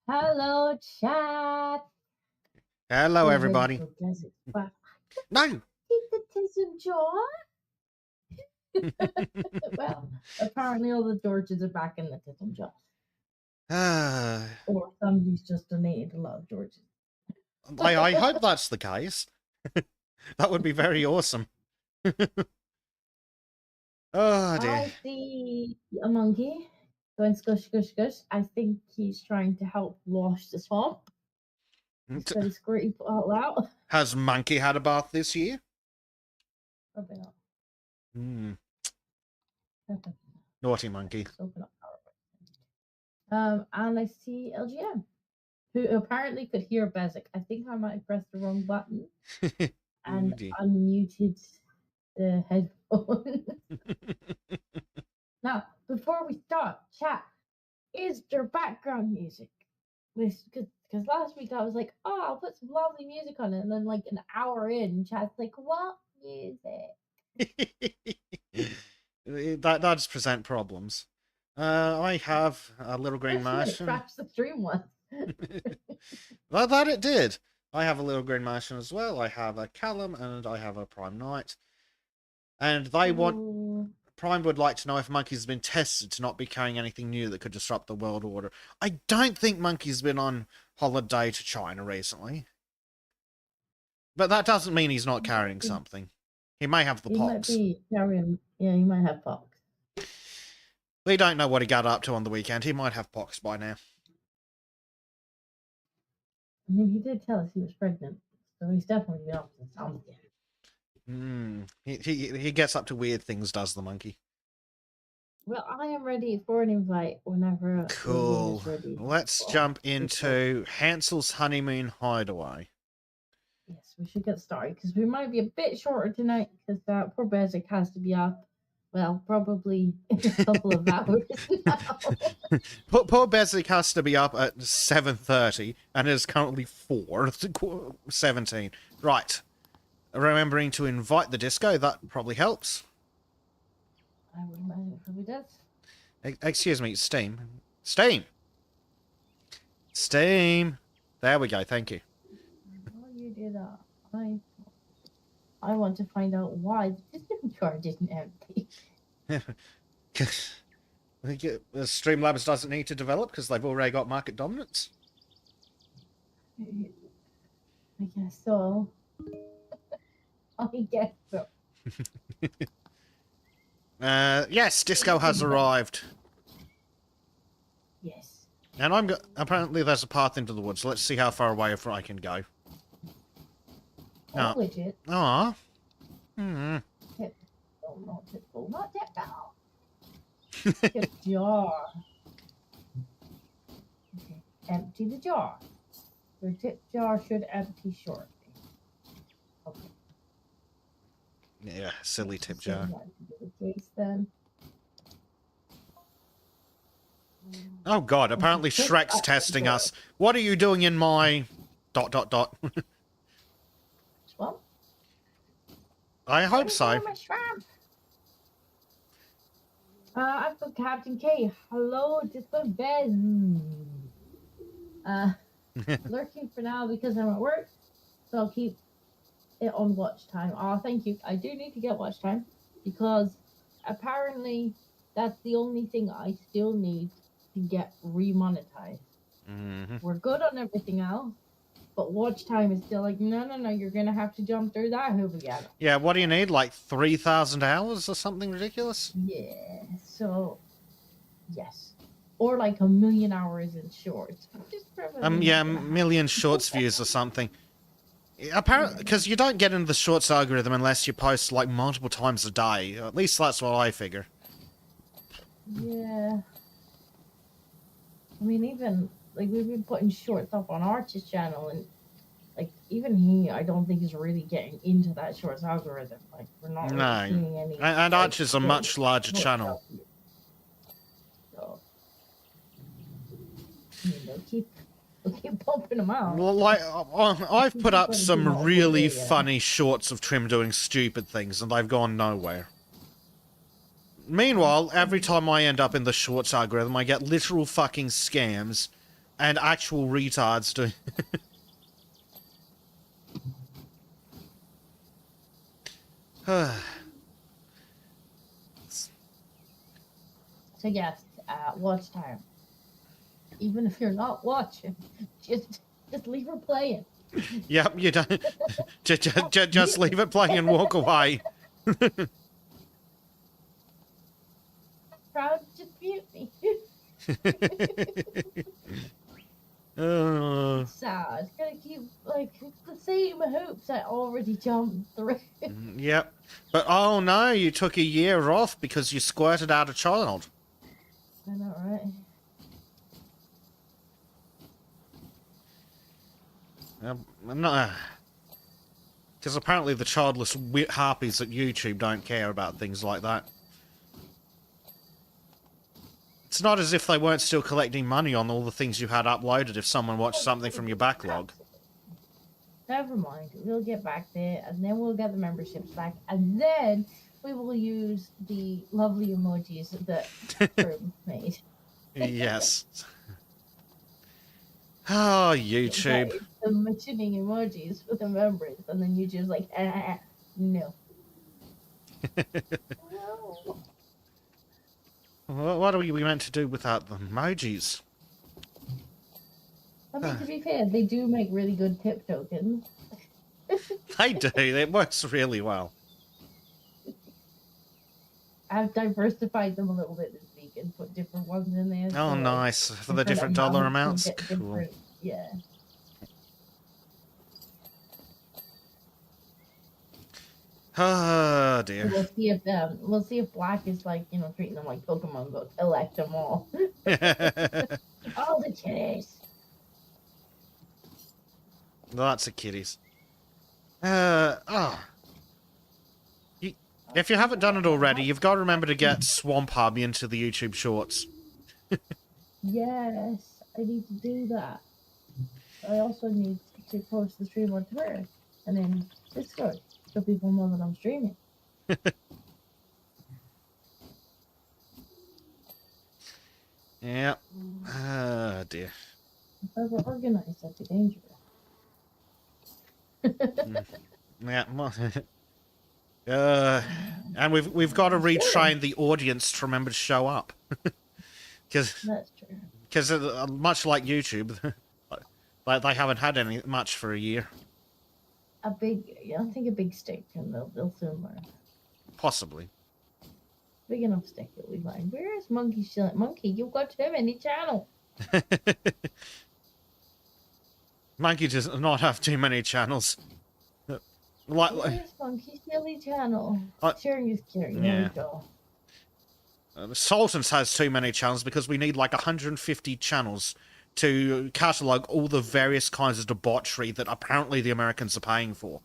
Hello, chat. Hello, We're ready everybody. for Brexit. But No! egotism, John. Well, apparently all the Georges are back in the tism jar. Or somebody's just donated a lot of Georges. I hope that's the case. That would be very awesome. Oh, dear. I see a monkey going scush, scush, scush. I think he's trying to help wash the swamp. He's got his squirty bottle out. Has Monkey had a bath this year? Probably not. Naughty Monkey. Let's open up PowerWash. And I see LGM, who apparently could hear Bezic. I think I might have pressed the wrong button and unmuted the headphone. Now, before we start, chat, is there background music? Because last week I was like, oh, I'll put some lovely music on it, and then like an hour in, chat's like, what music? That does present problems. I have a little green Martian. It crashed the stream once. Well, that it did. I have a little green Martian as well. I have a Callum and I have a Prime Knight. And they want... Prime would like to know if Monkey's been tested to not be carrying anything new that could disrupt the world order. I don't think Monkey's been on holiday to China recently. But that doesn't mean he's not carrying something. He may have the pox. He might be carrying... Yeah, he might have pox. We don't know what he got up to on the weekend. He might have pox by now. I mean, he did tell us he was pregnant, so he's definitely up to something. He gets up to weird things, does the monkey? Well, I am ready for an invite whenever. Cool. Let's jump into Hansel's honeymoon hideaway. Yes, we should get started because we might be a bit shorter tonight because poor Bezic has to be up. Well, probably in a couple of hours now. Poor Bezic has to be up at 7:30 and it is currently 4:17. Right. Remembering to invite the disco, that probably helps. I would imagine it probably does. Excuse me, Steam. Steam! Steam! There we go, thank you. While you do that, I want to find out why the system charge isn't empty. The Streamlabs doesn't need to develop because they've already got market dominance. I guess so. I guess so. Yes, disco has arrived. Yes. And apparently there's a path into the woods. Let's see how far away I can go. Oh, legit. Aw. Not tip now. Tip jar. Okay. Empty the jar. Your tip jar should empty shortly. Okay. Yeah, silly tip jar. Then. Oh god, apparently Shrek's testing us. What are you doing in my... ... Swamp? I hope so. I've got Captain K. Hello, Disco Bez. Lurking for now because I'm at work, so I'll keep it on watch time. Oh, thank you. I do need to get watch time because apparently that's the only thing I still need to get remonetized. We're good on everything else, but watch time is still like, no, you're gonna have to jump through that hoop again. Yeah, what do you need? Like 3,000 hours or something ridiculous? Yeah, so yes. Or like 1,000,000 hours in shorts. Yeah, million shorts views or something. Apparently, because you don't get into the shorts algorithm unless you post like multiple times a day. At least that's what I figure. Yeah. I mean, even like we've been putting shorts up on Arch's channel, and like even he, I don't think is really getting into that shorts algorithm. Like we're not really seeing any. And Arch is a much larger channel. So, I mean, they'll keep pumping them out. Well, like I've put up some really funny shorts of Trim doing stupid things, and they've gone nowhere. Meanwhile, every time I end up in the shorts algorithm, I get literal fucking scams and actual retards doing. So yes, watch time. Even if you're not watching, just leave her playing. Yep, you don't. Just leave it playing and walk away. Proud, just mute me. Sad. It's gonna keep like the same hoops I already jumped through. Yep. But oh no, you took a year off because you squirted out a child. I know, right? I'm not. Because apparently the childless harpies at YouTube don't care about things like that. It's not as if they weren't still collecting money on all the things you had uploaded if someone watched something from your backlog. Never mind. We'll get back there, and then we'll get the memberships back, and then we will use the lovely emojis that Herb made. Yes. Oh, YouTube. The mentioning emojis for the members, and then YouTube's like, no. No. What are we meant to do without the emojis? I mean, to be fair, they do make really good tip tokens. They do. It works really well. I've diversified them a little bit this week and put different ones in there. Oh, so nice. For the different dollar amounts? Cool. Yeah. Oh, dear. We'll see if Black is like, treating them like Pokemon Go. Elect them all. All the kitties. Lots of kitties. If you haven't done it already, you've got to remember to get Swamp Hub into the YouTube Shorts. Yes, I need to do that. I also need to post the stream on Twitter and then Discord so people know that I'm streaming. Yeah. Oh, dear. If I were organized, that'd be dangerous. Yeah. And we've got to retrain the audience to remember to show up. That's true. Because much like YouTube, they haven't had any much for a year. I think a big stick, and they'll soon learn. Possibly. Big enough stick that we find. Where is Monkey still? Monkey, you've got too many channels. Monkey does not have too many channels. Where's Monkey Silly channel? Sharing is caring. Yeah. There we go. Sultans has too many channels because we need like 150 channels to catalogue all the various kinds of debauchery that apparently the Americans are paying for.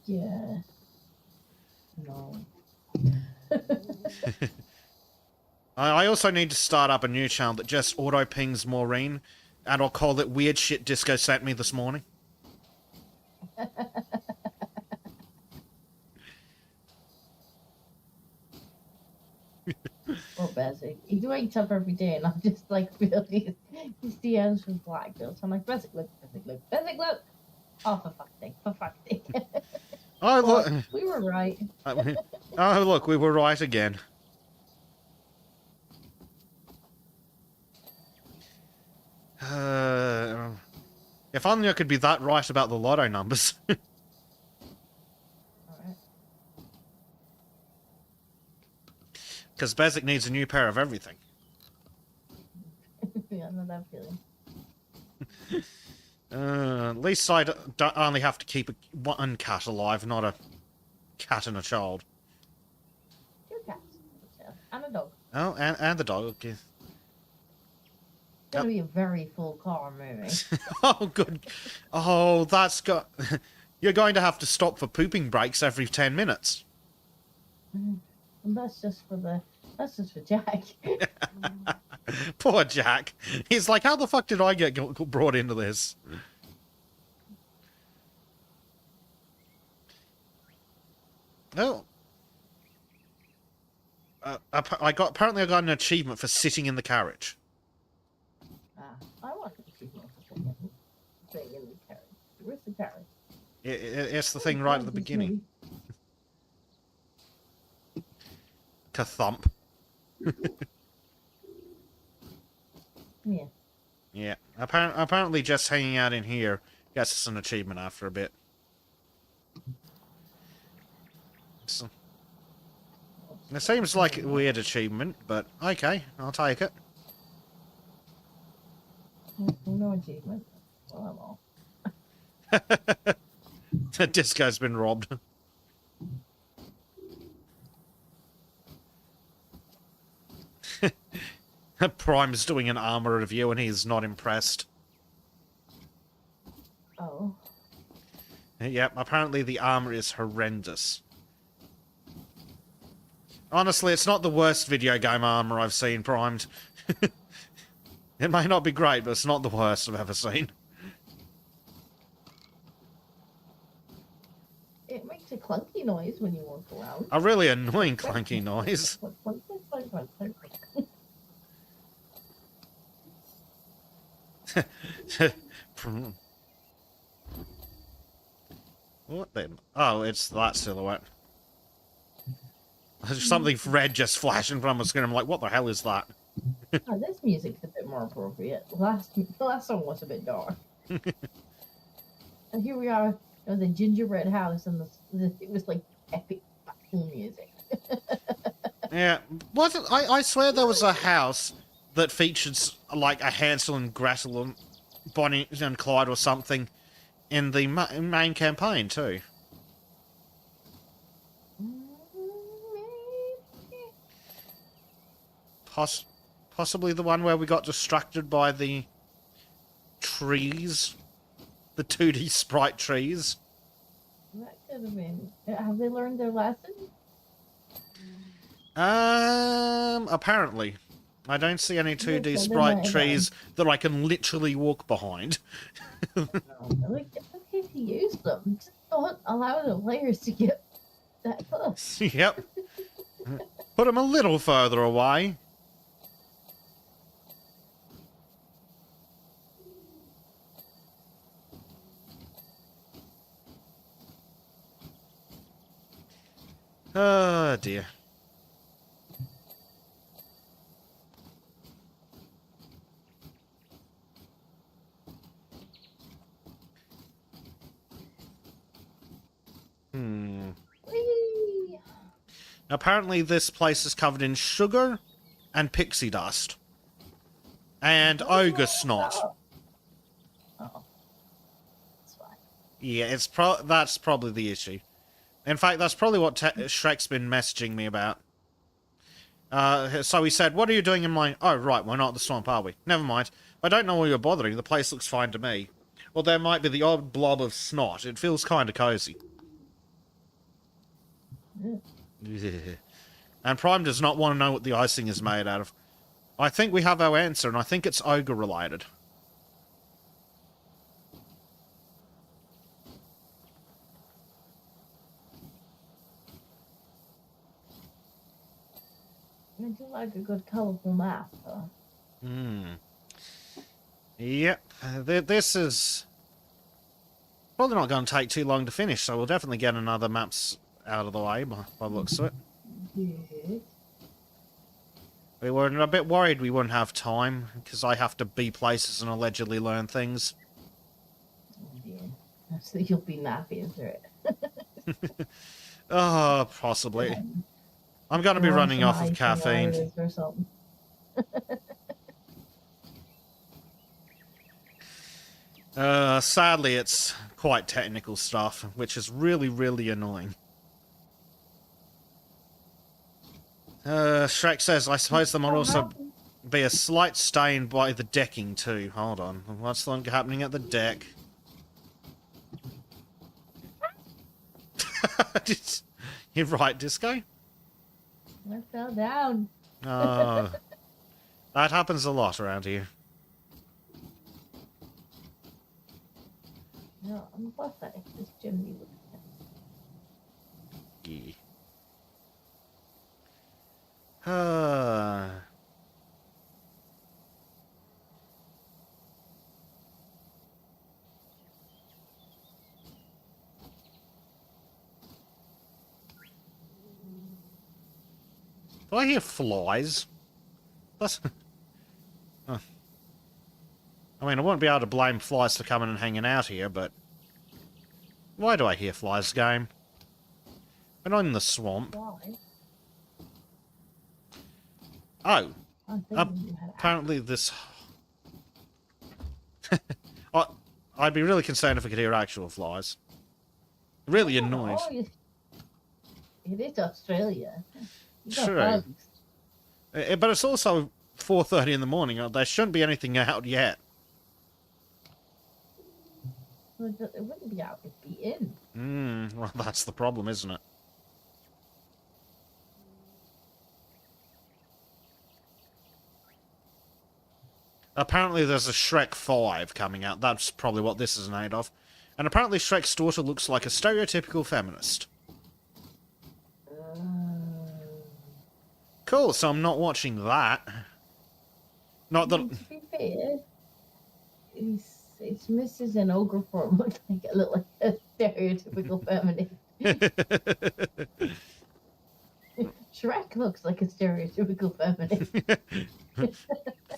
Yeah. No. I also need to start up a new channel that just auto-pings Maureen, and I'll call it Weird Shit Disco Sent Me This Morning. Oh, Basic. He wakes up every day and I'm just like, really, his DMs with Black Girls. I'm like, Basic, look. Oh, for fuck's sake. Oh, look. We were right. Oh, look, we were right again. If only I could be that right about the lotto numbers. Because Bezic needs a new pair of everything. Yeah, I know that feeling. At least I don't only have to keep one cat alive, not a cat and a child. 2 cats. And a dog. Oh, and the dog. It's going to be a very full car movie. Oh, good. Oh, that's got... You're going to have to stop for pooping breaks every 10 minutes. And that's just for Jack. Poor Jack. He's like, how the fuck did I get brought into this? Oh. Apparently I got an achievement for sitting in the carriage. the car. It's the thing right at the beginning. Ka-thump. Yeah. Yeah. Apparently just hanging out in here gets us an achievement after a bit. So, it seems like a weird achievement, but okay, I'll take it. No achievement. Well, The disco's been robbed. Prime's doing an armor review and he's not impressed. oh. Yep, apparently the armor is horrendous. Honestly, it's not the worst video game armor I've seen primed. It may not be great, but it's not the worst I've ever seen. It makes a clunky noise when you walk around. A really annoying clunky noise. What then? Oh, it's that silhouette. Something red just flashed in front of my screen. I'm like, what the hell is that? Oh, this music's a bit more appropriate. The last song was a bit dark. And here we are, the gingerbread house, and it was like epic music. Yeah, wasn't I swear there was a house that featured like a Hansel and Gretel and Bonnie and Clyde or something in the main campaign too. Possibly the one where we got distracted by the trees, the 2D sprite trees. That could have been. Have they learned their lesson? Apparently. I don't see any 2D sprite trees that I can literally walk behind. Like, it's okay to use them. Just don't allow the players to get that close. Yep. Put them a little further away. Oh, dear. Whee! Apparently this place is covered in sugar and pixie dust. And ogre snot. Oh. That's fine. Yeah, that's probably the issue. In fact, that's probably what Shrek's been messaging me about. So he said, what are you doing in my... Oh, right, we're not at the swamp, are we? Never mind. I don't know why you're bothering. The place looks fine to me. Well, there might be the odd blob of snot. It feels kind of cozy. Yeah. And Prime does not want to know what the icing is made out of. I think we have our answer, and I think it's ogre-related. I do like a good colourful map, though. Yep. This is probably not going to take too long to finish, so we'll definitely get another maps out of the way by the looks of it. Yes. We were a bit worried we wouldn't have time, because I have to be places and allegedly learn things. Yeah. So you'll be napping through it. Oh, possibly. I'm going to be running off of caffeine. Or something. Sadly, it's quite technical stuff, which is really, really annoying. Shrek says, I suppose there might also be a slight stain by the decking too. Hold on. What's happening at the deck? You're right, Disco. I fell down. That happens a lot around here. No, I'm pathetic. This chimney looks Yeah. Do I hear flies? That's... Huh. I mean, I wouldn't be able to blame flies for coming and hanging out here, but... Why do I hear flies, game? When I'm in the swamp. Why? Oh. I think you had Apparently this... I'd be really concerned if I could hear actual flies. It really annoys. Oh, it is Australia. You got True. bugs. But it's also 4:30 in the morning. There shouldn't be anything out yet. It wouldn't be out, it'd be in. Well, that's the problem, isn't it? Apparently there's a Shrek 5 coming out. That's probably what this is made of. And apparently Shrek's daughter looks like a stereotypical feminist. Cool, so I'm not watching that. Not that... To be fair, it's Mrs. in ogre form looks like a little like a stereotypical feminist. Shrek looks like a stereotypical feminist.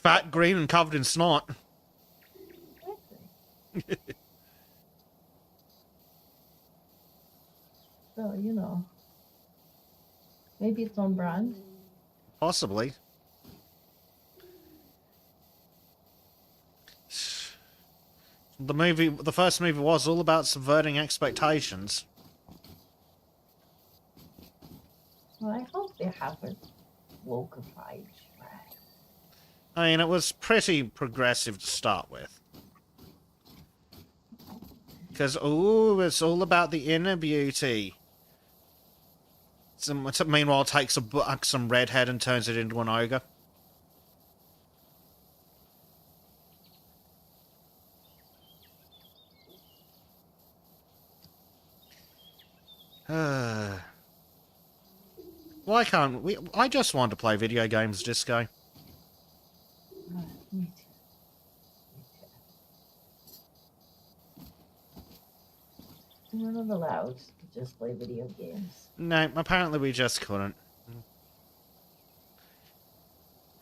Fat, green, and covered in snot. Exactly. So, you know. Maybe it's on brand. Possibly. The first movie was all about subverting expectations. Well, I hope they haven't wokeified Shrek. I mean, it was pretty progressive to start with. Because, ooh, it's all about the inner beauty. Meanwhile, takes some redhead and turns it into an ogre. Why can't we? I just want to play video games, Disco. Me too. We're not allowed to just play video games. No, apparently we just couldn't.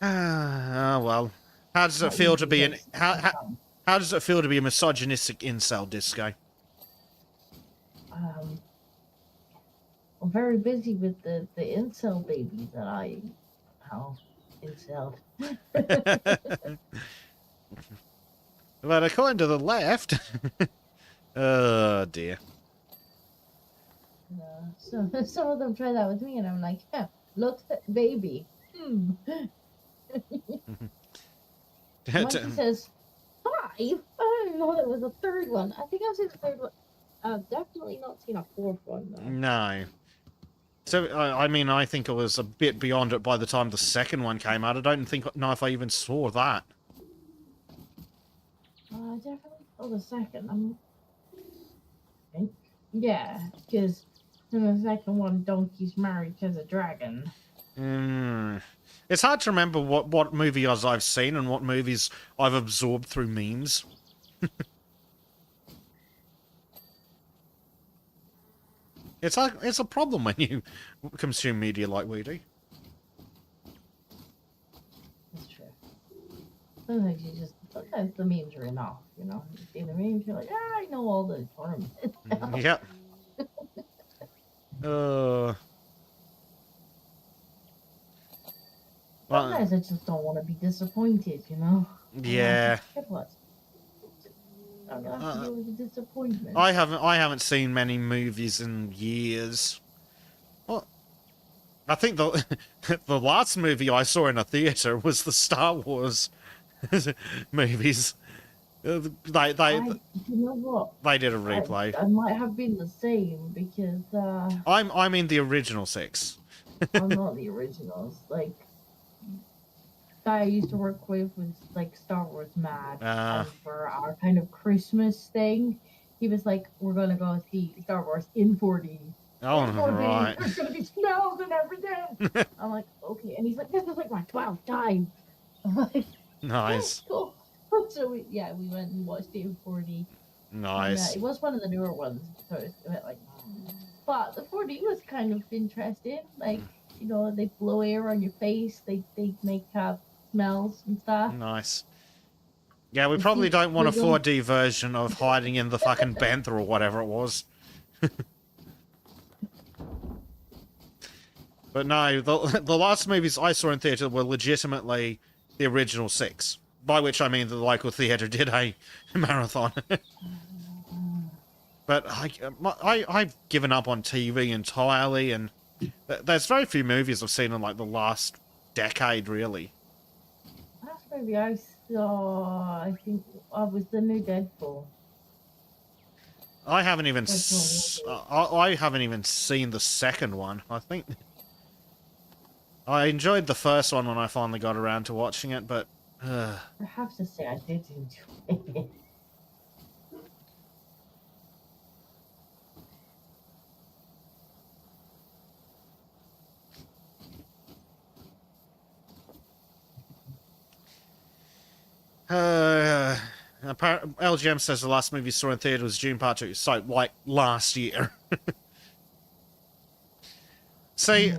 Ah, well. How does it feel to be an how does it feel to be a misogynistic incel, Disco? I'm very busy with the incel babies that I incelled. But according to the left, oh dear. So some of them try that with me, and I'm like, yeah, look, baby. Monkey says 5. I didn't know there was a third one. I think I've seen the third one. I've definitely not seen a fourth one though. No. So I mean, I think I was a bit beyond it by the time the second one came out. I don't know if I even saw that. I definitely saw the second. Yeah, because in the second one, Donkey's married to the dragon. It's hard to remember what movies I've seen and what movies I've absorbed through memes. It's a problem when you consume media like we do. That's true. Sometimes the memes are enough, you know. You see the memes, you're like, I know all the tournaments. Yep. Sometimes I just don't want to be disappointed, you know. Yeah. I'm gonna have to deal with the disappointment. I haven't seen many movies in years. Well, I think the the last movie I saw in a theater was the Star Wars movies. You know what? They did a replay. I might have been the same because I'm in the original 6. I'm not the originals. Like, guy I used to work with was like Star Wars mad, and for our kind of Christmas thing, he was like, "We're gonna go see Star Wars in 4D." Oh, right. There's gonna be smells and everything. I'm like, okay, and he's like, "This is like my 12th time." I'm like, nice. Oh, cool. So we went and watched it in 4D. Nice. And, it was one of the newer ones, so it went like. But the 4D was kind of interesting. Like, You know, they blow air on your face. They make smells and stuff. Nice. Yeah, we The probably seats don't want a wiggle. 4D version of hiding in the fucking bantha or whatever it was. But no, the last movies I saw in theatre were legitimately the original 6. By which I mean the local theatre did a marathon. But I've given up on TV entirely, and there's very few movies I've seen in like the last decade, really. Last movie I saw, I think, was the new Deadpool. I haven't even Deadpool. I haven't even seen the second one. I think I enjoyed the first one when I finally got around to watching it, but I have to say I did enjoy it. LGM says the last movie he saw in theatre was June Part 2, so like last year. See,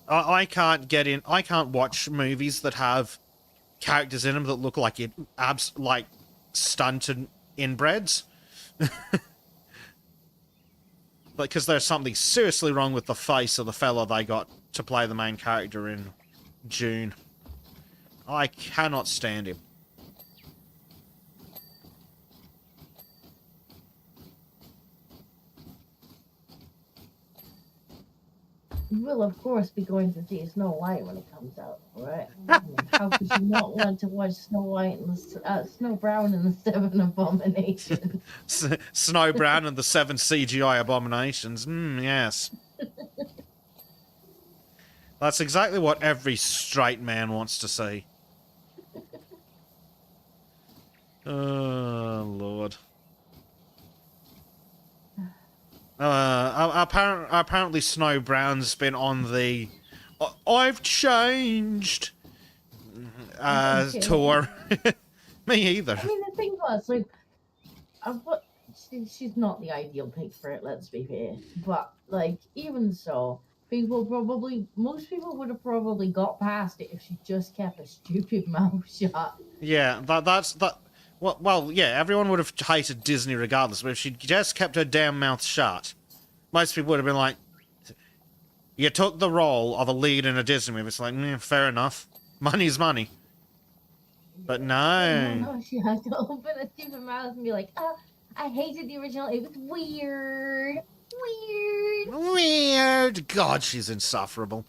I can't get in. I can't watch movies that have characters in them that look like like stunted inbreds. Because there's something seriously wrong with the face of the fella they got to play the main character in June. I cannot stand him. You will, of course, be going to see Snow White when it comes out, right? I mean, how could you not want to watch Snow White and Snow Brown and the Seven Abominations? Snow Brown and the 7 CGI Abominations. Yes. That's exactly what every straight man wants to see. Oh, Lord. Apparently Snow Brown's been on the I've changed tour. Me either. I mean, the thing was, like, she's not the ideal pick for it, let's be fair. But, like, even so, most people would have probably got past it if she just kept a stupid mouth shut. Yeah, that's. Well, yeah, everyone would have hated Disney regardless, but if she just kept her damn mouth shut, most people would have been like, you took the role of a lead in a Disney movie. It's like, fair enough. Money's money. But no. No, she had to open a stupid mouth and be like, I hated the original. It was weird. Weird. God, she's insufferable.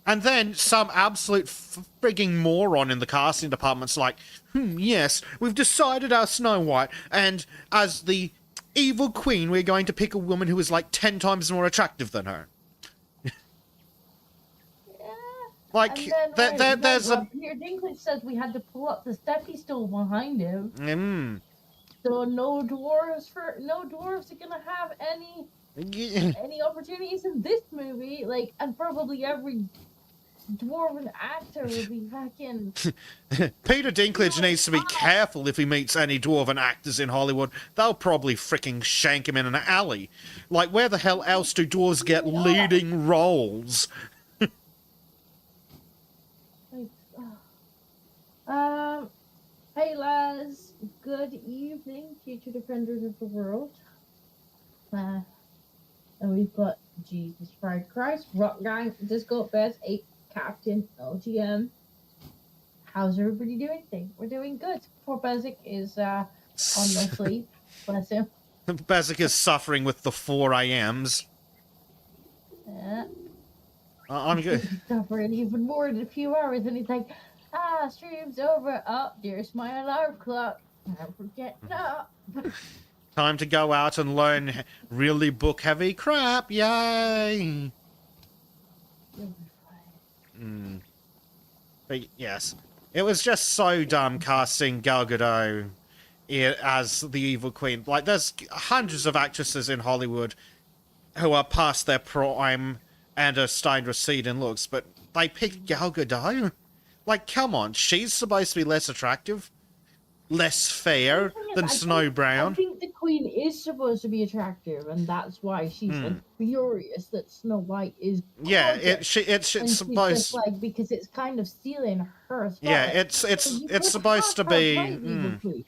And then some absolute frigging moron in the casting department's like, yes, we've decided our Snow White, and as the evil queen, we're going to pick a woman who is like 10 times more attractive than her. Yeah. Like, there's a... Peter Dinklage says we had to pull up the steppy stool behind him. So no dwarves are gonna have any opportunities in this movie. Like, and probably every dwarven actor would be fucking... Peter Dinklage needs to be careful if he meets any dwarven actors in Hollywood. They'll probably freaking shank him in an alley. Like, where the hell else do dwarves get leading roles? Hey lads, good evening, future defenders of the world. And we've got Jesus Christ, Rock Gang, Disco Best 8, Captain, LGM. How's everybody doing today? We're doing good. Poor Bezic is on no sleep. Bless him. Bezic is suffering with the 4 a.m.s. Yeah. I'm good. He's suffering even more in a few hours, and he's like, stream's over. Oh, there's my alarm clock. I'm forgetting up. Time to go out and learn really book-heavy crap. Yay! But yes, it was just so dumb casting Gal Gadot as the evil queen. Like, there's hundreds of actresses in Hollywood who are past their prime and are starting to recede in looks, but they picked Gal Gadot? Like, come on, she's supposed to be less attractive? less fair The thing is, than I Snow think, Brown. I think the queen is supposed to be attractive, and that's why she's like furious that Snow White is Yeah, gorgeous. it's And she's just supposed. like, because it's kind of stealing her Yeah, spotlight. So you it's could supposed have to her be. play the evil queen,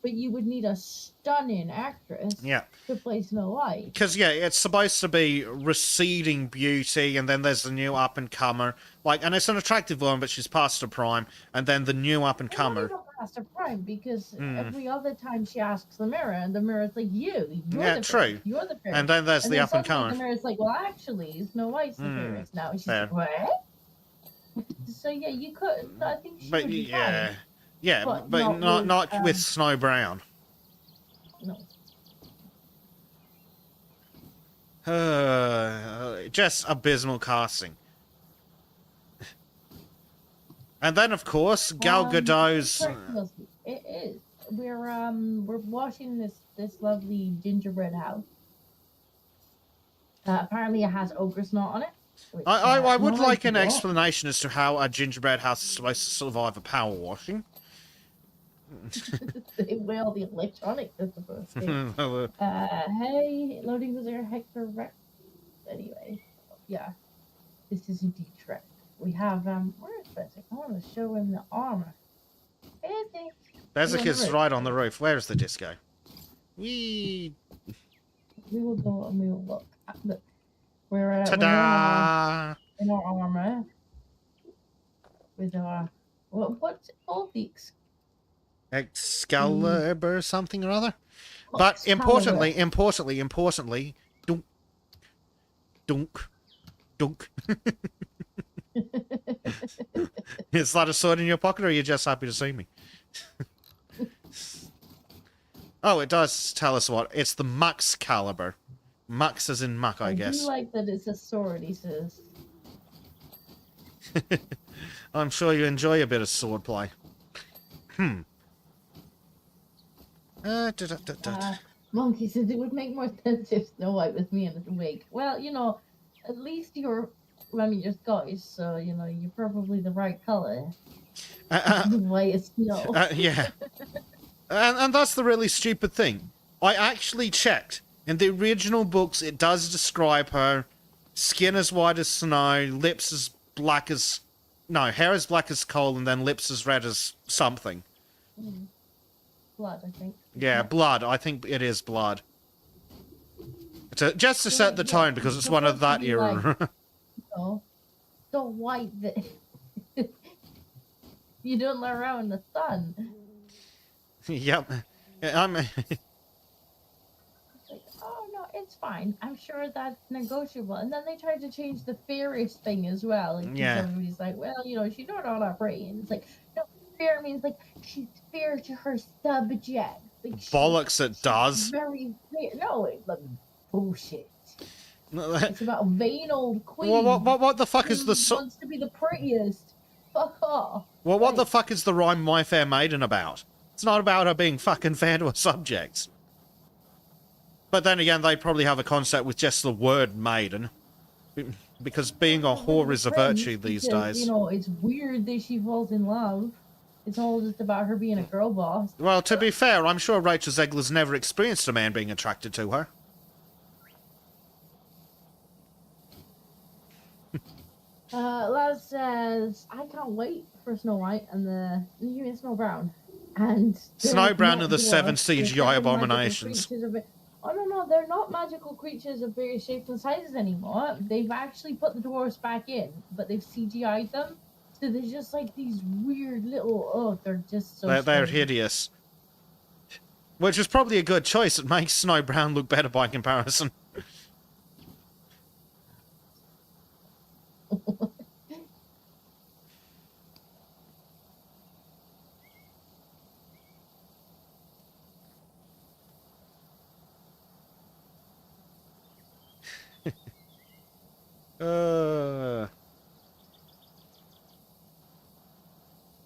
but you would need a stunning actress Yeah. to play Snow White. Because, yeah, it's supposed to be receding beauty, and then there's the new up-and-comer. Like, and it's an attractive woman, but she's past her prime, and then the new Not up-and-comer. even past her prime, because every other time she asks the mirror, and the mirror's like, you're Yeah, the true. fairest, you're the fairest. And then there's And the then suddenly up-and-comer. the mirror's like, well, actually, Snow White's the fairest now. And she's Fair. like, what? So, yeah, you could. I think she But, would be yeah. fine. Yeah, But but not not with, with Snow Brown. No. Just abysmal casting. And then, of course, Gal Gadot's. It is. We're watching this lovely gingerbread house. Apparently, it has ogre snot on it. Which, I would not like an ideal. explanation as to how a gingerbread house is supposed to survive a power washing. Well, the electronics is supposed to. Hey, loading was there Hector Rex. Anyway, yeah, this is indeed Shrek. We have where is Bezek? I want to show him the armor. Bezek is right on the roof. Where's the disco? We will go and we will look. Look, we're ta-da! In our armor with our what's it called? The Excalibur something or other. But importantly, dunk, dunk, dunk. Is that a sword in your pocket, or are you just happy to see me? Oh, it does tell us what. It's the Max caliber. Max as in Mac, I guess. I do like that it's a sword, he says. I'm sure you enjoy a bit of swordplay. Monkey says it would make more sense if Snow White was me in a wig. Well, you know, at least you're Scottish, so, you know, you're probably the right colour. White as snow. Yeah. And that's the really stupid thing. I actually checked. In the original books, it does describe her skin as white as snow, lips as black as... No, hair as black as coal, and then lips as red as something. Blood, I think. Yeah, blood. I think it is blood. Just to set the tone, because it's one of that era. Like, so white that you don't let around in the sun. Yep. I'm... Like, oh no, it's fine. I'm sure that's negotiable. And then they tried to change the fairest thing as well. Like, yeah. Everybody's like, well, you know, she's not all that pretty. And it's like, no, fair means like she's fair to her subject. Like, bollocks, it does. Very fair. No, it's like bullshit. It's about a vain old queen. What the fuck is the... wants to be the prettiest. Fuck off. Well, what the fuck is the rhyme My Fair Maiden about? It's not about her being fucking fair to her subjects. But then again, they probably have a concept with just the word maiden. Because being a whore is a virtue these days. You know, it's weird that she falls in love. It's all just about her being a girl boss. Well, to be fair, I'm sure Rachel Zegler's never experienced a man being attracted to her. Laz says, I can't wait for Snow White and the new Snow Brown. And Snow Brown and the 7 CGI abominations. Oh, no, they're not magical creatures of various shapes and sizes anymore. They've actually put the dwarves back in, but they've CGI'd them. So there's just like these weird little, they're just so They're hideous. Which is probably a good choice. It makes Snow Brown look better by comparison.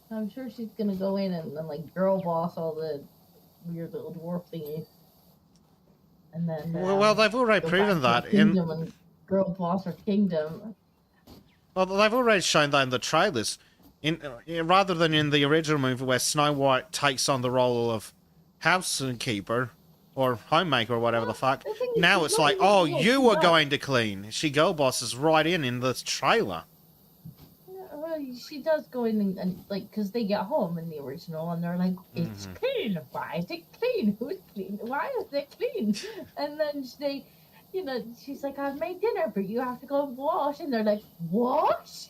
I'm sure she's gonna go in and like girl boss all the weird little dwarf thingy. And then well, they've already proven that in girl boss her kingdom. Well, they've already shown that in the trailers. Rather than in the original movie where Snow White takes on the role of housekeeper or homemaker or whatever the fuck, The thing is, now she's it's not like, even oh, a girl, you she's were not. going to clean. She girl bosses right in the trailer. Well, she does go in and like, because they get home in the original and they're like, it's clean. Why is it clean? Who's clean? Why is it clean? And then she's like, I've made dinner, but you have to go and wash. And they're like, wash?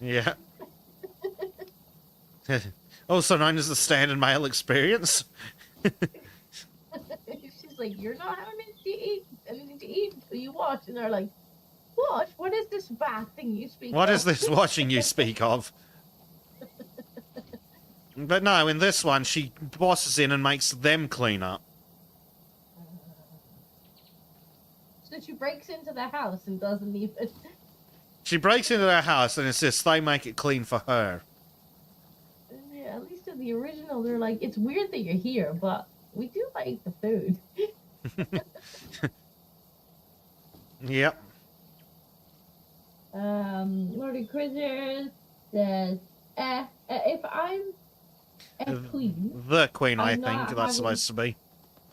Yeah. Also known as the standard male experience. She's like, you're not having anything to eat until you wash. And they're like, wash? What is this bath thing you speak of? What is this washing you speak of? But no, in this one, she bosses in and makes them clean up. So she breaks into the house and doesn't even... She breaks into their house and insists they make it clean for her. Yeah, at least in the original, they're like, it's weird that you're here, but we do like the food. Yep. Lordy Critters says, if I'm a queen... The queen, I I'm think not that's having- supposed to be.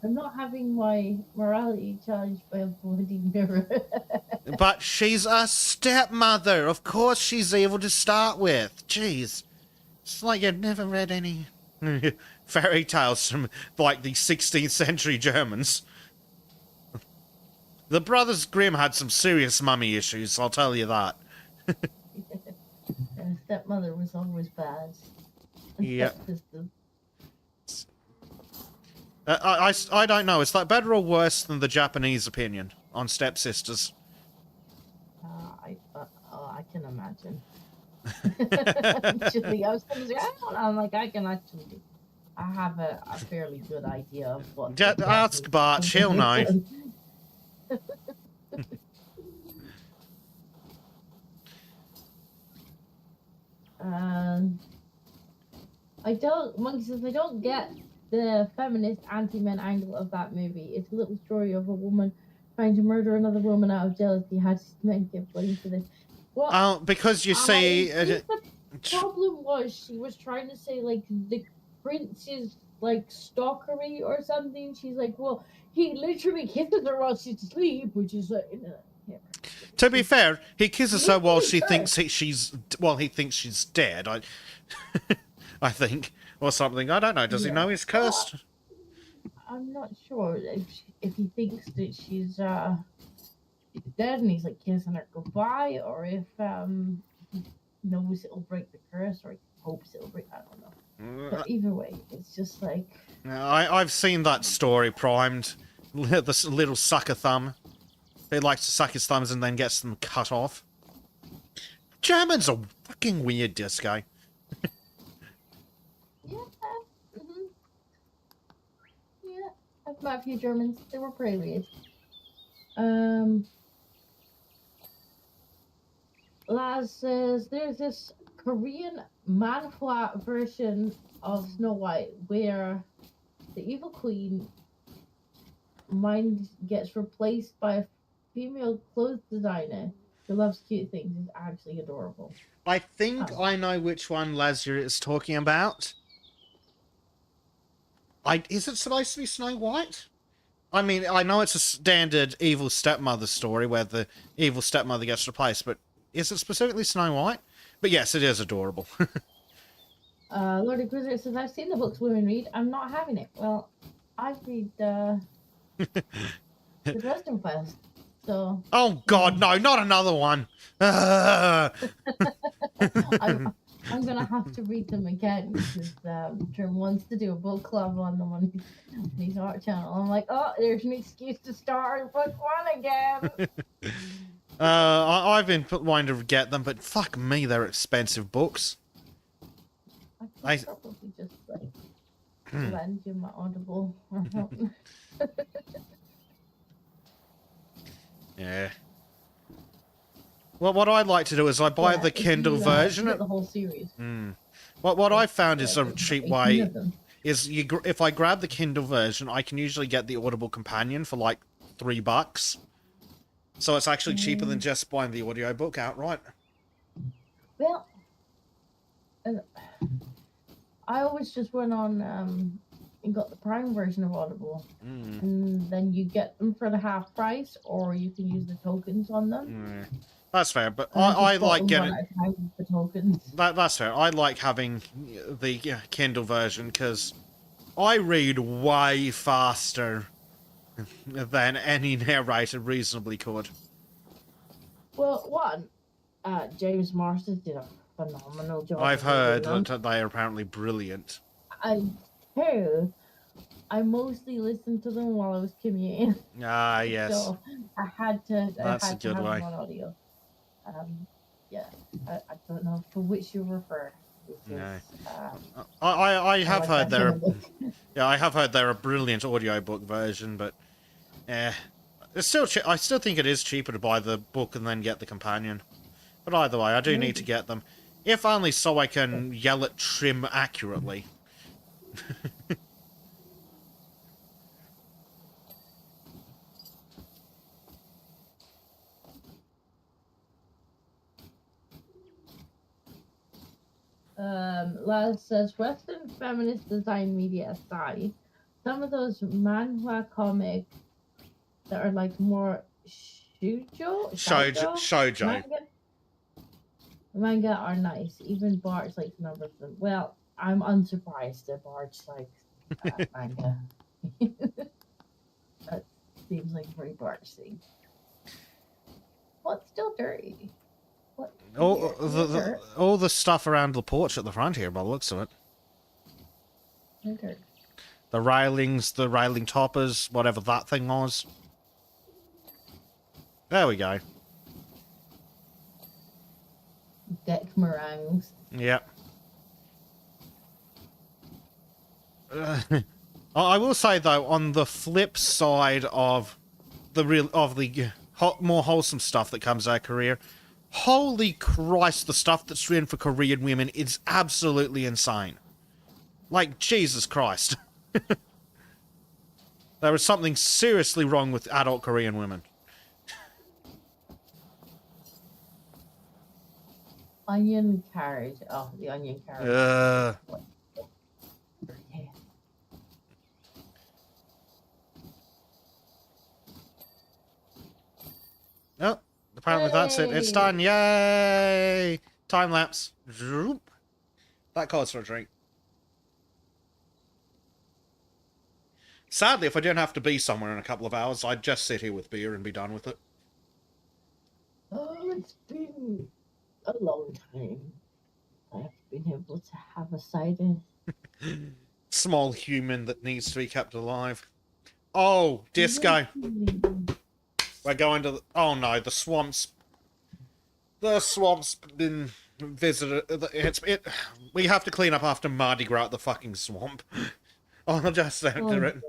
I'm not having my morality challenged by a bloody mirror. But she's a stepmother. Of course she's evil to start with. Jeez. It's like you've never read any fairy tales from, like, the 16th century Germans. The Brothers Grimm had some serious mummy issues, I'll tell you that. And stepmother was always bad. And Yeah. stepsister. I don't know. Is that better or worse than the Japanese opinion on stepsisters? I can imagine. Actually, I was going to say, I don't know. I'm like, I have a fairly good idea of what. Ask Bart, she'll know. Monkey says, I don't get the feminist anti-men angle of that movie. It's a little story of a woman trying to murder another woman out of jealousy. How does men get blamed for this? Well, Oh, because you see... I think the problem was she was trying to say, like, the prince is, like, stalkery or something. She's like, well, he literally kisses her while she's asleep, which is like... To be fair, he kisses her while she thinks she's... Well, he thinks she's dead, I think. Or something. I don't know. Does he know he's cursed? I'm not sure if he thinks that she's dead and he's, like, kissing her goodbye, or if he knows it'll break the curse, or he hopes it'll break... I don't know. But either way, it's just like... I've seen that story primed. The little sucker thumb. He likes to suck his thumbs and then gets them cut off. Germans are fucking weird, Disco. Yeah. Mm-hmm. Yeah. I've met a few Germans. They were pretty weird. Laz says there's this Korean manhwa version of Snow White where the evil queen mind gets replaced by a female clothes designer who loves cute things. It's actually adorable. I think I know which one Lazarus is talking about. Is it supposed to be Snow White? I mean, I know it's a standard evil stepmother story where the evil stepmother gets replaced, but is it specifically Snow White? But yes, it is adorable. Lord Inquisitor says, I've seen the books women read. I'm not having it. Well, I read the Dresden Files. So. Oh God, no! Not another one. I'm gonna have to read them again because Jim wants to do a book club on them on his art channel. I'm like, oh, there's an excuse to start book one again. I've been wanting to get them, but fuck me, they're expensive books. I could probably just like lend you my Audible or something. Yeah. Well, what I'd like to do is I buy the Kindle version. The whole series. What I found is a cheap 18 way of them. is if I grab the Kindle version, I can usually get the Audible companion for like $3. So it's actually cheaper than just buying the audiobook outright. Well, and I always just went on and got the Prime version of Audible, and then you get them for the half price, or you can use the tokens on them. That's fair, but And I just bought like them getting... one at a time with the tokens. That's fair. I like having the Kindle version, because I read way faster than any narrator reasonably could. Well, one, James Marsden did a phenomenal job. I've heard that they are apparently brilliant. Two, I mostly listened to them while I was commuting. Ah, yes. So I had to. That's I a had to good have way. them on audio. Yeah, I don't know to which you refer. No. Is, I have heard that there. kind of Yeah, I have heard they're a brilliant audiobook version, but it's still. I still think it is cheaper to buy the book and then get the companion. But either way, I do need to get them, if only so I can yell at Trim accurately. Laz says Western feminist design media aside, some of those manhwa comics that are like more shoujo manga are nice. Even Bart's likes a number of them. Well, I'm unsurprised that Bart likes manga. That seems like a very Bart thing. What's still dirty? What? All the stuff around the porch at the front here, by the looks of it. Okay. The railings, the railing toppers, whatever that thing was. There we go. Deck meringues. Yep. I will say though, on the flip side of the more wholesome stuff that comes out of Korea, holy Christ, the stuff that's written for Korean women is absolutely insane. Like, Jesus Christ. There is something seriously wrong with adult Korean women. Onion carriage. Oh, the onion carriage. Yeah. Oh, apparently that's it. It's done. Yay! Time lapse. That calls for a drink. Sadly, if I didn't have to be somewhere in a couple of hours, I'd just sit here with beer and be done with it. Oh, it's been a long time. I've been able to have a cider. Small human that needs to be kept alive. Oh, disco. We're going to... Oh no, the swamp's... The swamp's been visited... We have to clean up after Mardi Gras at the fucking swamp. I'll just enter it.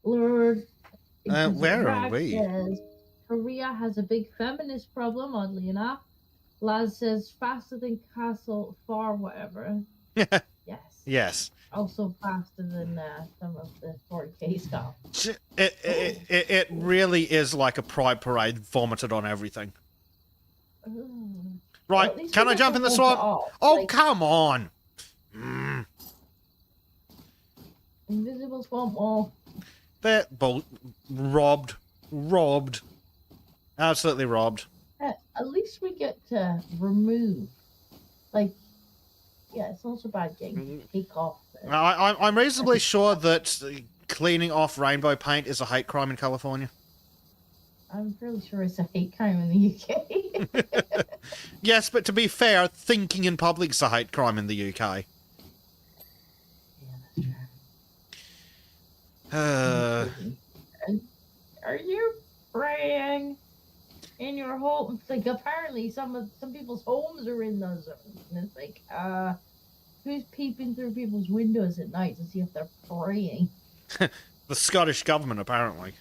Lord... Where are we? Says, Korea has a big feminist problem, oddly enough. Laz says faster than Castle Far whatever. Yes. Yes. Also faster than some of the 4K stuff. It really is like a pride parade vomited on everything. Right, well, can I jump in the swamp? Oh, like, come on! Invisible swamp wall. They're robbed. Absolutely robbed. At least we get to remove. Like, yeah, it's also bad getting take off. I'm reasonably sure that cleaning off rainbow paint is a hate crime in California. I'm fairly sure it's a hate crime in the UK. Yes, but to be fair, thinking in public is a hate crime in the UK. Yeah, that's true. Are you praying in your home? Like, apparently some people's homes are in those zones, and it's like, who's peeping through people's windows at night to see if they're praying? The Scottish government, apparently.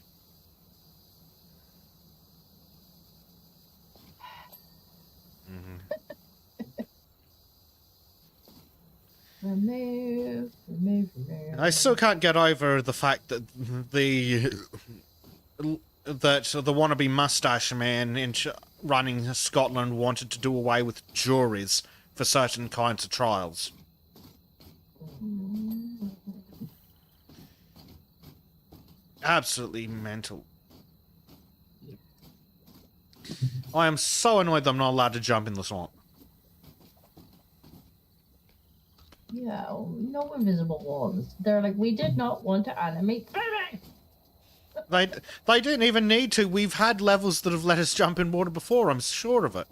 Remove. I still can't get over the fact that the that the wannabe mustache man running Scotland wanted to do away with juries for certain kinds of trials. Absolutely mental. I am so annoyed that I'm not allowed to jump in the swamp. Yeah, no invisible walls. They're like, we did not want to animate swimming. They didn't even need to. We've had levels that have let us jump in water before, I'm sure of it.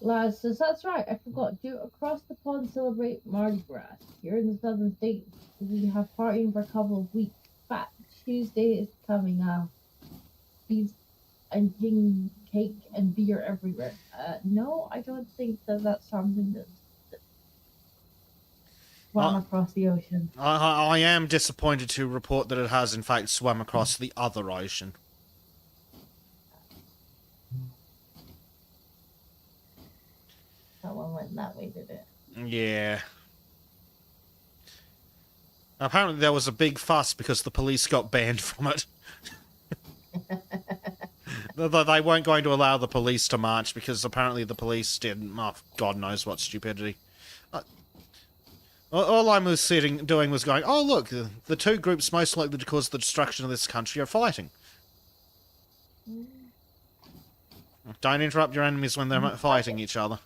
Laz says, that's right, I forgot. Do across the pond celebrate Mardi Gras. Here in the southern states, we have partying for a couple of weeks. Fat Tuesday is coming up. Feast and king cake and beer everywhere. No, I don't think that that's something that's swam across the ocean. I am disappointed to report that it has in fact swum across the other ocean. That one went that way, did it? Yeah. Apparently there was a big fuss because the police got banned from it. They weren't going to allow the police to march because apparently the police did, God knows what stupidity. All I was doing was going, oh look, the two groups most likely to cause the destruction of this country are fighting. Don't interrupt your enemies when they're fighting each other.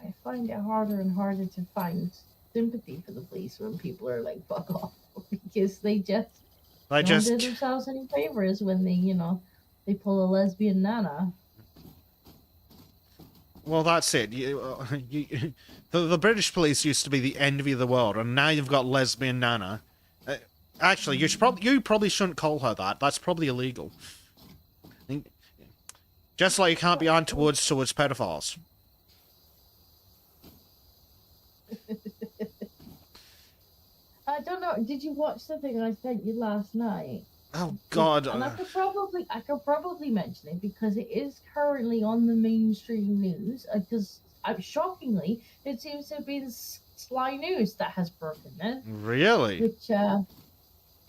I find it harder and harder to find sympathy for the police when people are like, fuck off. Because they just don't do themselves any favors when they, they pull a lesbian nana. Well, that's it. The British police used to be the envy of the world, and now you've got lesbian nana. Actually, you probably shouldn't call her that. That's probably illegal. Just like you can't be untoward towards pedophiles. I don't know. Did you watch the thing I sent you last night? Oh God! And I could probably mention it because it is currently on the mainstream news. Because shockingly, it seems to be the Sky News that has broken it. Really? Which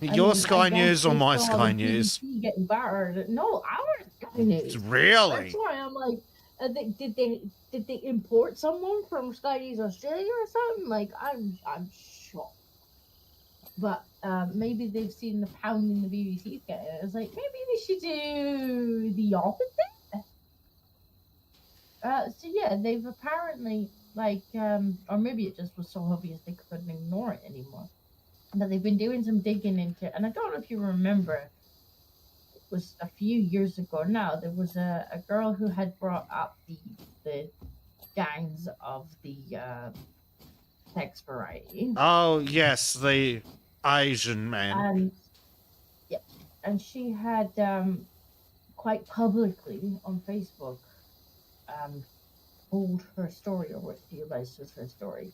your Sky News or my Sky News? Getting battered. No, our Sky News. Really? That's why I'm like, did they import someone from Sky News Australia or something? Like, I'm shocked. But maybe they've seen the pounding the BBC's getting. It's like, maybe we should do the opposite. So yeah, they've apparently or maybe it just was so obvious they couldn't ignore it anymore. But they've been doing some digging into, and I don't know if you remember, it was a few years ago now, there was a girl who had brought up the gangs of the sex variety. Oh, yes, the Asian man. And she had quite publicly on Facebook told her story, or what she alleged was her story.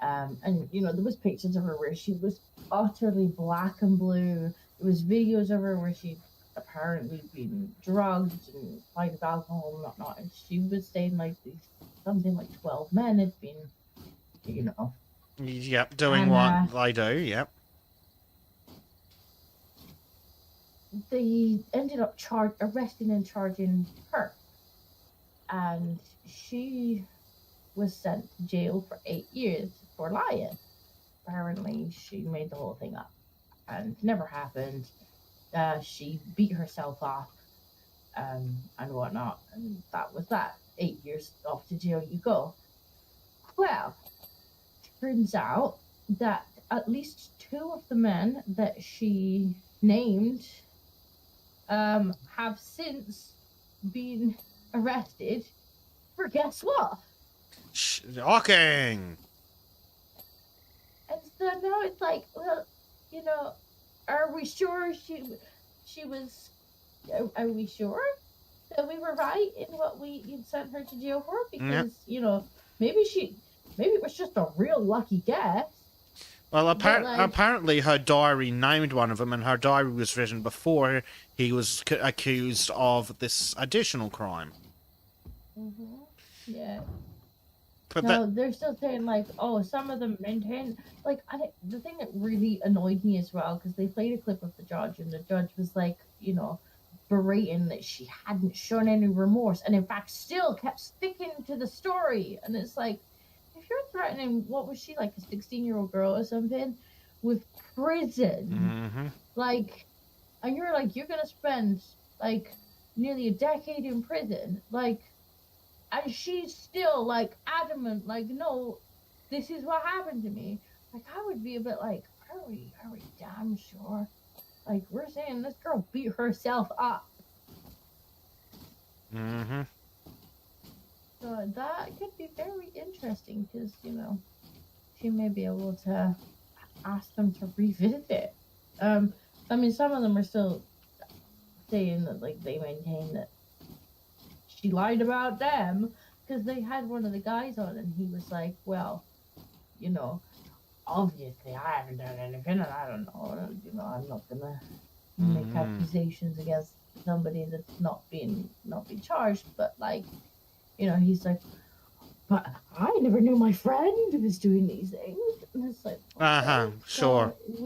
And there was pictures of her where she was utterly black and blue. There was videos of her where she'd apparently been drugged and applied with alcohol and whatnot. And she was saying something like 12 men had been, Yep, doing what they do, yep. They ended up arresting and charging her. And she was sent to jail for 8 years for lying. Apparently, she made the whole thing up. And it never happened. She beat herself up and whatnot. And that was that. 8 years off to jail you go. Well, turns out that at least 2 of the men that she named have since been arrested for guess what? Shocking! And so now it's like, well, are we sure she was? Are we sure that we were right in what we sent her to jail for? Because maybe it was just a real lucky guess. Well, apparently her diary named one of them, and her diary was written before he was accused of this additional crime. Mm-hmm. Yeah. But No, they're still saying like, oh, some of them maintain like the thing that really annoyed me as well because they played a clip of the judge and the judge was like, berating that she hadn't shown any remorse and in fact still kept sticking to the story. And it's like, if you're threatening, what was she like, a 16-year-old girl or something, with prison, like, and you're like, you're gonna spend like nearly a decade in prison, like. And she's still like adamant, like, no, this is what happened to me. Like, I would be a bit like, are we damn sure? Like, we're saying this girl beat herself up. So that could be very interesting because, she may be able to ask them to revisit it. I mean, some of them are still saying that, like, they maintain that she lied about them because they had one of the guys on and he was like, well, obviously I haven't done anything and I don't know, I'm not gonna make accusations against somebody that's not being charged, but like, he's like, but I never knew my friend was doing these things. And it's like, okay, sure. So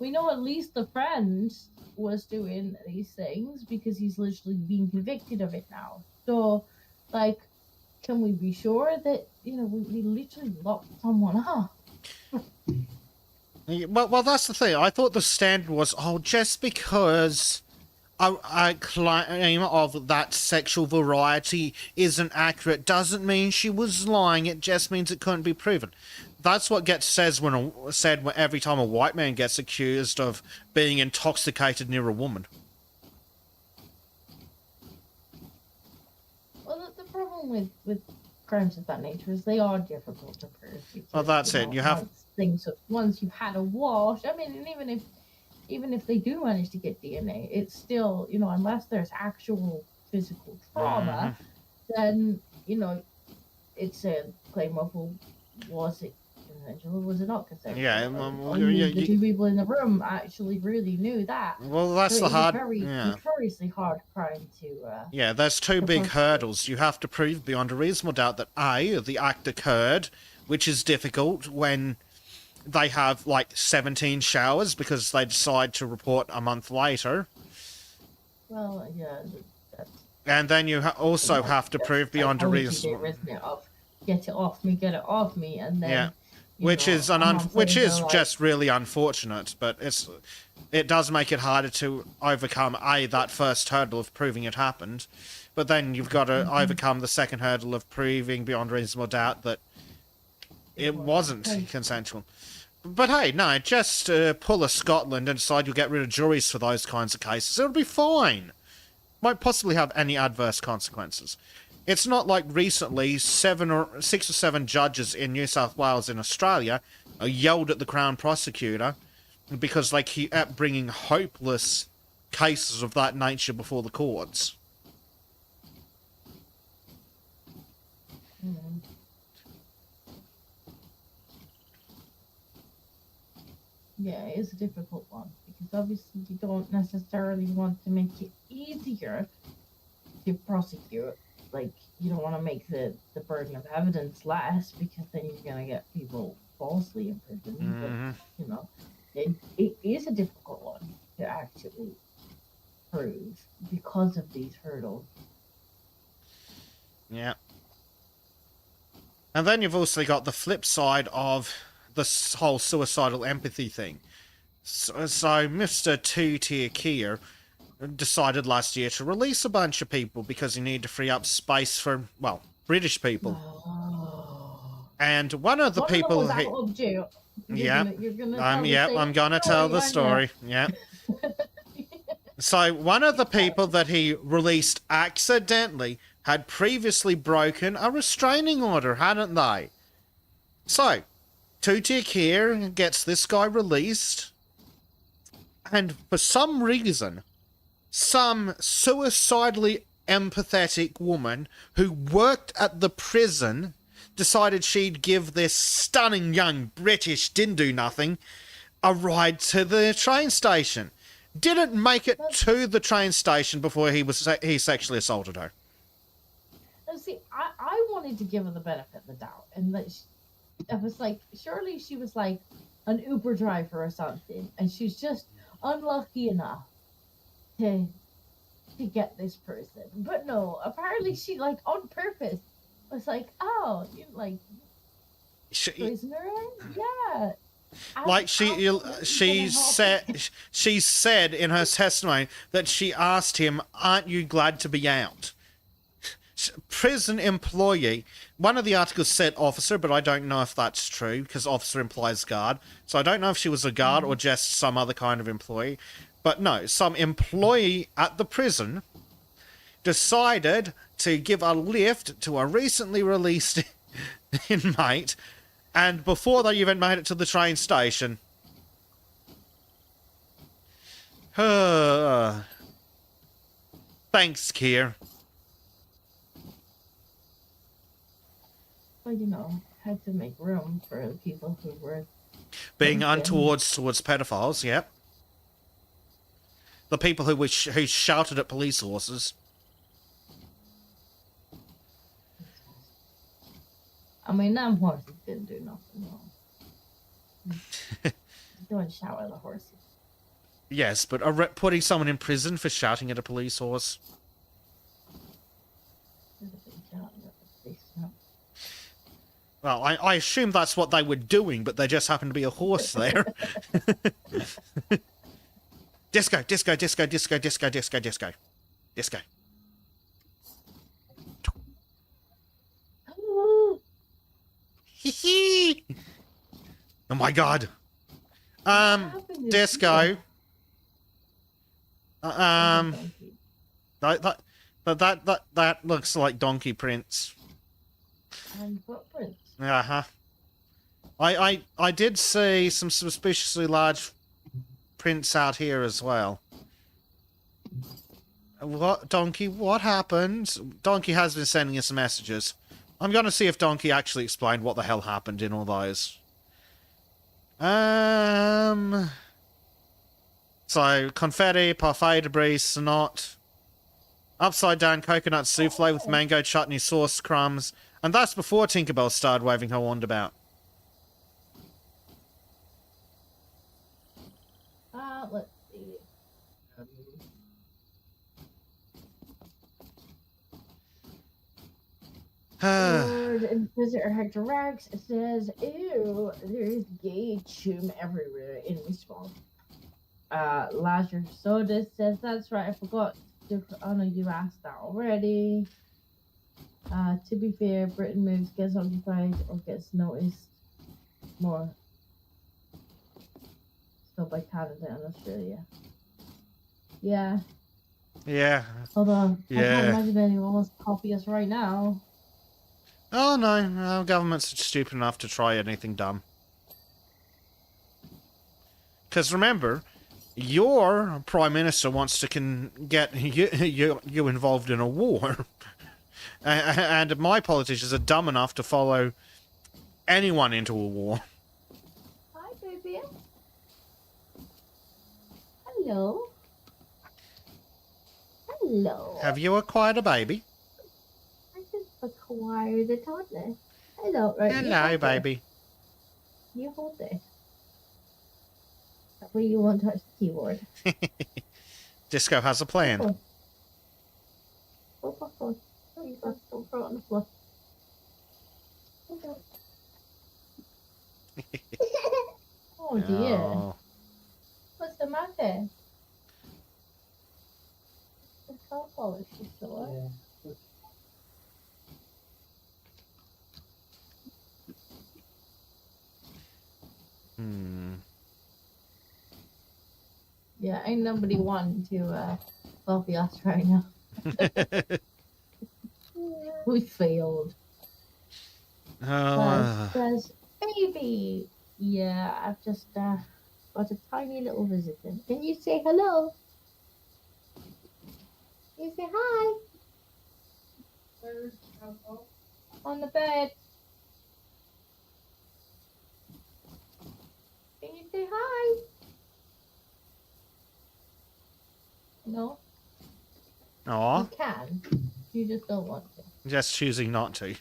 we know at least the friend was doing these things because he's literally being convicted of it now. So, like, can we be sure that, we literally locked someone up? Well, that's the thing. I thought the standard was, just because a claim of that sexual variety isn't accurate doesn't mean she was lying. It just means it couldn't be proven. That's what gets said every time a white man gets accused of being intoxicated near a woman. Well, the problem with crimes of that nature is they are difficult to prove. Well, that's it. You have once you've had a wash. I mean, and even if they do manage to get DNA, it's still, unless there's actual physical trauma, then it's a claim of, well, was it consensual or was it not consensual? Yeah, the two people in the room actually really knew that. Well, that's the hard, notoriously hard crime to. There's two big hurdles. You have to prove beyond a reasonable doubt that the act occurred, which is difficult when they have like 17 showers because they decide to report a month later. Well, yeah. And then you also have to prove beyond a reasonable. Get it off me, and then. Which is just really unfortunate, but it does make it harder to overcome that first hurdle of proving it happened, but then you've got to overcome the second hurdle of proving beyond reasonable doubt that it wasn't consensual. But hey, no, just pull a Scotland and decide you'll get rid of juries for those kinds of cases. It'll be fine. Won't possibly have any adverse consequences. It's not like recently 6 or 7 judges in New South Wales in Australia yelled at the Crown prosecutor because they keep bringing hopeless cases of that nature before the courts. Yeah, it is a difficult one because obviously you don't necessarily want to make it easier to prosecute. Like, you don't want to make the burden of evidence less because then you're going to get people falsely imprisoned. But, it is a difficult one to actually prove because of these hurdles. Yeah. And then you've also got the flip side of the whole suicidal empathy thing. So Mr. Two-Tier Kier decided last year to release a bunch of people because he needed to free up space for, well, British people. And one of the people... I'm gonna tell the story. Yeah. So one of the people that he released accidentally had previously broken a restraining order, hadn't they? So, Two-Tier Kier gets this guy released, and for some reason, some suicidally empathetic woman who worked at the prison decided she'd give this stunning young British didn't-do-nothing a ride to the train station. Didn't make it to the train station before he sexually assaulted her. See, I I wanted to give her the benefit of the doubt, and that I was like, surely she was like an Uber driver or something, and she's just unlucky enough to get this person. But no, apparently she like on purpose was like, oh, you like prisoner? Yeah. Like she said in her testimony that she asked him, "Aren't you glad to be out?" Prison employee. One of the articles said officer, but I don't know if that's true because officer implies guard. So I don't know if she was a guard or just some other kind of employee. But no, some employee at the prison decided to give a lift to a recently released inmate, and before they even made it to the train station. Thanks, Keir. Well, you know, had to make room for the people who were being untoward towards pedophiles. Yep. The people who shouted at police horses. I mean, them horses didn't do nothing wrong. Don't shout at the horses. Yes, but putting someone in prison for shouting at a police horse. Well, I assume that's what they were doing, but there just happened to be a horse there. Disco, disco, disco, disco, disco, disco, disco. Disco. Oh my god. Disco. That looks like Donkey Prince. And footprints. Uh-huh. I did see some suspiciously large prints out here as well. What, Donkey? What happened? Donkey has been sending us messages. I'm gonna see if Donkey actually explained what the hell happened in all those. So, confetti, parfait debris, snot, upside down coconut souffle with mango chutney sauce crumbs, and that's before Tinkerbell started waving her wand about. Let's see. Lord Inquisitor Hector Rex says, ew, there's gay chum everywhere in response. Lazarus Soda says, that's right, I forgot to, oh no, you asked that already. To be fair, Britain moves, gets occupied, or gets noticed more. So by Canada and Australia. Yeah. Yeah. Although, yeah. I can't imagine anyone wants to copy us right now. Oh no, no, government's stupid enough to try anything dumb. Because remember, your Prime Minister wants to get you involved in a war. And my politicians are dumb enough to follow anyone into a war. Hi, baby. Hello. Hello. Have you acquired a baby? I just acquired a toddler. Hello, right? Hello, baby. You hold it. That way you won't touch the keyboard. Disco has a plan. Don't throw it on the floor. Oh dear. Oh. What's the matter? The car polish is sore. Yeah, ain't nobody wanting to copy us right now. We failed. Says, baby. Yeah, I've just got a tiny little visitor. Can you say hello? Can you say hi? On the bed. Can you say hi? No? Aw. You can. You just don't want to. Just choosing not to.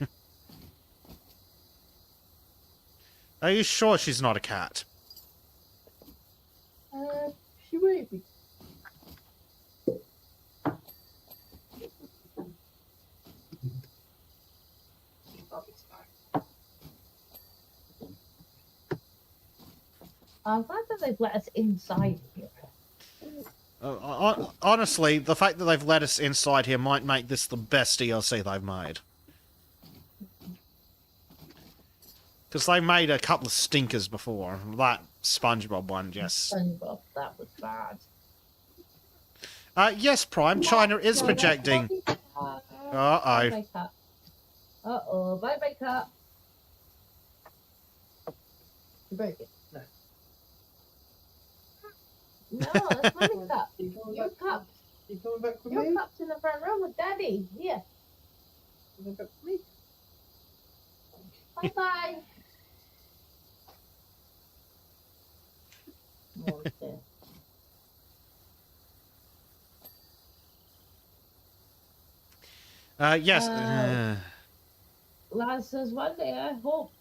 Are you sure she's not a cat? She might be. I'm glad that they've let us inside here. Honestly, the fact that they've let us inside here might make this the best DLC they've made. Because they made a couple of stinkers before. That SpongeBob one, just... SpongeBob, that was bad. Yes, Prime, China is projecting. Uh-oh. Bye-bye, cat. Uh-oh, bye-bye, cat. You break it. No, that's my cup. Your cup. You coming back with Your me? cup's in the front room with Daddy. Here. Coming back with me? Bye-bye. Monster. Yes. Laz says, one day I hope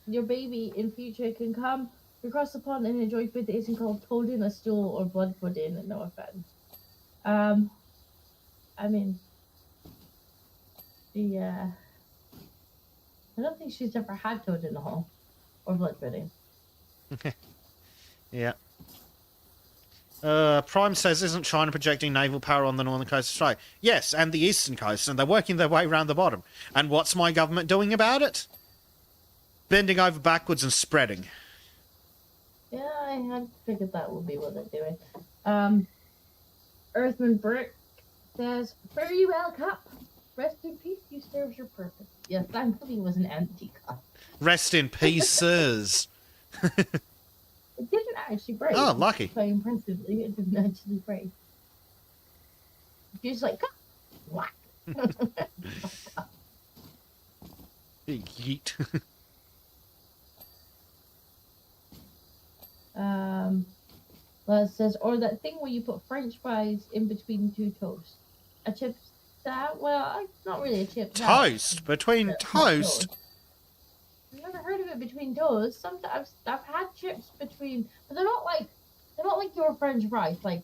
your baby in future can come across the pond and enjoy food that isn't called toad in a stool or blood pudding. No offense. I mean, I don't think she's ever had toad in the hole or blood pudding. Yeah. Prime says, isn't China projecting naval power on the northern coast of Australia? Yes, and the eastern coast, and they're working their way around the bottom. And what's my government doing about it? Bending over backwards and spreading. Yeah, I had figured that would be what they're doing. Earthman Brick says, very well, Cap. Rest in peace, you served your purpose. Yeah, thankfully it was an empty cup. Rest in pieces. It didn't actually break. Oh, lucky. Quite impressively, it didn't actually break. Just like, whack. Yeet. Well, it says, or that thing where you put French fries in between two toasts. A chip that? Well, it's not really a chip. Toast? Between toast? I've never heard of it between toast. Sometimes I've had chips between, but they're not like your French fries, like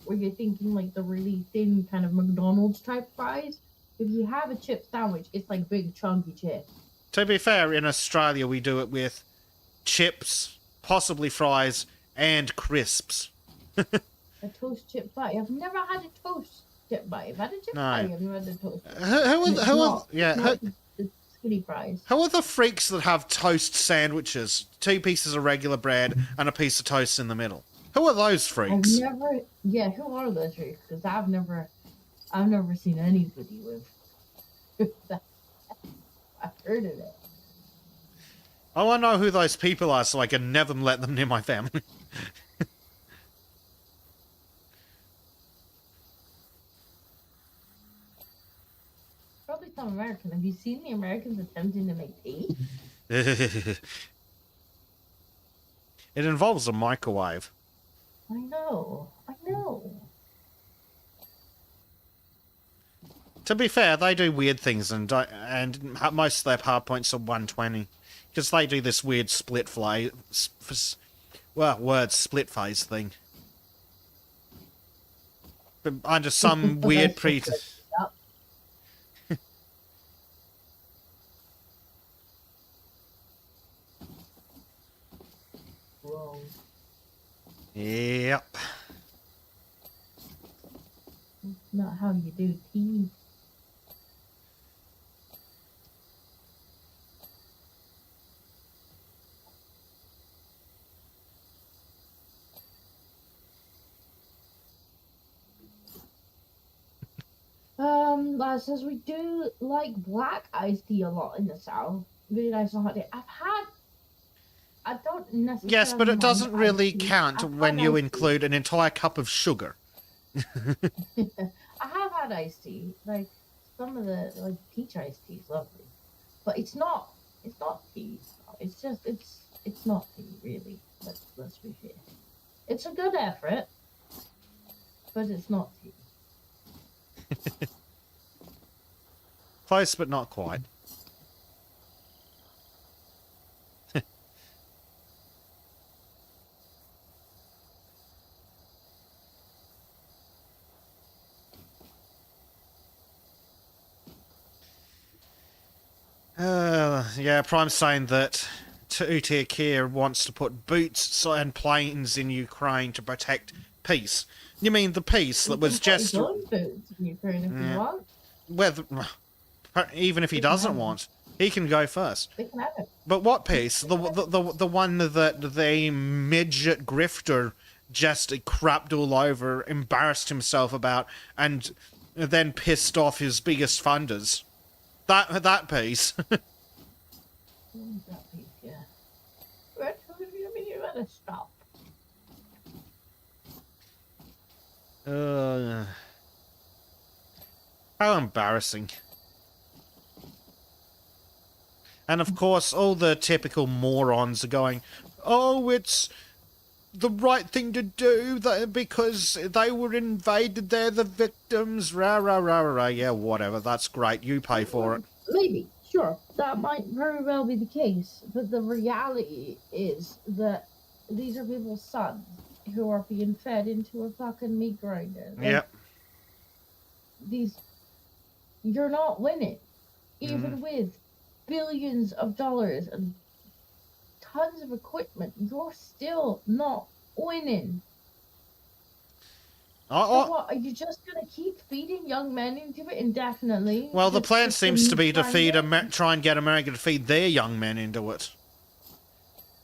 where you're thinking like the really thin kind of McDonald's type fries. If you have a chip sandwich, it's like big chunky chips. To be fair, in Australia we do it with chips, possibly fries, and crisps. A toast chip bite. I've never had a toast chip bite. I've had a chip bite. I've never had a toast. The skinny fries. Who are the freaks that have toast sandwiches? 2 pieces of regular bread and a piece of toast in the middle. Who are those freaks? Who are those freaks? Because I've never seen anybody with that. I've heard of it. I want to know who those people are so I can never let them near my family. Probably some American. Have you seen the Americans attempting to make tea? It involves a microwave. I know. To be fair, they do weird things, and most of their power points are 120. Because they do this weird split phase thing. But under some weird Wrong. Yep. That's not how you do tea. Lad says we do like black iced tea a lot in the south. Really nice and hot day. I don't necessarily. Yes, but it doesn't really tea. count when you include an entire cup of sugar. I have had iced tea. Like some of the peach iced tea is lovely, but it's not tea. It's just it's not tea really. Let's be fair. It's a good effort, but it's not tea. Close, but not quite. Yeah, Prime's saying that two-tier Kia wants to put boots and planes in Ukraine to protect peace. You mean the peace that was just... He can put his own boots in Ukraine if he wants. Whether, even if he doesn't want, he can go first. They can have it. But what peace? The one that the midget grifter just crapped all over, embarrassed himself about, and then pissed off his biggest funders. That piece. That piece, yeah. Right, you better stop. How embarrassing. And of course, all the typical morons are going, oh, it's the right thing to do because they were invaded, they're the victims, rah, rah, rah, rah. Yeah, whatever, that's great, you pay for it. Maybe, sure, that might very well be the case, but the reality is that these are people's sons who are being fed into a fucking meat grinder. Like, Yep. You're not winning, even with billions of dollars and tons of equipment. You're still not winning. So what, are you just going to keep feeding young men into it indefinitely? Well, the plan seems to be to feed try and get America to feed their young men into it.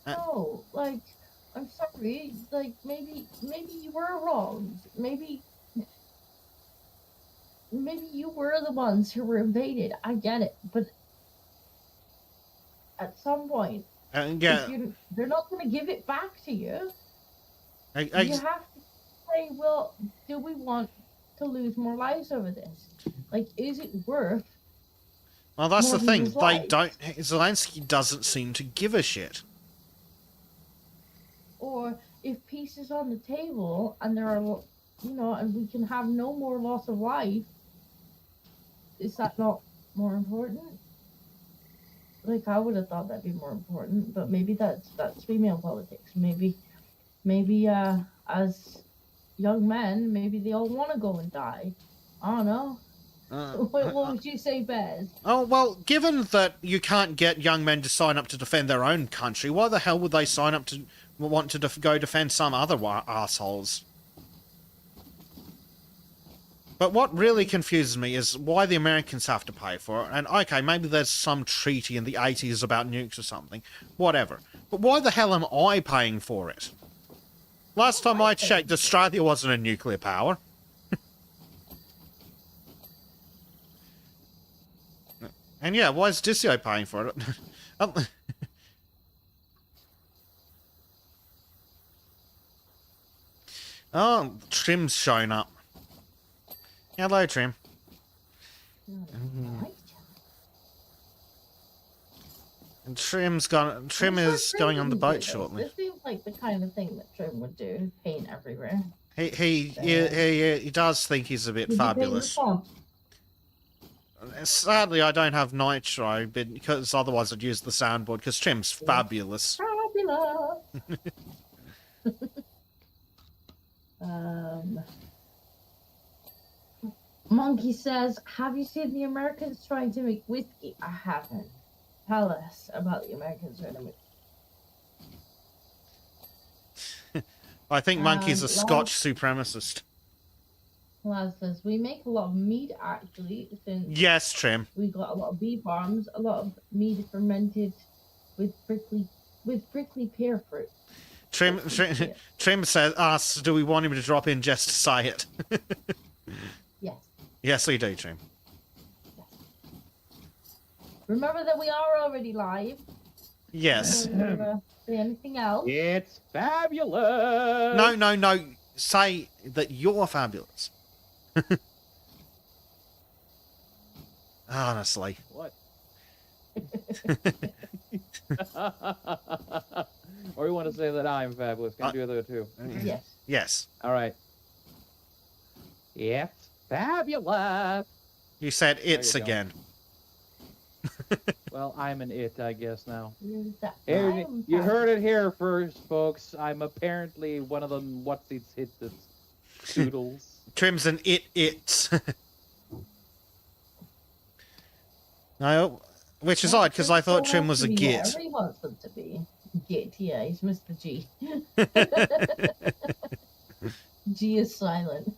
No, like, I'm sorry, like, maybe you were wrong. Maybe you were the ones who were invaded. I get it, but at some point, they're not going to give it back to you. You have to say, well, do we want to lose more lives over this? Like, is it worth? Well, that's the thing. They don't. Zelensky doesn't seem to give a shit. Or if peace is on the table and there are, and we can have no more loss of life, is that not more important? Like, I would have thought that'd be more important, but maybe that's female politics. Maybe, as young men, maybe they all want to go and die. I don't know. What would you say, Bez? Oh, well, given that you can't get young men to sign up to defend their own country, why the hell would they sign up to want to go defend some other assholes? But what really confuses me is why the Americans have to pay for it. And okay, maybe there's some treaty in the 80s about nukes or something. Whatever. But why the hell am I paying for it? Last time I checked, Australia wasn't a nuclear power. And yeah, why is Disio paying for it? Oh, Trim's shown up. Hello, Trim. And Trim is going on the boat shortly. This seems like the kind of thing that Trim would do. Paint everywhere. He does think he's a bit fabulous. Sadly, I don't have Nitro, because otherwise I'd use the soundboard, because Trim's fabulous. Fabulous! Monkey says, have you seen the Americans trying to make whiskey? I haven't. Tell us about the Americans trying to make I think Monkey's a Scotch supremacist. Laz says, we make a lot of mead, actually. Since yes, Trim. We got a lot of bee farms, a lot of mead fermented with prickly pear fruit. Trim says, asks, do we want him to drop in just to say it? Yes. Yes, we do, Trim. Yes. Remember that we are already live. Yes. Say anything else? It's fabulous. No. Say that you're fabulous. Honestly. What? Or you want to say that I'm fabulous? Can you do the other two? Yes. Yes. All right. It's fabulous. You said it's you go. again. Well, I'm an it, I guess now. Is that Here, time? you heard it here first, folks. I'm apparently one of them. What's its hits? Doodles. Trim's an it. No, which is odd because I thought Trim was a git. Whatever he wants them to be. Git, yeah, he's Mr. G. G is silent.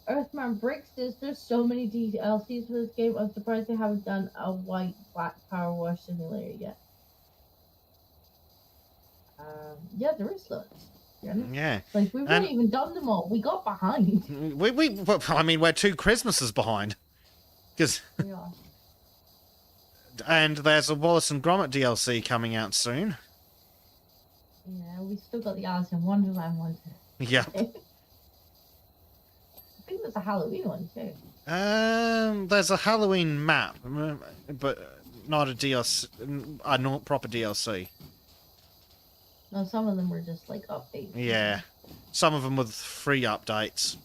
Earthman Bricks, there's so many DLCs for this game. I'm surprised they haven't done a white black power wash simulator yet. Yeah, there is loads. Yeah. Like, we've not even done them all. We got behind. I mean, we're 2 Christmases behind. Cause, Yeah. and there's a Wallace and Gromit DLC coming out soon. Yeah, we still got the Alice in Wonderland one too. Yeah. I think there's a Halloween one too. There's a Halloween map, but not a DLC, not proper DLC. No, some of them were just like updates. Yeah. Some of them with free updates.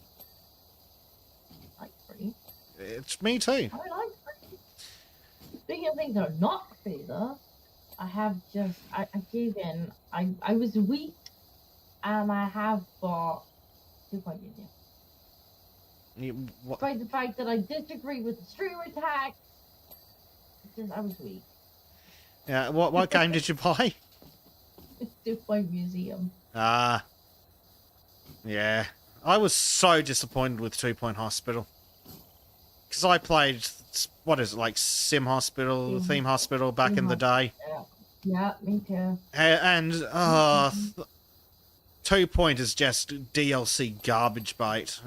Like free. It's me too. I like free. Speaking of things that are not free though, I gave in. I was weak, and I have bought 2.0. Despite the fact that I disagree with the streamer attack, I was weak. Yeah. What game did you buy? 2 Point Museum. Yeah. I was so disappointed with 2 Point Hospital. Because I played, what is it, like Sim Hospital, Theme Hospital back in the day. Yeah, me too. And 2 Point is just DLC garbage bait.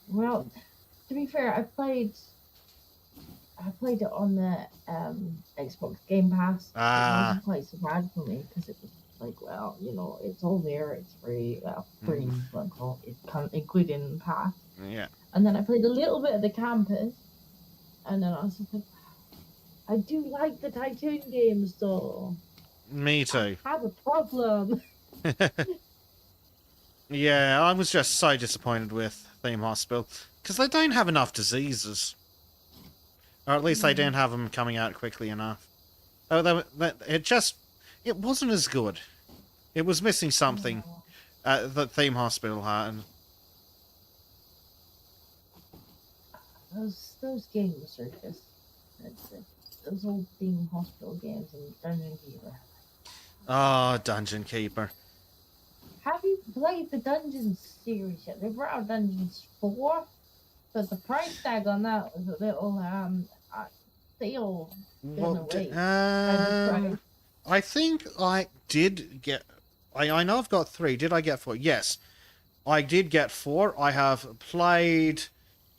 Well, to be fair, I played it on the Xbox Game Pass. It wasn't quite so bad for me because it was like, well, you know, it's all there, it's free, well, free, it's including the pass. Yeah. And then I played a little bit of the campus, and then I was just like, I do like the Tycoon games though. Me too. I have a problem. Yeah, I was just so disappointed with Theme Hospital because they don't have enough diseases. Or at least they didn't have them coming out quickly enough. Oh, it wasn't as good. It was missing something that Theme Hospital had. Those games are just those old Theme Hospital games and Dungeon Keeper. Oh, Dungeon Keeper. Have you played the Dungeons series yet? They brought out Dungeons 4, but the price tag on that was a little sale. I think I did get. I know I've got 3. Did I get 4? Yes, I did get 4. I have played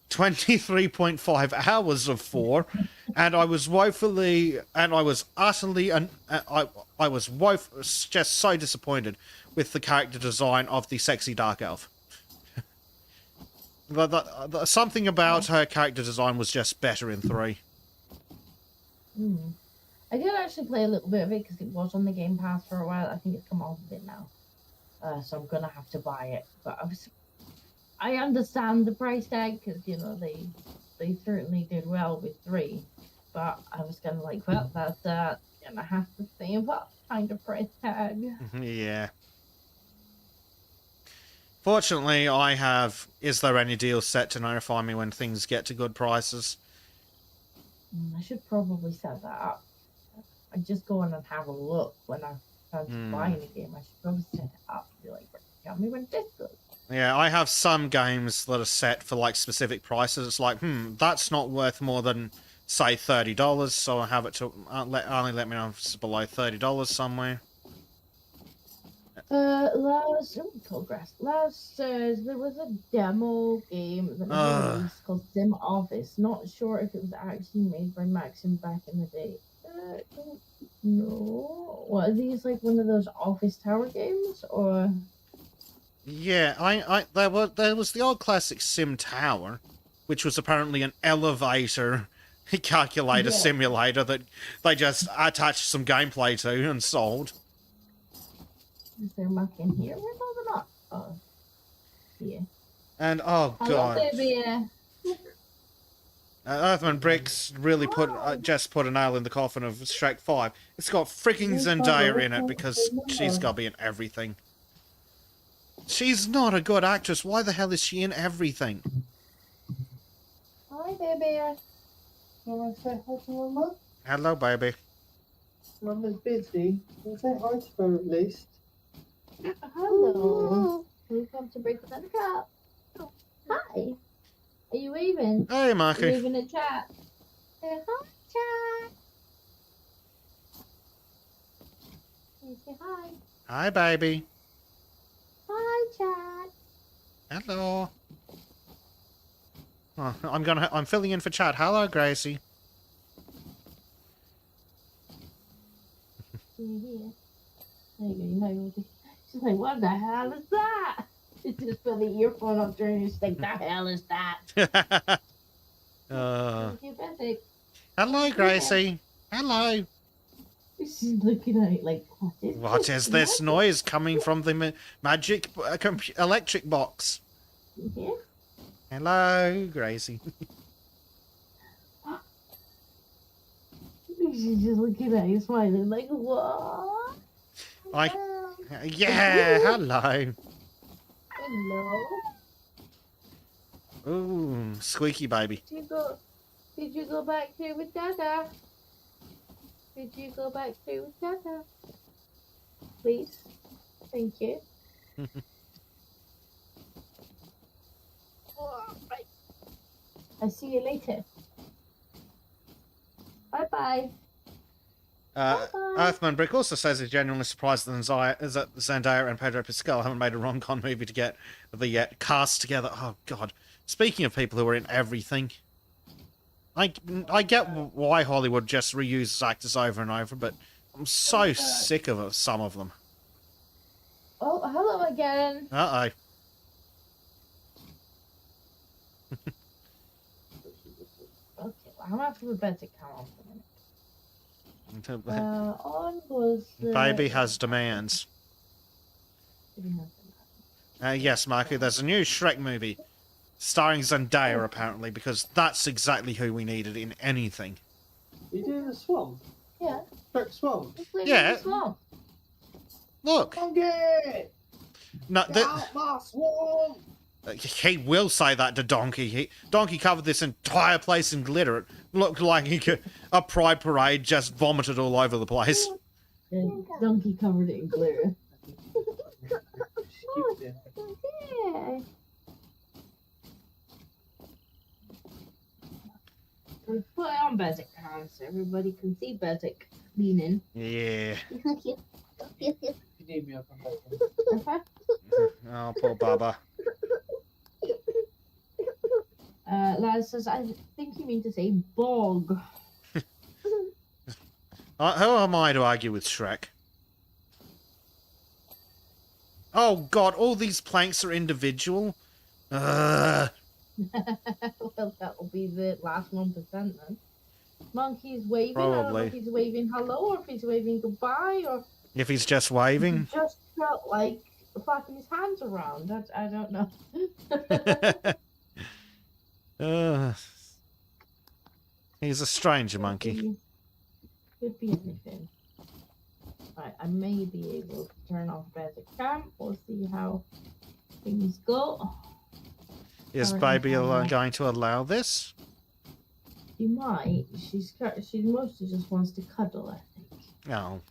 23.5 hours of 4, and I was just so disappointed with the character design of the sexy dark elf. Something about her character design was just better in 3. I did actually play a little bit of it because it was on the Game Pass for a while. I think it's come off of it now, so I'm gonna have to buy it. But I understand the price tag because you know they certainly did well with 3, but I was kind of like, well, that's gonna have to save up kind of price tag. Yeah. Fortunately, I have. Is there any deals set to notify me when things get to good prices? I should probably set that up. I just go in and have a look when I come to buying a game. I should probably set it up. Be like, tell me when this goes. Yeah, I have some games that are set for like specific prices. It's like, that's not worth more than say $30, so I have it to only let me know if it's below $30 somewhere. Last says there was a demo game that was released called Sim Office. Not sure if it was actually made by Maxim back in the day. I don't know. What are these, like one of those office tower games or? Yeah, there was the old classic Sim Tower, which was apparently an elevator calculator Yeah. simulator that they just attached some gameplay to and sold. Is there muck in here? Where's all the muck? Oh, yeah. And oh Hello, god, baby. Earthman Bricks really just put a nail in the coffin of Shrek 5. It's got freaking Zendaya in it because she's got to be in everything. She's not a good actress. Why the hell is she in everything? Hi, baby. You want to say hi to Mama? Hello, baby. Mama's busy. You say hi to her at least. Hello. We've come to break the cup. Hi. Are you waving? Hey, Are you Marky. waving at chat? Say hi, chat. Can you say hi? Hi, baby. Hi, chat. Hello. Oh, I'm filling in for chat. Hello, Gracie. Can you hear? There you go. You might be able to. She's like, what the hell is that? She just put the earphone up there and she's like, the hell is that? Thank you, Basic. Hello, Gracie. Hello. She's looking at it like, What is this noise coming from the magic electric box? Yeah. Hello, Gracie. She's just looking at you, smiling like, what? Yeah, hello. Hello. Ooh, squeaky baby. Did you go back there with Dada? Did you go back there with Dada? Please. Thank you. Alright. I'll see you later. Bye-bye. Earthman Brick also says he's genuinely surprised that Zendaya and Pedro Pascal haven't made a rom-com movie to get the cast together. Oh, God. Speaking of people who are in everything, I get why Hollywood just reuses actors over and over, but I'm so sick of some of them. Oh, hello again. Uh-oh. Okay, well, I'm gonna have to put bed to count on for a minute. On was Baby has demands. Yes, Marky, there's a new Shrek movie starring Zendaya, apparently, because that's exactly who we needed in anything. You doing the swamp? Yeah. Shrek swamp? Yeah. Look. Donkey! No, Get out my swamp! he will say that to Donkey. Donkey covered this entire place in glitter. It looked like a pride parade just vomited all over the place. And Donkey covered it in glitter. She keeps it. Yeah. We put it on Bezic now so everybody can see Bezic leaning. Yeah. If you need me, I'll come back. Oh, poor Baba. Laz says, I think you mean to say bog. Who am I to argue with Shrek? Oh, God, all these planks are individual? Well, that'll be the last 1% then. Monkey's waving. I don't know Probably. if he's waving hello or if he's waving goodbye or If he's just waving? he just felt like flapping his hands around. I don't know. He's a stranger monkey. Could be anything. Right, I may be able to turn off Basic Camp. We'll see how things go. Is baby going to allow this? She might. She mostly just wants to cuddle, I think. No.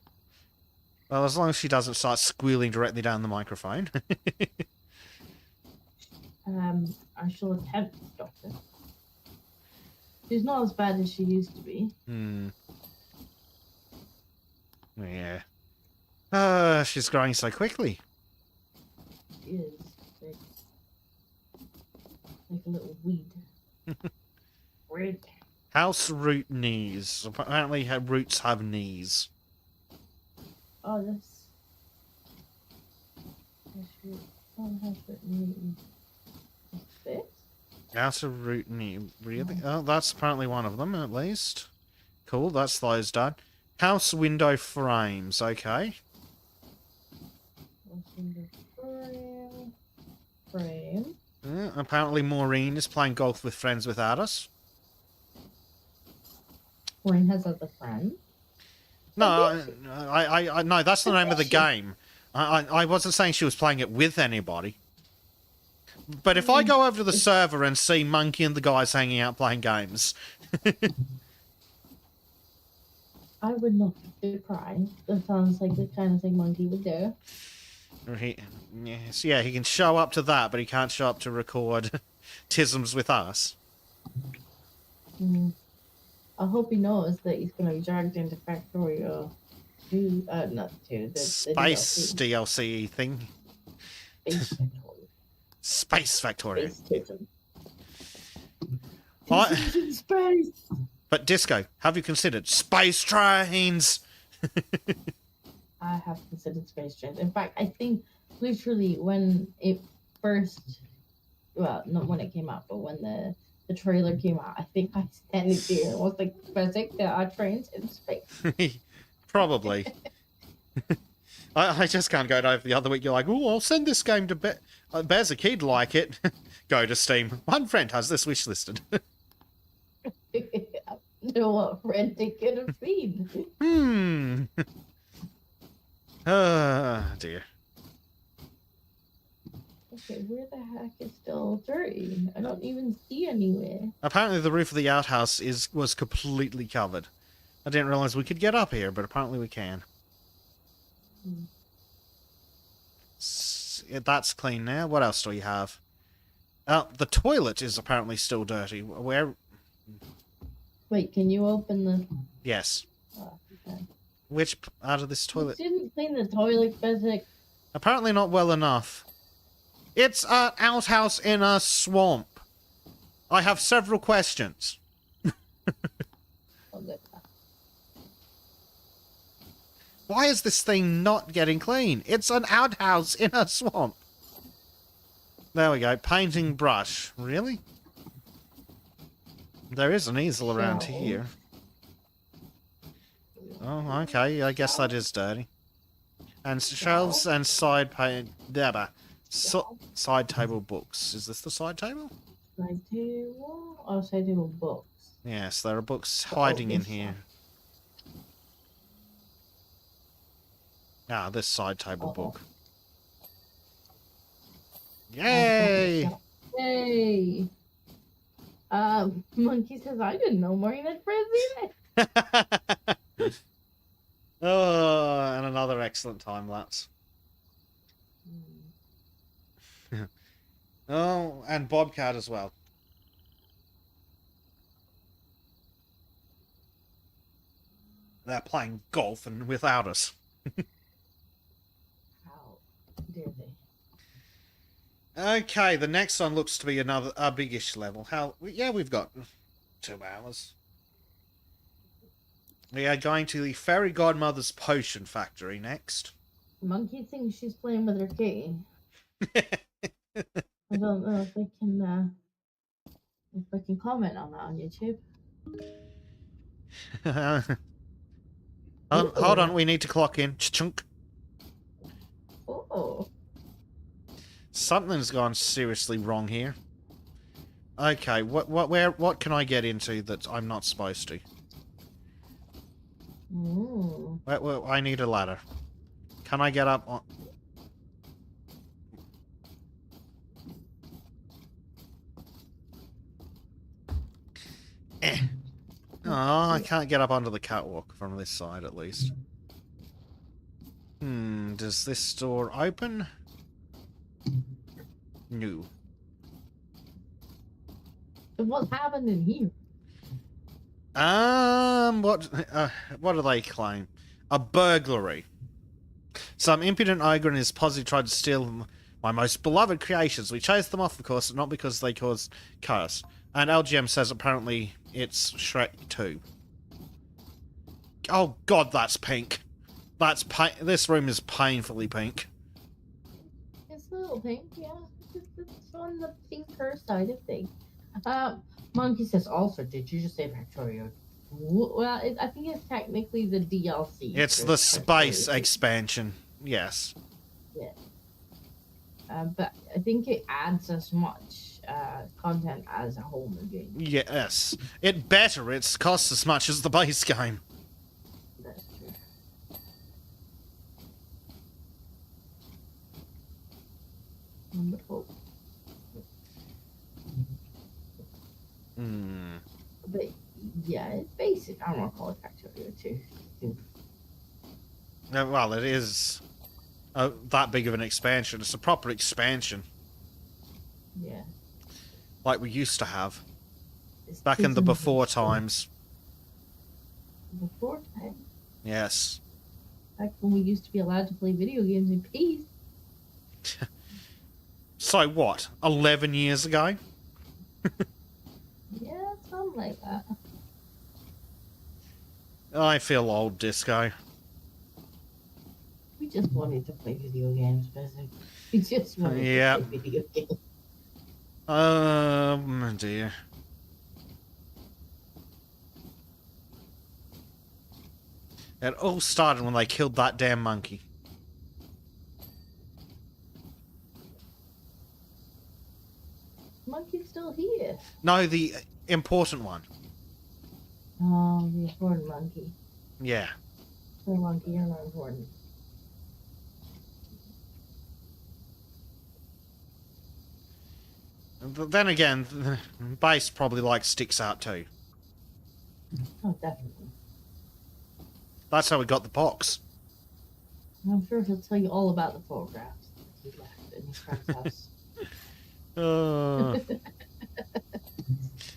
Well, as long as she doesn't start squealing directly down the microphone. I shall attempt to stop her. She's not as bad as she used to be. Yeah. She's growing so quickly. She is. Like a little weed. Weird. House root knees. Apparently her roots have knees. Oh, this. House root knees. This? Outer route new. Really? Oh, that's apparently one of them, at least. Cool, that's those done. House window frames, okay. Frame. Apparently Maureen is playing golf with friends without us. Maureen has other friends. No, no, that's the name of the game. I wasn't saying she was playing it with anybody. But if I go over to the server and see Monkey and the guys hanging out playing games... I would not be surprised. That sounds like the kind of thing Monkey would do. Yes, yeah, he can show up to that, but he can't show up to record tisms with us. I hope he knows that he's going to be dragged into Factorio 2, not 2, the Space DLC thing. Space Factorio. Space Factorio. Space What? in space! But Disco, have you considered space trains? I have considered Space Trains. In fact, I think literally when it first, well, not when it came out, but when the trailer came out, I think I sent it to you. It was like, Physic, there are trains in space. Probably. I just can't go over the other week. You're like, oh, I'll send this game to Bear's a kid like it. Go to Steam. One friend has this wish listed. know what friend they could have been. Dear. Okay, where the heck is still dirty? I don't even see anywhere. Apparently the roof of the outhouse was completely covered. I didn't realize we could get up here, but apparently we can. That's clean now. What else do we have? The toilet is apparently still dirty. Where? Wait, can you open the... Yes. Oh, okay. Which out of this toilet? You didn't clean the toilet, Physic. Apparently not well enough. It's an outhouse in a swamp. I have several questions. Oh, good. Why is this thing not getting clean? It's an outhouse in a swamp. There we go. Painting brush. Really? There is an easel around here. Oh, okay. I guess that is dirty. And shelves and side side table books. Is this the side table? Side table? Oh, side table books. Yes, there are books hiding in here. Ah, this side table book. Yay! Yay! Monkey says I didn't know Maureen had friends either. Oh, and another excellent time lapse. Oh, and Bobcat as well. They're playing golf and without us. How dare they? Okay, the next one looks to be a biggish level. Yeah, we've got 2 hours. We are going to the Fairy Godmother's Potion Factory next. Monkey thinks she's playing with her key. I don't know if I can comment on that on YouTube. Hold on, we need to clock in. Chunk. Oh. Something's gone seriously wrong here. Okay, what can I get into that I'm not supposed to? Well, I need a ladder. Can I get up on... Oh, I can't get up onto the catwalk from this side, at least. Does this door open? No. What's happening here? What do they claim? A burglary. Some impudent ogre and his posse tried to steal my most beloved creations. We chased them off, of course, not because they caused chaos. And LGM says apparently it's Shrek 2. Oh god, that's pink. This room is painfully pink. It's a little pink, yeah. It's on the pinker side of things. Monkey says also, did you just say Factorio? Well, I think it's technically the DLC. It's for the space Factorio. expansion. Yes. Yeah. But I think it adds as much content as a whole new game. Yes. It better. It costs as much as the base game. That's true. Wonderful. Hmm. But yeah, it's basic. I don't want to call it Factorio 2. Well, it is that big of an expansion. It's a proper expansion, Yeah. like we used to have It's back in the season before four. times. Before time. Yes. Back when we used to be allowed to play video games in peace. So what? 11 years ago? Yeah, something like that. I feel old, Disco. We just wanted to play video games, basically. We just wanted Yeah. to play video games. Dear. It all started when they killed that damn monkey. Monkey's still here. No, the important one. Oh, the important monkey. Yeah. The monkey, you're not important. But then again, the base probably like sticks out too. Oh, definitely. That's how we got the pox. I'm sure he'll tell you all about the photographs he left in his friend's house.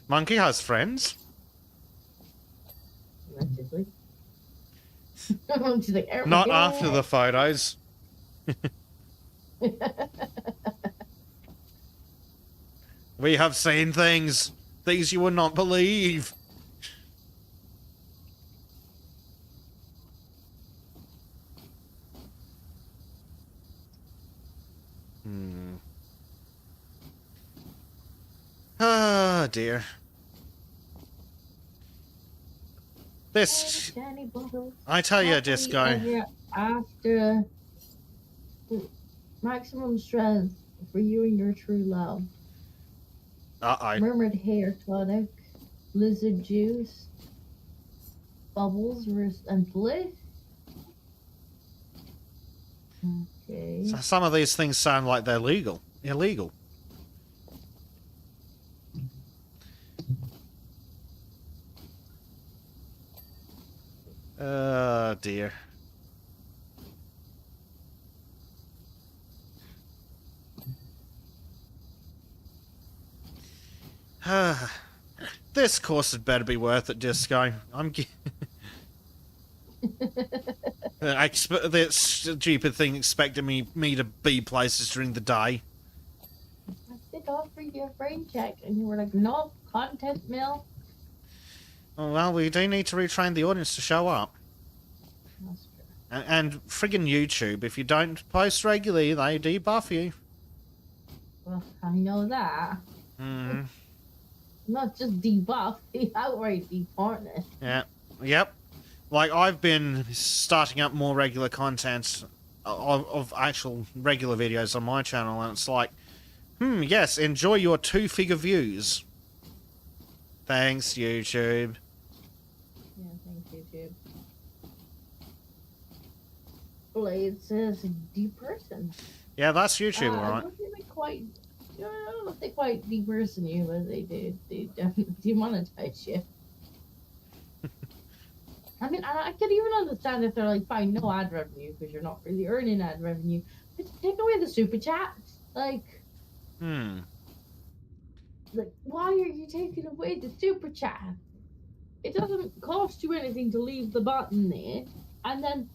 Monkey has friends. Allegedly. She's like, "Oh, Not yeah." after the photos. We have seen things you would not believe. Ah, dear. This, Danny Bubbles. I tell you, Happily Disco. ever after maximum strength for you and your true love. Uh-oh. Murmured hair tonic, lizard juice, bubbles, and bliss. Okay. Some of these things sound like they're illegal. Oh, dear. This course had better be worth it, Disco. That stupid thing expecting me to be places during the day. I did offer you a brain check, and you were like, "No, content mill." Oh, well, we do need to retrain the audience to show up. That's true. And friggin' YouTube, if you don't post regularly, they debuff you. Well, I know that. Mm-hmm. Not just debuff, they outright departner. Yeah. Yep. Like, I've been starting up more regular content of actual regular videos on my channel, and it's like, yes, enjoy your 2-figure views. Thanks, YouTube. Yeah, thanks, YouTube. Blade says, "Deperson." Yeah, that's YouTube, I alright. don't think they quite. I don't know if they quite deperson you, but they did. They definitely demonetize you. I mean, I could even understand if they're like, fine, no ad revenue because you're not really earning ad revenue, but take away the super chats. Like, why are you taking away the super chat? It doesn't cost you anything to leave the button there, and then,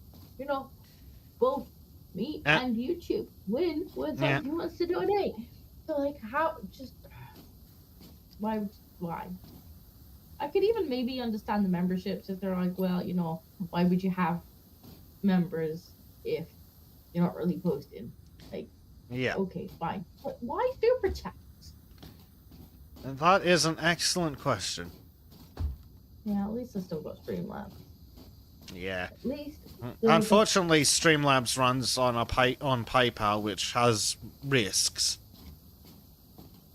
both me and YouTube win when somebody wants to donate. So, like, how? Just why? I could even maybe understand the memberships if they're like, well, why would you have members if you're not really posting? Like, Yeah. okay, fine. But why super chats? And that is an excellent question. Yeah, at least I still got Streamlabs. Yeah. At least. Unfortunately, Streamlabs runs on on PayPal, which has risks.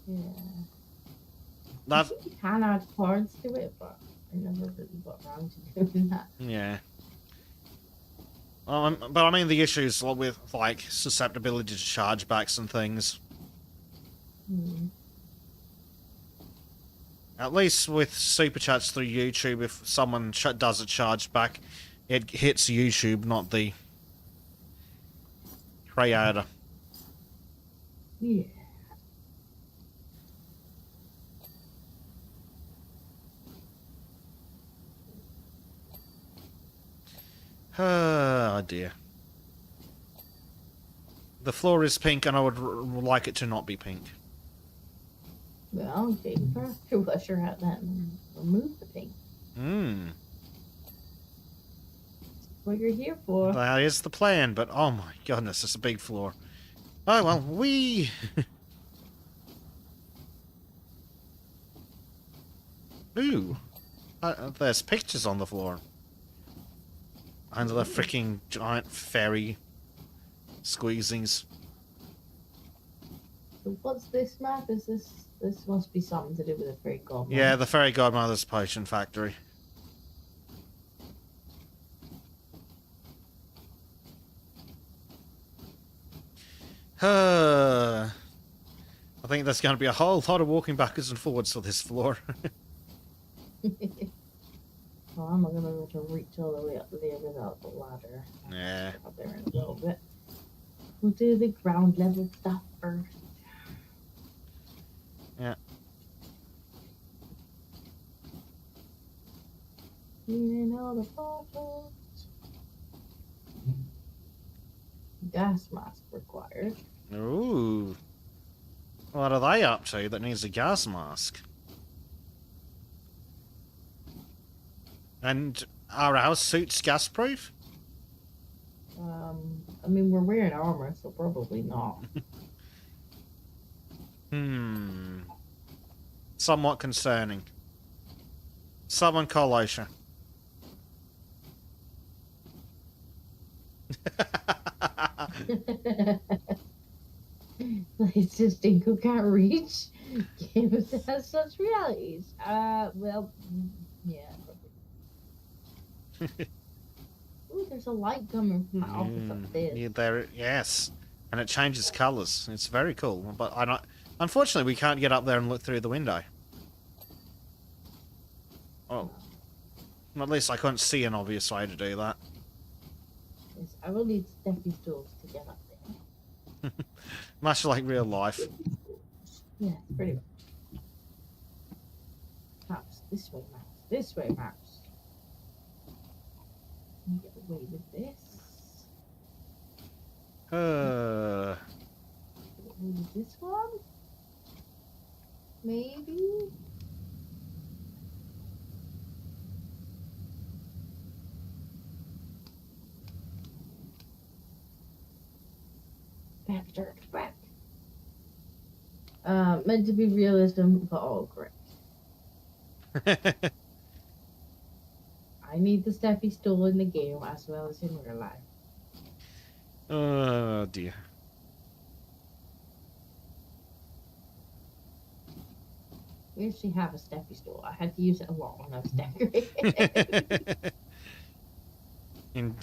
Yeah. I That think you can add cards to it, but I never really got around to doing that. yeah. But I mean the issues with like susceptibility to chargebacks and things. Hmm. At least with super chats through YouTube, if someone does a chargeback, it hits YouTube, not the creator. Yeah. Oh dear. The floor is pink, and I would like it to not be pink. Well, take the pressure washer out then and remove the pink. Hmm. What you're here for. That is the plan, but oh my goodness, it's a big floor. Oh well, Ooh. There's pictures on the floor. And the freaking giant fairy squeezings. So what's this map? Is this must be something to do with the fairy godmother. Yeah, the fairy godmother's potion factory. I think there's going to be a whole lot of walking backwards and forwards for this floor. Well, I'm not gonna be able to reach all the way up there without the ladder. Yeah. Up there in a little bit. We'll do the ground level stuff first. Yeah. Cleaning all the bottles. Gas mask required. Ooh. What are they up to that needs a gas mask? And are our suits gas proof? I mean, we're wearing armor, so probably not. Somewhat concerning. Someone call OSHA. It's just Dinko can't reach games that has such realities. Well, yeah. Ooh, there's a light coming from my office upstairs. Yeah, yes. And it changes colours. It's very cool. But unfortunately, we can't get up there and look through the window. Oh. At least I couldn't see an obvious way to do that. Yes, I will need stepping stools to get up there. Much like real life. Yeah, pretty much. Mouse, this way, mouse. This way, mouse. Get away with this. Get away with this one? Maybe? Back, dirt, back. Meant to be realism, but all correct. I need the steppy stool in the game as well as in real life. Oh dear. We actually have a steppy stool. I had to use it a lot when I was decorating. And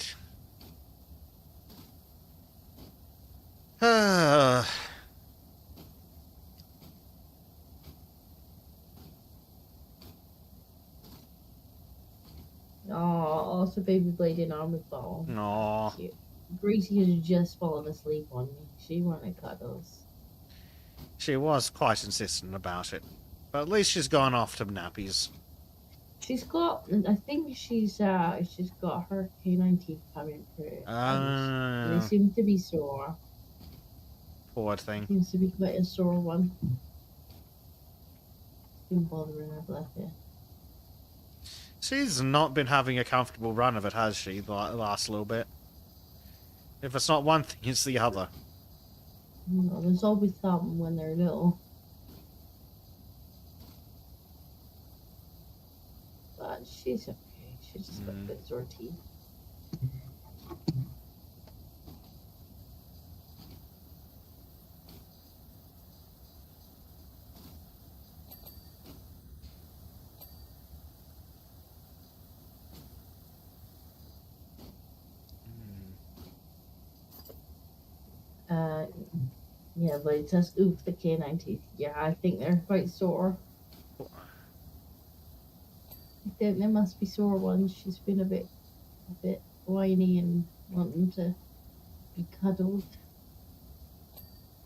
Oh, also baby blade in armor ball. no. Cute. Gracie has just fallen asleep on me. She wanted cuddles. She was quite insistent about it. But at least she's gone off to nappies. She's got, I think she's got her canine teeth coming through. They seem to be sore. Poor thing. Seems to be quite a sore one. Been bothering her, bless her. She's not been having a comfortable run of it, has she, the last little bit? If it's not one thing, it's the other. You know, there's always something when they're little. 'Cause, I mean, they seem to be sore. They seem to be quite a sore one. Been bothering her, bless her. She's not been having a comfortable run of it, has she, the last little bit? If it's not one thing, it's the other. You know, there's always something when they're little. She's okay. She's just got a bit sore teeth. Yeah, but it says oof the canine teeth. Yeah, I think they're quite sore. I think they must be sore ones. She's been a bit whiny and wanting to be cuddled.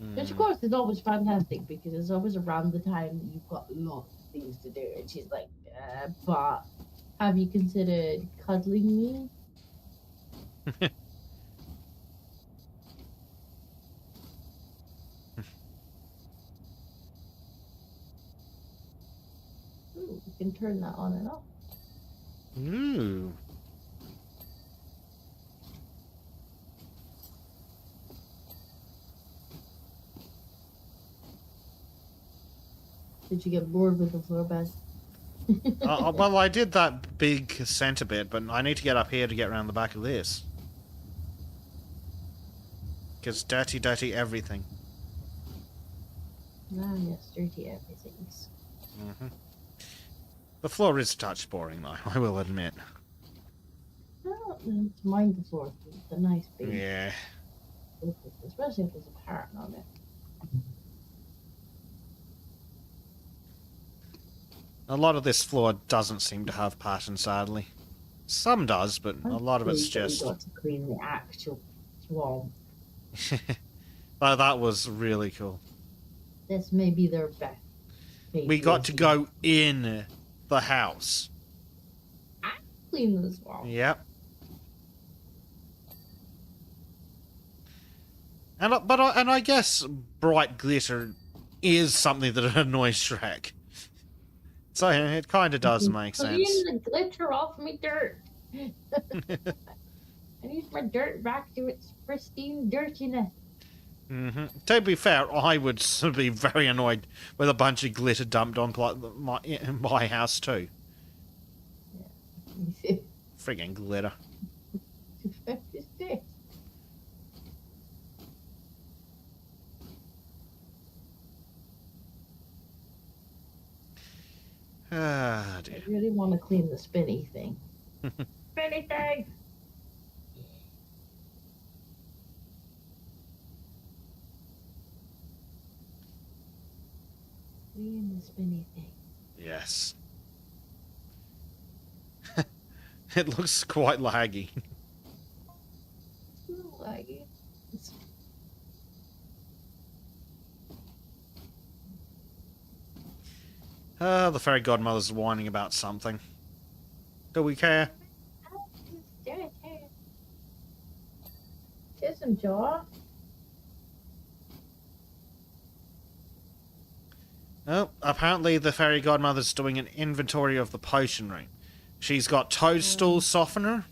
Which of course is always fantastic because it's always around the time you've got lots of things to do, and she's like, but have you considered cuddling me? Ooh, you can turn that on and off. Ooh. Did you get bored with the floor bed? Well, I did that big center bit, but I need to get up here to get around the back of this. Because dirty everything. Ah, yes, dirty everything's. The floor is a touch boring, though, I will admit. No, it's mind the floor. It's a nice big. Yeah. Surface, especially if there's a pattern on it. A lot of this floor doesn't seem to have pattern, sadly. Some does, but a lot of it's just... Got to clean the actual swamp. Oh, that was really cool. This may be their best. We got to go in the house. Clean the swamp. Yep. And I guess bright glitter is something that annoys Shrek. So it kind of does make sense. Clean the glitter off me dirt. I need my dirt back to its pristine dirtiness. To be fair, I would be very annoyed with a bunch of glitter dumped on my house too. Yeah. Friggin' glitter. What is this? Ah, dear. I really want to clean the spinny thing. Spinny thing! Clean the spinny thing. Yes. It looks quite laggy. It's a little laggy. The fairy godmother's whining about something. Do we care? Tism jaw. Oh, apparently the fairy godmother's doing an inventory of the potion room. She's got toadstool softener,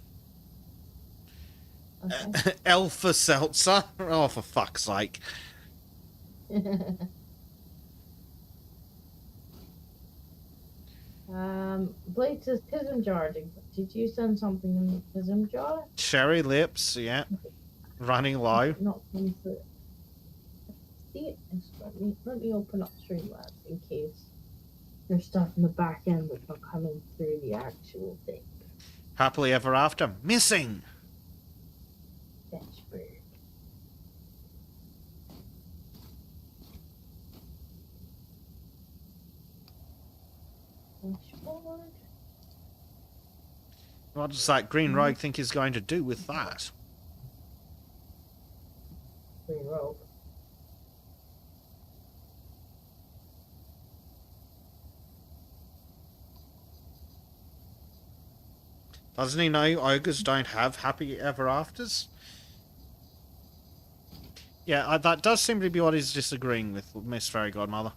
Okay. Alpha seltzer. Oh, for fuck's sake! Blake says Tism jar. Did you send something in the Tism jar? Cherry lips, yeah, running low. Not come through. See it? Let me open up Streamlabs in case there's stuff in the back end that's not coming through the actual thing. Happily ever after, missing. That's weird. Dashboard. What does that green rogue think he's going to do with that? Green rope. Doesn't he know ogres don't have happy ever afters? Yeah, that does seem to be what he's disagreeing with Miss Fairy Godmother.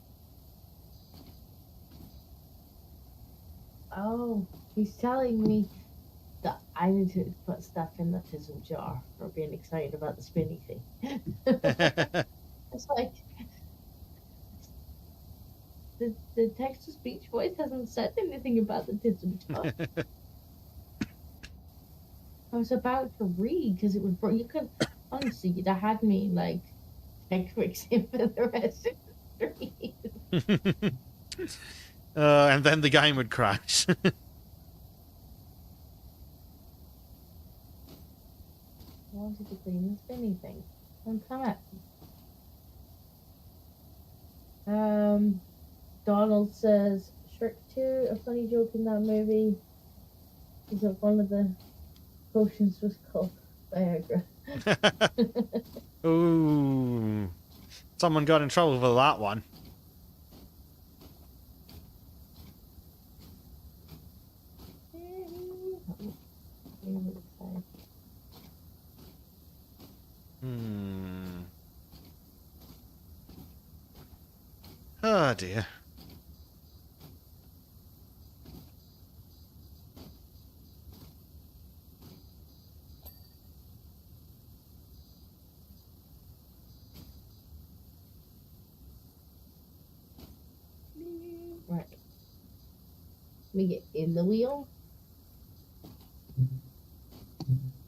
Oh, he's telling me that I need to put stuff in the Tism jar for being excited about the spinny thing. It's like, the text-to-speech voice hasn't said anything about the tits and stuff. I was about to read because it was you could honestly that had me like text mixing for the rest of the stream. And then the game would crash. I wanted to clean the spinny thing. Come at me. Donald says Shrek 2, a funny joke in that movie is that one of the potions was called Viagra. Ooh. Someone got in trouble for that one. Oh dear. Right. We get in the wheel.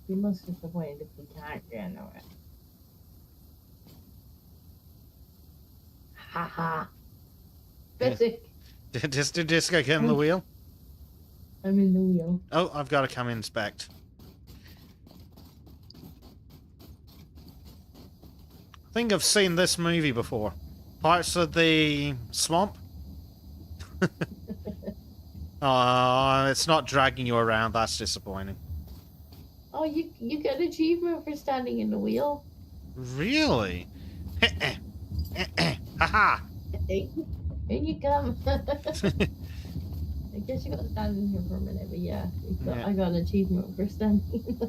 We must disappoint if we can't get into it. Haha. Basic. Did Disco get in the wheel? I'm in the wheel. Oh, I've got to come inspect. I think I've seen this movie before. Parts of the swamp. Oh, it's not dragging you around. That's disappointing. Oh, you get an achievement for standing in the wheel. Really? Haha! In you come. I guess you got to stand in here for a minute, but yeah, I got an achievement for standing in the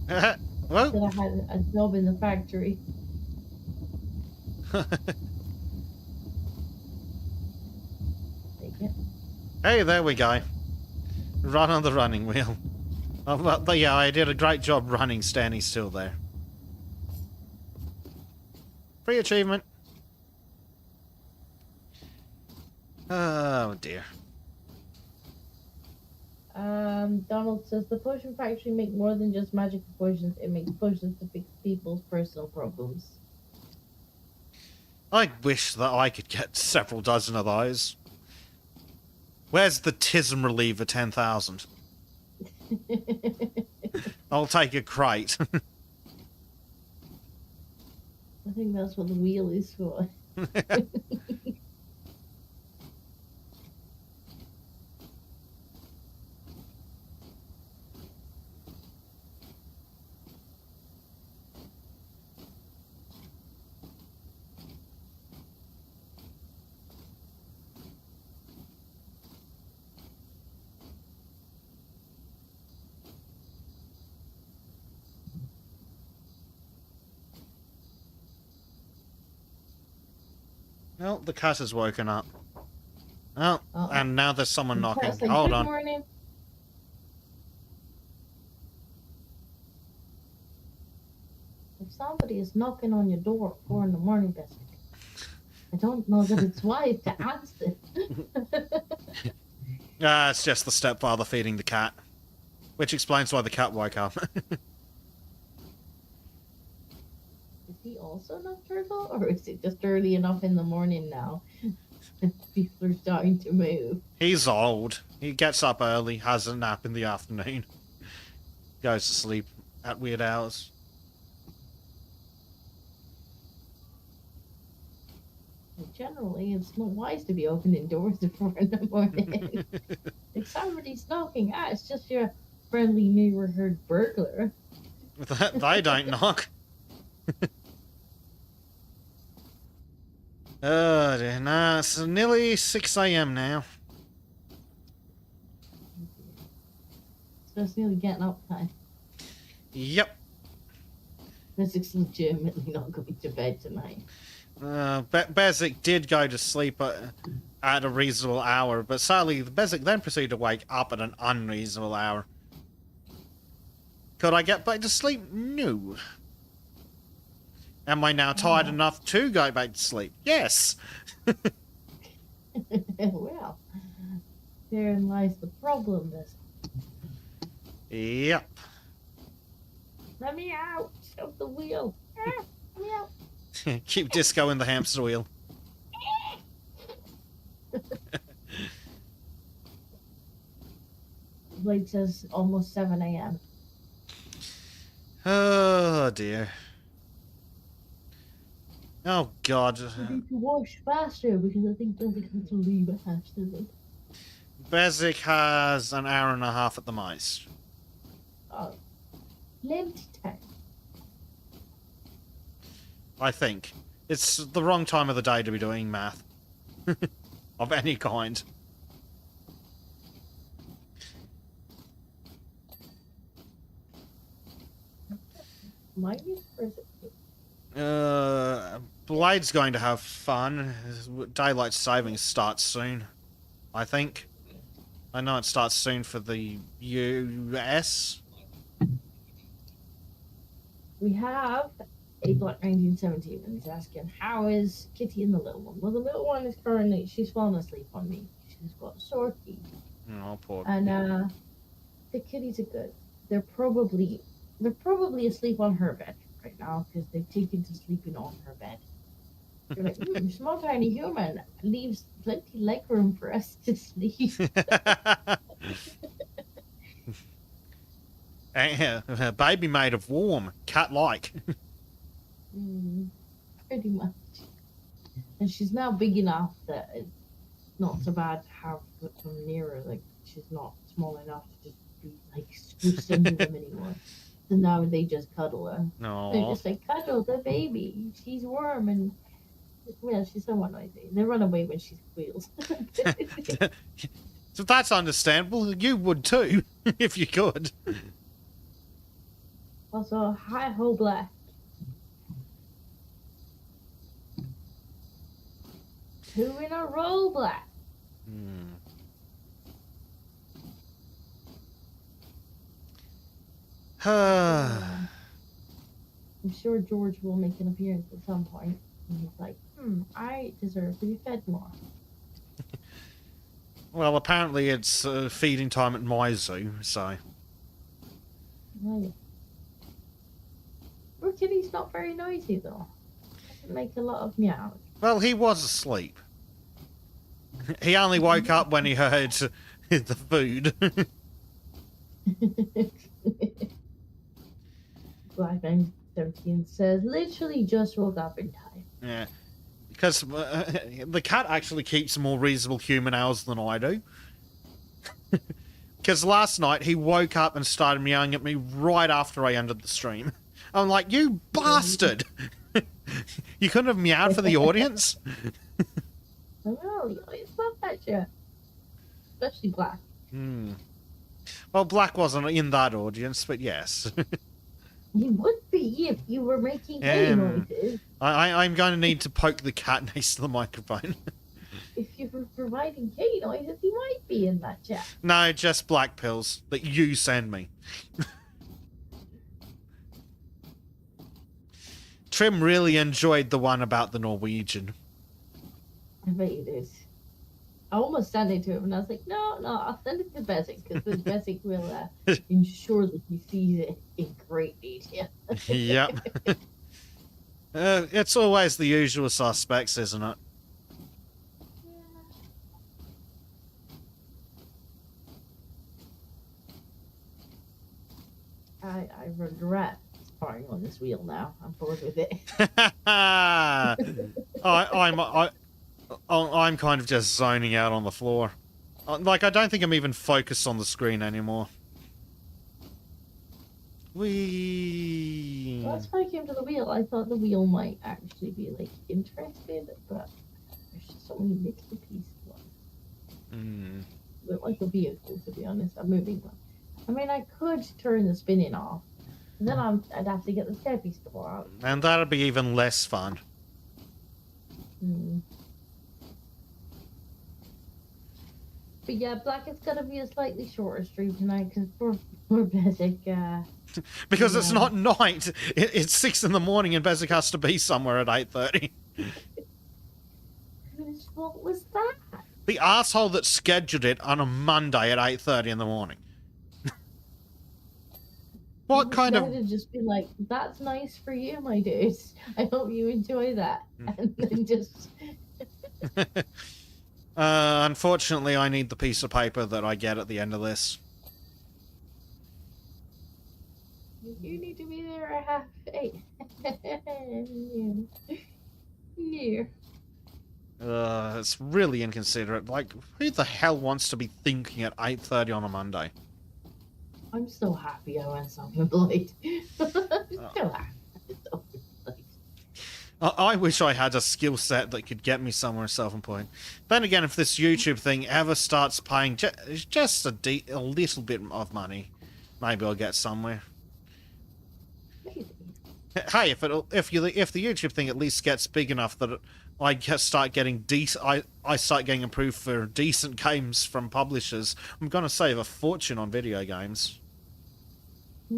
wheel. Well. That I had a job in the factory. Take it. Hey, there we go. Run on the running wheel. Oh, but yeah, I did a great job running standing still there. Free achievement. Oh dear. Donald says the potion factory make more than just magical potions. It makes potions to fix people's personal problems. I wish that I could get several dozen of those. Where's the Tism Reliever 10,000? I'll take a crate. I think that's what the wheel is for. Well, the cat has woken up. Oh, and now there's someone knocking. Like, Hold good on. Morning. If somebody is knocking on your door at 4 a.m, Bessic, I don't know that it's wise to answer. It's just the stepfather feeding the cat. Which explains why the cat woke up. Is he also nocturnal, or is it just early enough in the morning now? People are starting to move. He's old. He gets up early, has a nap in the afternoon. Goes to sleep at weird hours. Generally, it's not wise to be opening doors at 4 in the morning. If somebody's knocking, it's just your friendly neighborhood burglar. They don't knock. Oh dear, no, it's nearly 6 a.m. now. So it's nearly getting up time. Yep. This is legitimately not going to bed tonight. Bezic did go to sleep at a reasonable hour, but sadly, Bezic then proceeded to wake up at an unreasonable hour. Could I get back to sleep? No. Am I now tired enough to go back to sleep? Yes. Well, therein lies the problem. Yep. Let me out of the wheel. Let me out. Keep Disco in the hamster wheel. Blake says almost 7 a.m. Oh dear. Oh God. I need to wash faster because I think Blake has to leave a house today. Bezic has an hour and a half at the most. Oh, plenty time. I think. It's the wrong time of the day to be doing math. Of any kind. Might be or is it? Blade's going to have fun. Daylight savings starts soon, I think. I know it starts soon for the US. We have a Black 1917 and he's asking, how is Kitty and the little one? Well, the little one is currently, she's fallen asleep on me. She's got a sore feet. Oh, poor. And the kitties are good. They're probably asleep on her bed right now because they've taken to sleeping on her bed. They're like, small tiny human leaves plenty leg room for us to sleep. Baby made of warm, cat-like. Pretty much. And she's now big enough that it's not so bad to have them near her. Like, she's not small enough to just be like squished into them anymore. So now they just cuddle her. No. They're just like, cuddle the baby. She's warm and, well, she's somewhat noisy. They run away when she squeals. So that's understandable. You would too, if you could. Also, hi ho Black. Two in a row, Black. I'm sure George will make an appearance at some point. And he's like, I deserve to be fed more. Well, apparently it's feeding time at my zoo, so... Oh, yeah. Our kitty's not very noisy, though. Doesn't make a lot of meows. Well, he was asleep. He only woke up when he heard the food. Black 17 says, literally just woke up in time. Yeah. Because the cat actually keeps more reasonable human hours than I do. Because last night he woke up and started meowing at me right after I ended the stream. I'm like, you bastard! You couldn't have meowed for the audience? Well, it's not that yet. Especially Black. Well, Black wasn't in that audience, but yes. You would be if you were making kitty noises. I'm going to need to poke the cat next to the microphone. If you were providing kitty noises, you might be in that chat. No, just black pills that you send me. Trim really enjoyed the one about the Norwegian. I bet you did. I almost sent it to him, and I was like, no, I'll send it to Besic, because Besic will ensure that he sees it in great detail. Yep. It's always the usual suspects, isn't it? I regret sparring on this wheel now. I'm bored with it. I'm kind of just zoning out on the floor. Like, I don't think I'm even focused on the screen anymore. Whee! Well, that's why I came to the wheel. I thought the wheel might actually be, like, interested, but there's just so many little pieces. Look like a vehicle, to be honest. I'm moving one. I mean, I could turn the spinning off, and then I'd have to get the steppies to go out. And that'd be even less fun. But yeah, Black, it's gonna be a slightly shorter stream tonight because poor Besic Because it's Yeah. not night. It's 6 in the morning and Bezic has to be somewhere at 8:30. Whose fault was that? The asshole that scheduled it on a Monday at 8:30 in the morning. What kind of... I'd just be like, that's nice for you, my dude. I hope you enjoy that. And then just... Unfortunately, I need the piece of paper that I get at the end of this. You need to be there at 8:30. Yeah. It's really inconsiderate. Like, who the hell wants to be thinking at 8:30 on a Monday? I'm so happy I went self-employed. So happy. I wish I had a skill set that could get me somewhere self-employed. Then again, if this YouTube thing ever starts paying just a little bit of money, maybe I'll get somewhere. Maybe. Hey, if the YouTube thing at least gets big enough that I start getting I start getting approved for decent games from publishers, I'm gonna save a fortune on video games. I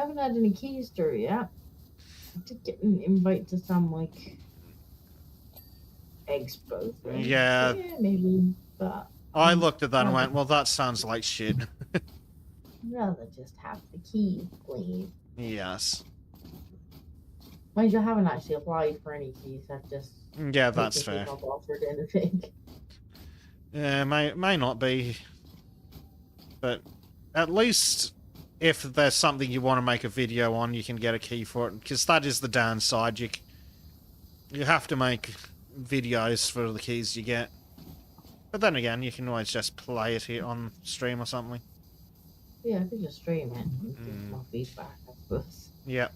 haven't had any keys through yet. I did get an invite to some, like, expo thing. Yeah. Maybe, but I looked at that and went, well, that sounds like shit. I'd rather just have the keys, please. Yes. Mind you, I haven't actually applied for any keys. I've just... Yeah, that's fair. Not offered anything. Yeah, may not be. But at least if there's something you want to make a video on, you can get a key for it. Because that is the downside. You have to make videos for the keys you get. But then again, you can always just play it here on stream or something. Yeah, I could just stream it and give my feedback, I suppose. Yep.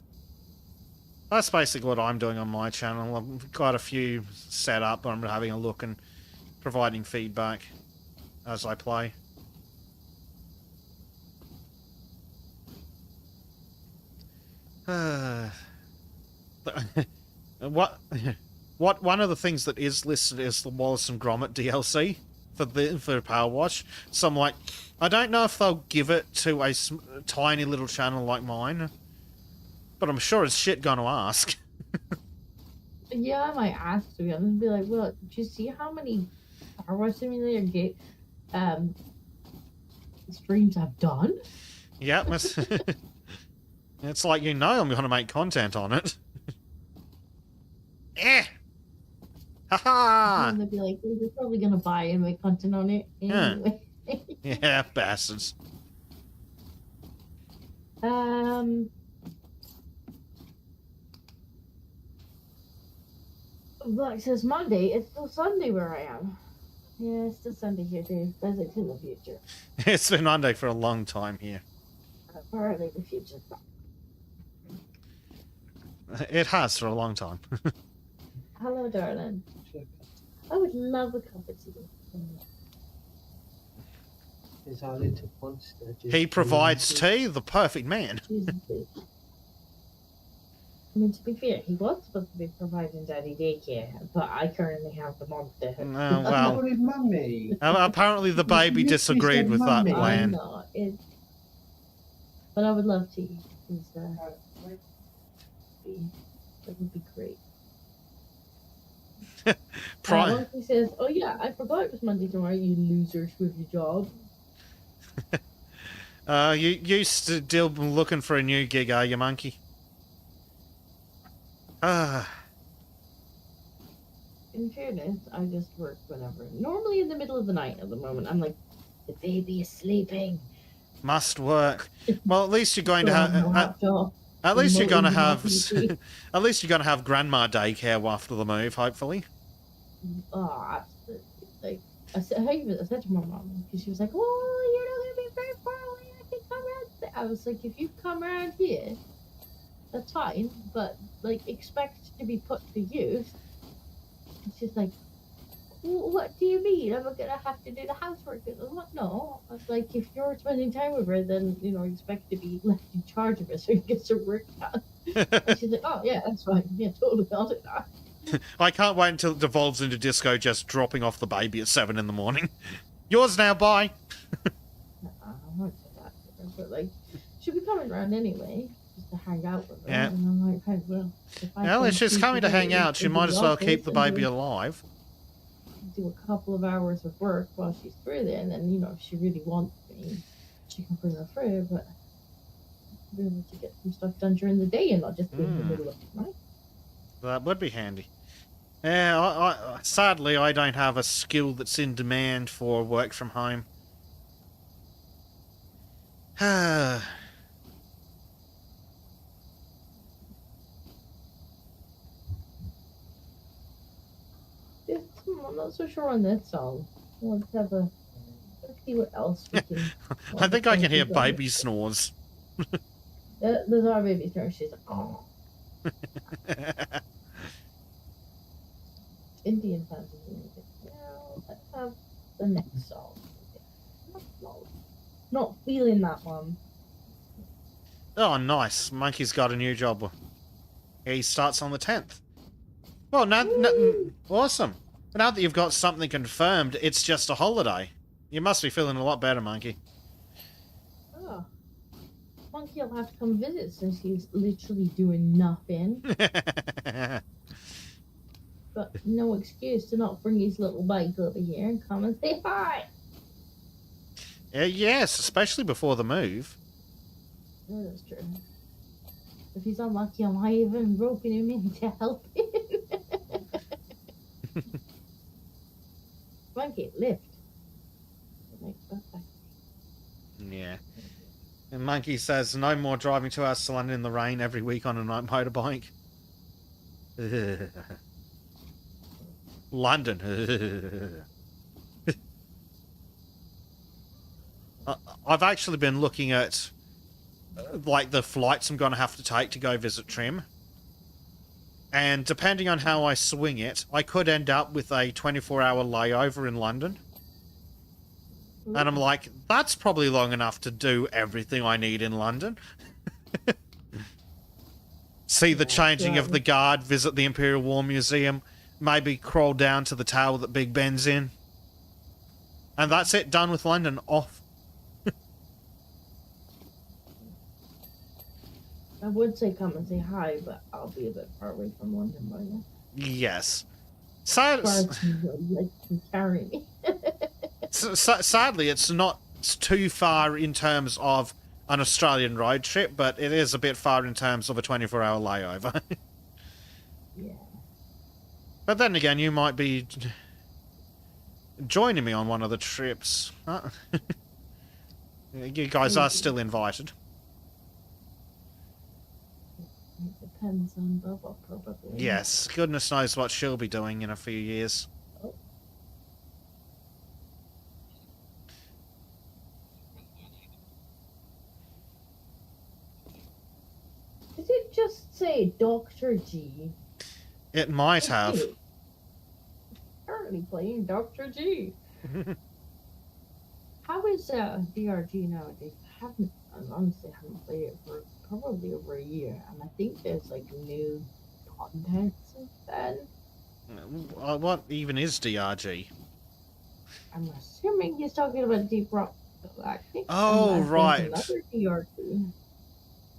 That's basically what I'm doing on my channel. I've got a few set up, but I'm having a look and providing feedback as I play. One of the things that is listed is the Wallace and Gromit DLC for Powerwash. So I'm like, I don't know if they'll give it to a tiny little channel like mine, but I'm sure as shit gonna ask. Yeah, I might ask to be honest and be like, well, do you see how many Powerwash Simulator streams I've done? Yep. It's like, you know I'm gonna make content on it. Eh! Haha! And they'd be like, well, you're probably gonna buy and make content on it anyway. Yeah, bastards. Black says Monday. It's still Sunday where I am. Yeah, it's still Sunday here too. That's like in the future. It's been Monday for a long time here. Apparently the future's back. It has for a long time. Hello, darling. I would love a cup of tea. Is our little monster just He provides tea, the perfect man. Jesus, please. I mean, to be fair, he was supposed to be providing daddy daycare, but I currently have the monster. Well, with mummy. apparently the baby You disagreed said with that mummy. I plan. know, but I would love tea. That would be great. He says, "Oh yeah, I forgot it was Monday tomorrow. You losers with your job." You still looking for a new gig, are you, monkey? In fairness, I just work whenever. Normally in the middle of the night at the moment. I'm like, the baby is sleeping. Must work. Well, at least you're going to have. At least you're gonna have. At least you're gonna have grandma daycare after the move, hopefully. Oh, absolutely. Like I said to my mom, because she was like, "Oh, you're not gonna be very far away. I can come around." I was like, "If you come around here, that's fine, but like expect to be put to use." And she's like, "What do you mean? I'm gonna have to do the housework?" I'm like, "No." I was like, "If you're spending time with her, then expect to be left in charge of her so you get some work done." And she's like, "Oh yeah, that's fine. Yeah, totally. I'll do that." I can't wait until it devolves into Disco just dropping off the baby at 7 in the morning. Yours now, bye. I'm not but like, she'll be coming around anyway, just to hang out with her. Yeah. And I'm like, hey, well, if I Well, can if she's sneak coming to away hang out, she into might the as well keep office the and baby alive. do a couple of hours of work while she's through there, and then, you know, if she really wants me, she can bring her through, but I'll be able to get some stuff done during the day and not just be in the middle of the night. That would be handy. Yeah, sadly, I don't have a skill that's in demand for work from home. Yeah, I'm not so sure on that song. Let's have a. Let's see what else we can. I think I can hear we got here. baby snores. There's our baby snore. She's like, oh. Indian fantasy music. Well, let's have the next song. Not feeling that one. Oh, nice. Monkey's got a new job. He starts on the 10th. Well, awesome. But now that you've got something confirmed, it's just a holiday. You must be feeling a lot better, Monkey. Oh. Monkey will have to come visit since he's literally doing nothing. But no excuse to not bring his little bike over here and come and say hi. Yes, especially before the move. Oh, that's true. If he's unlucky, I might even roping him in to help him. Monkey, lift. Yeah. And Monkey says, no more driving 2 hours to London in the rain every week on a night motorbike. London. I've actually been looking at like the flights I'm going to have to take to go visit Trim. And depending on how I swing it, I could end up with a 24-hour layover in London. Ooh. And I'm like, that's probably long enough to do everything I need in London. See the changing of the guard, visit the Imperial War Museum, maybe crawl down to the tower that Big Ben's in. And that's it, done with London, off. I would say come and say hi, but I'll be a bit far away from London by now. Yes. Far as you can carry me. Sadly, it's not too far in terms of an Australian road trip, but it is a bit far in terms of a 24-hour layover. Yeah. But then again, you might be joining me on one of the trips. Huh? You guys are still invited. It depends on Bubba, probably. Yes, goodness knows what she'll be doing in a few years. Did it just say Dr. G? It might have. Currently playing Dr. G. How is DRG nowadays? I honestly haven't played it for probably over a year, and I think there's like new content since then. What even is DRG? I'm assuming he's talking about Deep Rock Galactic. Oh, right. Another DRG.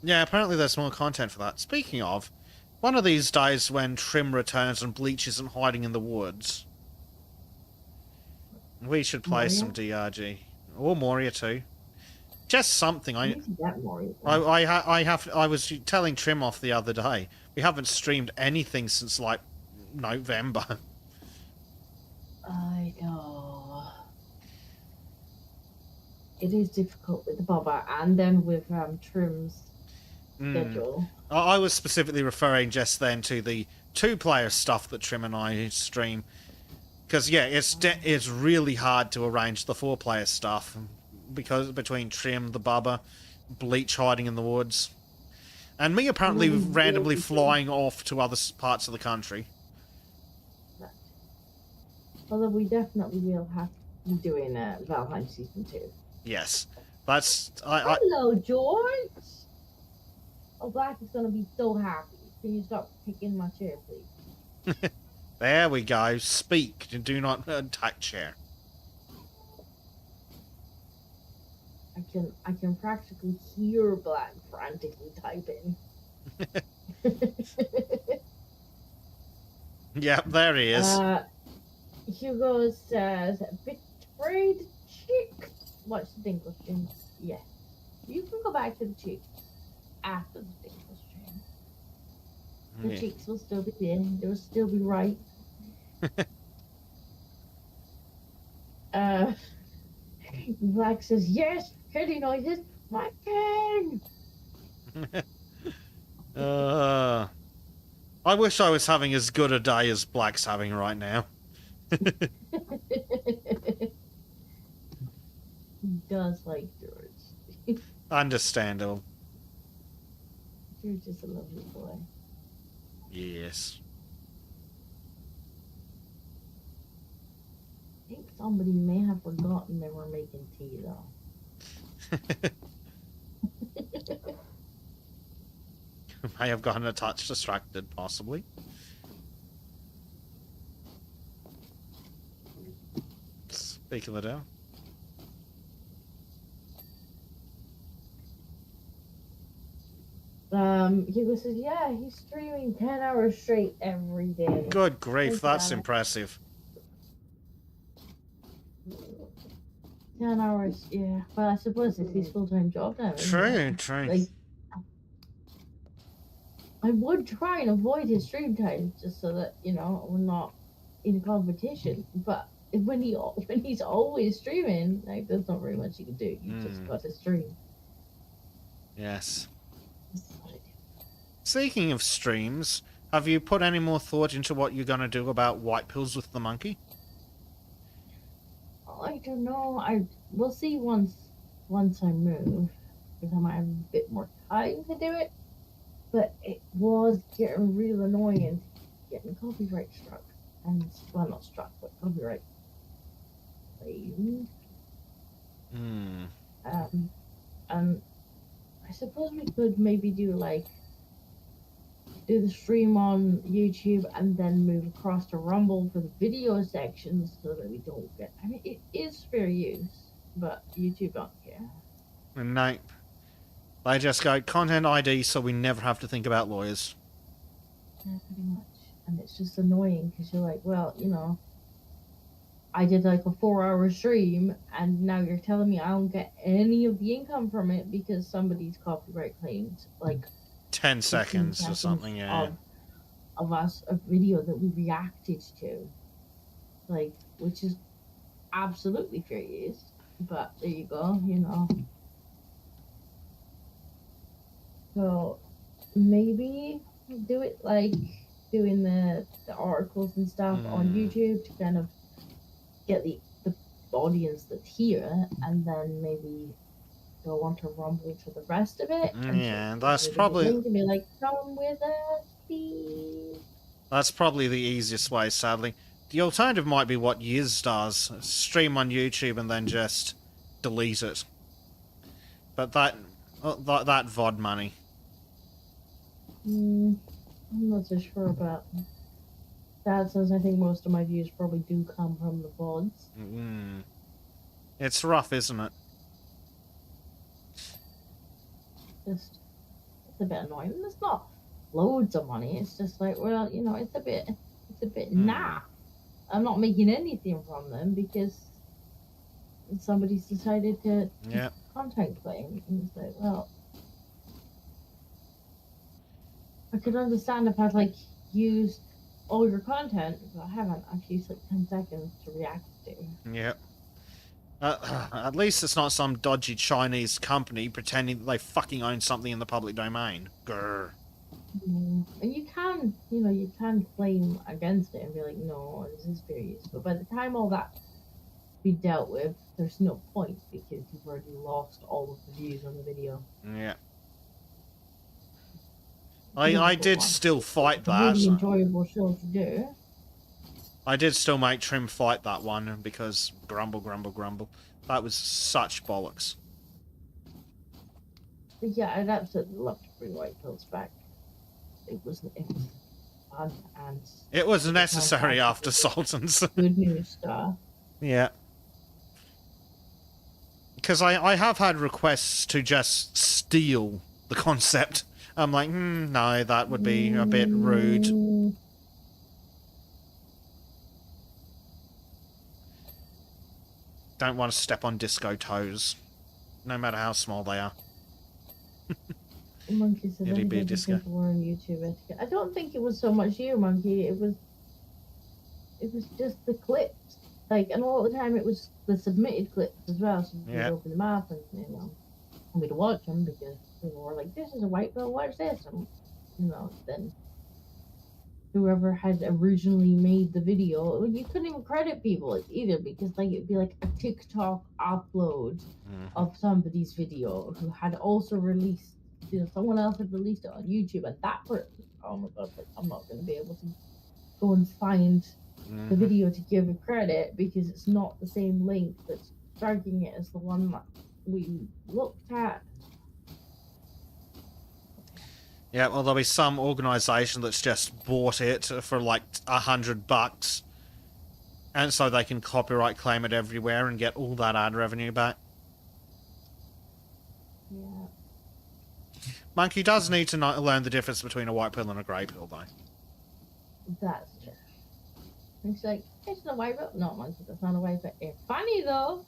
Yeah, apparently there's more content for that. Speaking of, one of these days when Trim returns and Bleach isn't hiding in the woods, we should play Moria? some DRG. Or Moria too. Just something. I was telling Trim off the other day. We haven't streamed anything since like November. I know. It is difficult with the Bobber and then with Trim's schedule. I was specifically referring just then to the 2-player stuff that Trim and I stream. Because, yeah, it's really hard to arrange the 4-player stuff. Because between Trim, the Bubba, Bleach hiding in the woods. And me apparently randomly flying off to other parts of the country. Right. Although we definitely will have to be doing Valheim Season 2. Yes. That's... Hello, George! Oh, Black is going to be so happy. Can you stop kicking my chair, please? There we go. Speak. Do not attack chair. I can practically hear Black frantically typing. Yep, there he is. Hugo says, betrayed chick. Watch the Dinkle stream. Yeah. You can go back to the cheeks after the Dinkle stream. The Yeah. cheeks will still be there. They will still be right. Black says, yes, kitty noises. My king! I wish I was having as good a day as Black's having right now. He does like George. Understandable. George is a lovely boy. Yes. I think somebody may have forgotten they were making tea, though. May have gotten a touch distracted, possibly. Speak of the devil. Hugo says, yeah, he's streaming 10 hours straight every day. Good grief, Thanks, that's Dana. impressive. 10 hours, yeah. Well, I suppose it's his full-time job now. isn't it? True. Like, I would try and avoid his stream time just so that, you know, we're not in competition. But when he's always streaming, like, there's not very much you can do. You just got to stream. Yes. That's what I do. Speaking of streams, have you put any more thought into what you're going to do about white pills with the monkey? I don't know. We'll see once I move, because I might have a bit more time to do it. But it was getting real annoying getting copyright struck, and well, not struck, but copyright claimed. And I suppose we could maybe do the stream on YouTube and then move across to Rumble for the video sections so that we don't get. I mean, it is fair use, but YouTube don't care. Nope. They just go content ID, so we never have to think about lawyers. Yeah, pretty much. And it's just annoying because you're like, well, you know, I did like a 4-hour stream, and now you're telling me I don't get any of the income from it because somebody's copyright claimed like 10 seconds or something, yeah. Of us, a video that we reacted to, like, which is absolutely fair use. But there you go, you know. So maybe do it like doing the articles and stuff on YouTube to kind of get the audience that's here, and then maybe go on to Rumble for the rest of it. Yeah, that's probably... To be like, come with us, please. That's probably the easiest way, sadly. The alternative might be what Yiz does. Stream on YouTube and then just delete it. But that VOD money. I'm not so sure about that, since I think most of my views probably do come from the VODs. It's rough, isn't it? It's a bit annoying. It's not loads of money. It's just like, well, you know, it's a bit nah. I'm not making anything from them because somebody's decided to content claim. And it's like, well, I could understand if I'd like used all your content, but I haven't. I've used like 10 seconds to react to. Yep. At least it's not some dodgy Chinese company pretending that they fucking own something in the public domain. Grr. And you can claim against it and be like, no, this is fair use. But by the time all that be dealt with, there's no point because you've already lost all of the views on the video. Yeah. I did still fight that. It's a really enjoyable show to do. I did still make Trim fight that one because grumble. That was such bollocks. But yeah, I'd absolutely love to bring White Pills back. It was fun and it was necessary after Sultan's. good news stuff. Yeah. Because I have had requests to just steal the concept. I'm like, no, that would be a bit rude. Don't want to step on disco toes, no matter how small they are. Monkey said Itty bitty anything disco. people were on YouTube etiquette. I don't think it was so much you, Monkey. It was just the clips. Like, and all the time it was the submitted clips as well. So you Yeah. could open them up and, you know, and we'd watch them because people were like, this is a white girl, watch this. And, you know, then whoever had originally made the video, you couldn't even credit people either because, like, it'd be like a TikTok upload of somebody's video who had also released, you know, someone else had released it on YouTube, and that person, oh my god, like, I'm not going to be able to go and find the video to give it credit because it's not the same link that's striking it as the one that we looked at. Yeah, well, there'll be some organisation that's just bought it for like $100, and so they can copyright claim it everywhere and get all that ad revenue back. Yeah. Monkey does need to learn the difference between a white pill and a grey pill, though. That's true. And she's like, it's not a white pill. No, Monkey, that's not a white pill. It's funny though.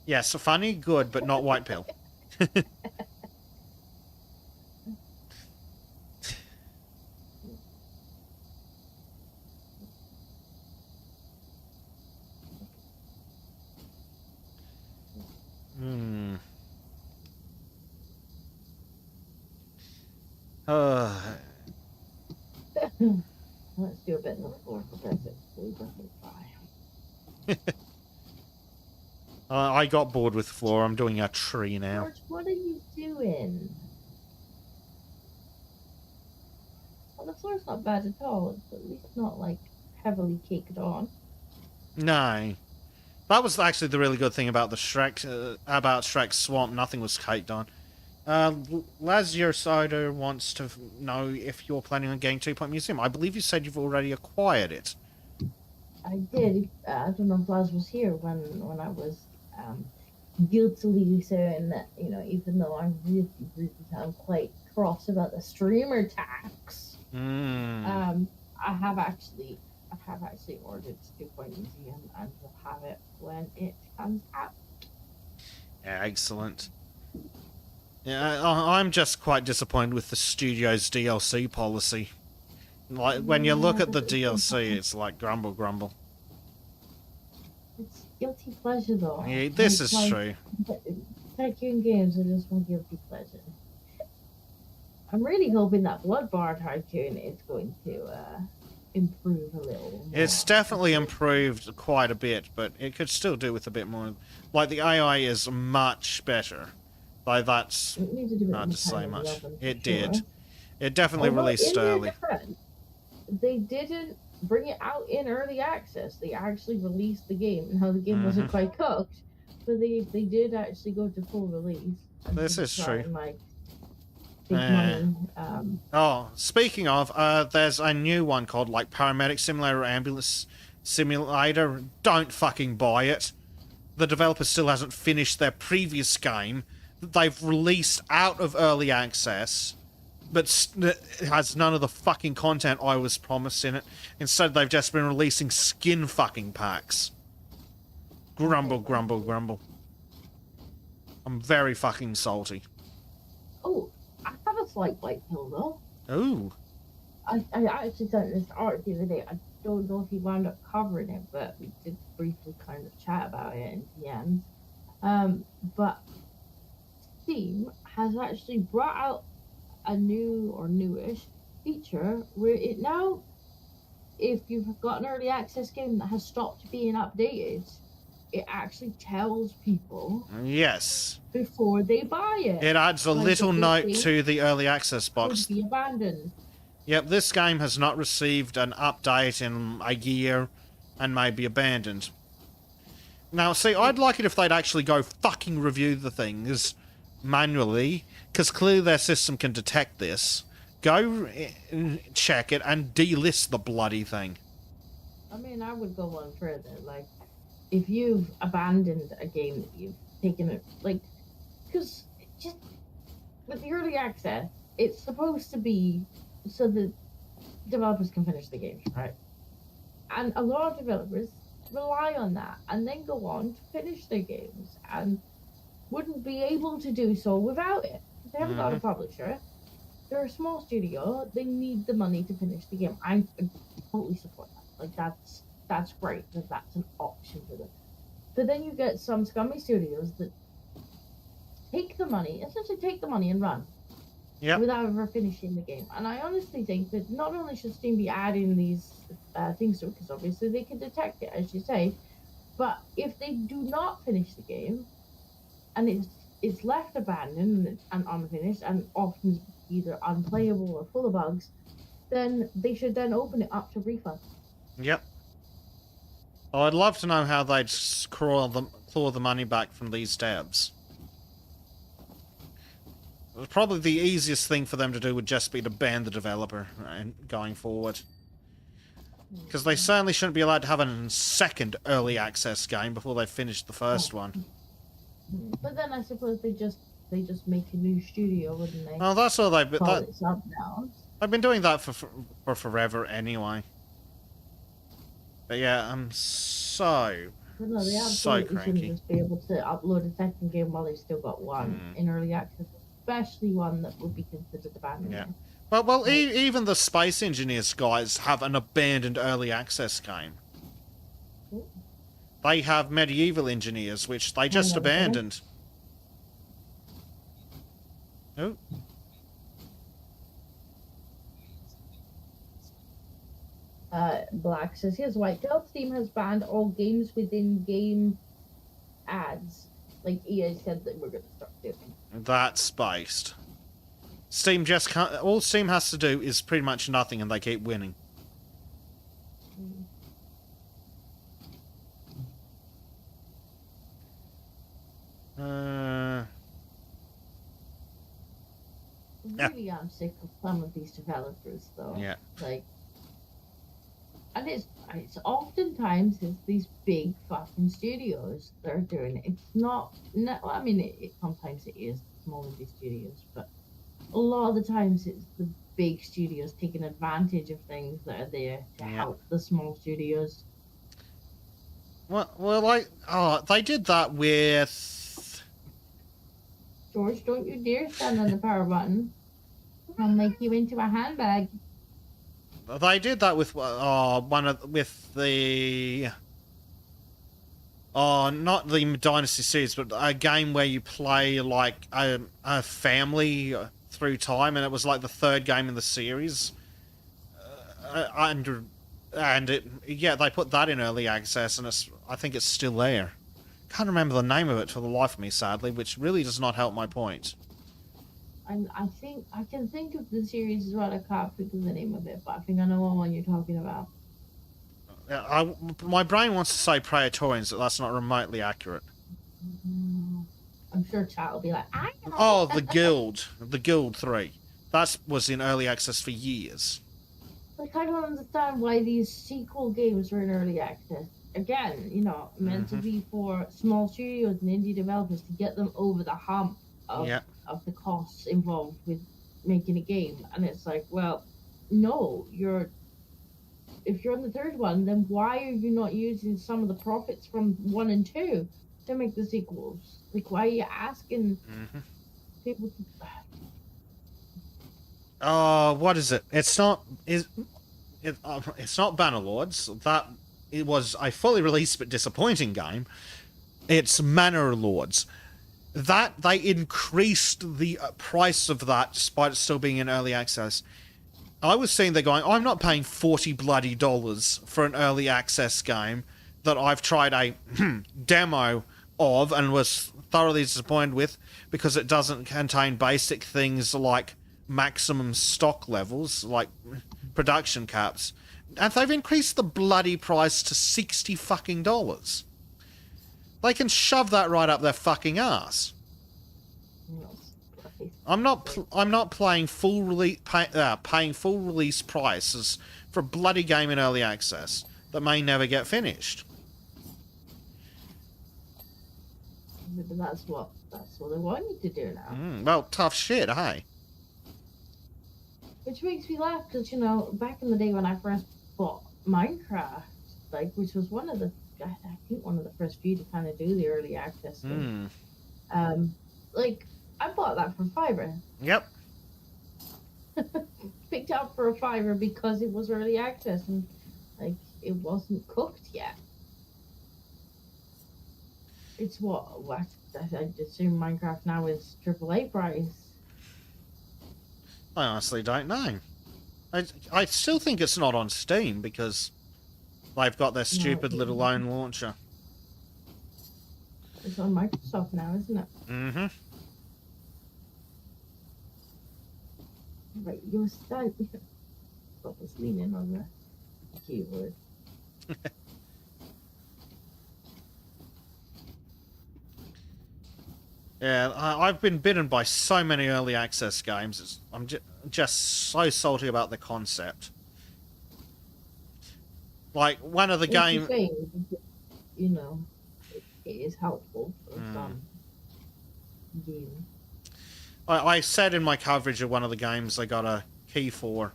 Yes, funny, good, but not white pill. Let's do a bit on the floor for Brexit. We definitely try. I got bored with the floor. I'm doing a tree now. George, what are you doing? Well, the floor's not bad at all. It's at least not, like, heavily caked on. No. That was actually the really good thing about the Shrek, about Shrek's Swamp. Nothing was caked on. Lazio Cider wants to know if you're planning on getting 2 Point Museum. I believe you said you've already acquired it. I did. I don't know if Laz was here when I was guiltily saying that, you know, even though I'm quite cross about the streamer tax. I have actually ordered 2 Point Museum and will have it when it comes out. Excellent. Yeah, I'm just quite disappointed with the studio's DLC policy. Like, when you look at the DLC, it's like grumble, grumble. It's guilty pleasure, though. Yeah, this is true. Tycoon games are just my guilty pleasure. I'm really hoping that Blood Bar Tycoon is going to improve a little more. It's definitely improved quite a bit, but it could still do with a bit more. Like, the AI is much better. Like, that's not to say much. It did. It definitely released early. They didn't bring it out in early access. They actually released the game. Now, the game wasn't quite cooked, but they did actually go to full release. This is true. Like, big money. Oh, speaking of, there's a new one called, like, Paramedic Simulator, Ambulance Simulator. Don't fucking buy it. The developer still hasn't finished their previous game that they've released out of early access, but it has none of the fucking content I was promised in it. Instead, they've just been releasing skin fucking packs. Grumble, grumble, grumble. I'm very fucking salty. Oh, I have a slight white pill, though. Ooh. I actually sent this art the other day. I don't know if he wound up covering it, but we did briefly kind of chat about it in the end. But Steam has actually brought out a new or newish feature where it now, if you've got an early access game that has stopped being updated, it actually tells people Yes. before they buy it. It adds a little note to the early access box. Could be abandoned. Yep, this game has not received an update in a year and may be abandoned. Now, see, I'd like it if they'd actually go fucking review the things manually, because clearly their system can detect this. Go check it and delist the bloody thing. I mean, I would go one further. Like, if you've abandoned a game that you've taking it, like, because just with the early access, it's supposed to be so that developers can finish the games, right? And a lot of developers rely on that and then go on to finish their games and wouldn't be able to do so without it. They haven't got a publisher. They're a small studio. They need the money to finish the game. I totally support that. Like that's great that that's an option for them. But then you get some scummy studios that essentially take the money and run. Yep. Without ever finishing the game. And I honestly think that not only should Steam be adding these things to it, because obviously they can detect it, as you say, but if they do not finish the game, and it's left abandoned and unfinished, and often either unplayable or full of bugs, then they should then open it up to refund. Yep. Oh, I'd love to know how they'd claw the money back from these devs. Probably the easiest thing for them to do would just be to ban the developer going forward. Because they certainly shouldn't be allowed to have a second early access game before they finish the first one. But then I suppose they just make a new studio, wouldn't they? Well, that's all they've Call it something else. I've been doing that for forever anyway. But yeah, I'm so No, they absolutely shouldn't just be able to upload a second game while they've still got one in early access. Especially one that would be considered abandoned. Yeah. Well, even the Space Engineers guys have an abandoned early access game. Ooh. They have Medieval Engineers, which they just abandoned. Oh. Black says, here's Whitetail. Steam has banned all games within game ads. Like EA said that we're going to start doing. That's spaced. Steam just can't. All Steam has to do is pretty much nothing, and they keep winning. Really, I'm sick of some of these developers, though. Yeah. Like, and it's oftentimes it's these big fucking studios that are doing it. It's not I mean, sometimes it is small indie studios, but a lot of the times it's the big studios taking advantage of things that are there to help the small studios. Well, they did that with... George, don't you dare stand on the power button. I'll make you into a handbag. They did that with with the not the Dynasty series, but a game where you play like a family through time, and it was like the third game in the series. And they put that in early access, and I think it's still there. Can't remember the name of it for the life of me, sadly, which really does not help my point. I think I can think of the series as well. I can't think of the name of it, but I think I know what one you're talking about. My brain wants to say Praetorians, but that's not remotely accurate. I'm sure chat will be like, I know. Oh, the Guild 3. That was in early access for years. Like, I don't understand why these sequel games were in early access. Again, meant to be for small studios and indie developers to get them over the hump of the costs involved with making a game. And it's like, well, no, if you're on the third one, then why are you not using some of the profits from 1 and 2 to make the sequels? Like, why are you asking people to... what is it? It's not Bannerlords. That it was a fully released but disappointing game. It's Manor Lords. That they increased the price of that despite it still being in early access. I was seeing they're going, I'm not paying $40 bloody for an early access game that I've tried a demo of and was thoroughly disappointed with because it doesn't contain basic things like maximum stock levels, like production caps. And they've increased the bloody price to $60 fucking dollars. They can shove that right up their fucking ass. I'm not playing paying full release prices for a bloody game in early access that may never get finished. But that's what they want you to do now. Well, tough shit, hey? Which makes me laugh because, you know, back in the day when I first bought Minecraft, like, which was one of the, I think one of the first few to kind of do the early access thing. Like, I bought that for $5. Yep. Picked up for a $5 because it was early access and, like, it wasn't cooked yet. It's what I assume Minecraft now is AAA price. I honestly don't know. I still think it's not on Steam because they've got their stupid little own launcher. It's on Microsoft now, isn't it? Mm-hmm. Right, you're stuck. I was leaning on the keyboard. Yeah, I've been bitten by so many early access games. I'm just so salty about the concept. Like, one of the games... You know, it is helpful for some games. I said in my coverage of one of the games I got a key for,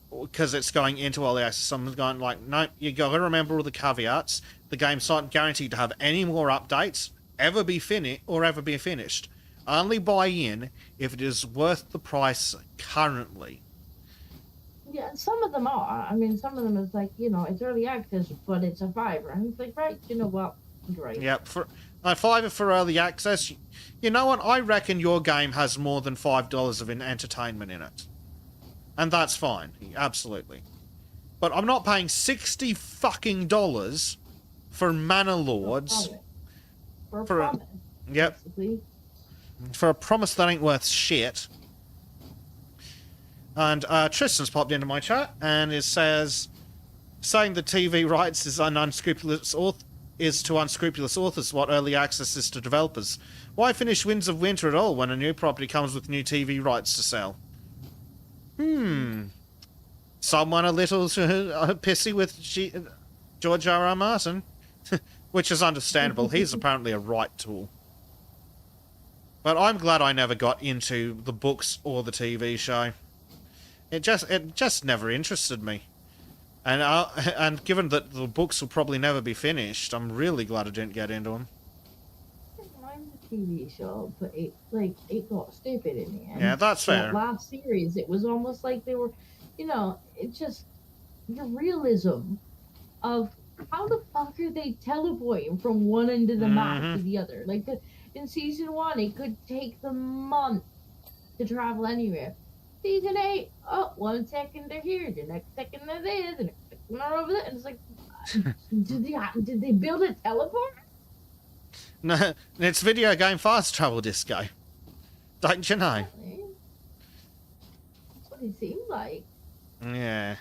because it's going into early access. I'm going like, no, you got to remember all the caveats. The game's not guaranteed to have any more updates, ever be finished. Only buy in if it is worth the price currently. Yeah, some of them are. I mean, some of them is like, you know, it's early access, but it's a $5. And it's like, right, you know what? Great. Yep, for a $5 for early access. You know what? I reckon your game has more than $5 of entertainment in it. And that's fine. Absolutely. But I'm not paying $60 fucking dollars for Manor Lords. For a promise. Yep. Basically. For a promise that ain't worth shit. And Tristan's popped into my chat and it says, saying the TV rights is to unscrupulous authors what early access is to developers. Why finish Winds of Winter at all when a new property comes with new TV rights to sell? Someone a little pissy with George R.R. Martin. Which is understandable. He's apparently a right tool. But I'm glad I never got into the books or the TV show. It just never interested me. And given that the books will probably never be finished, I'm really glad I didn't get into them. I'm the TV show, but it got stupid in the end. Yeah, that's fair. That last series, it was almost like they were, you know, it just the realism of how the fuck are they teleporting from one end of the map to the other? Like in season 1, it could take them months to travel anywhere. Season 8, 1 second they're here, the next second they're there, the next second they're over there, and it's like, did they build a teleport? No, it's video game fast travel disco. Don't you know? That's what it seemed like. Yeah.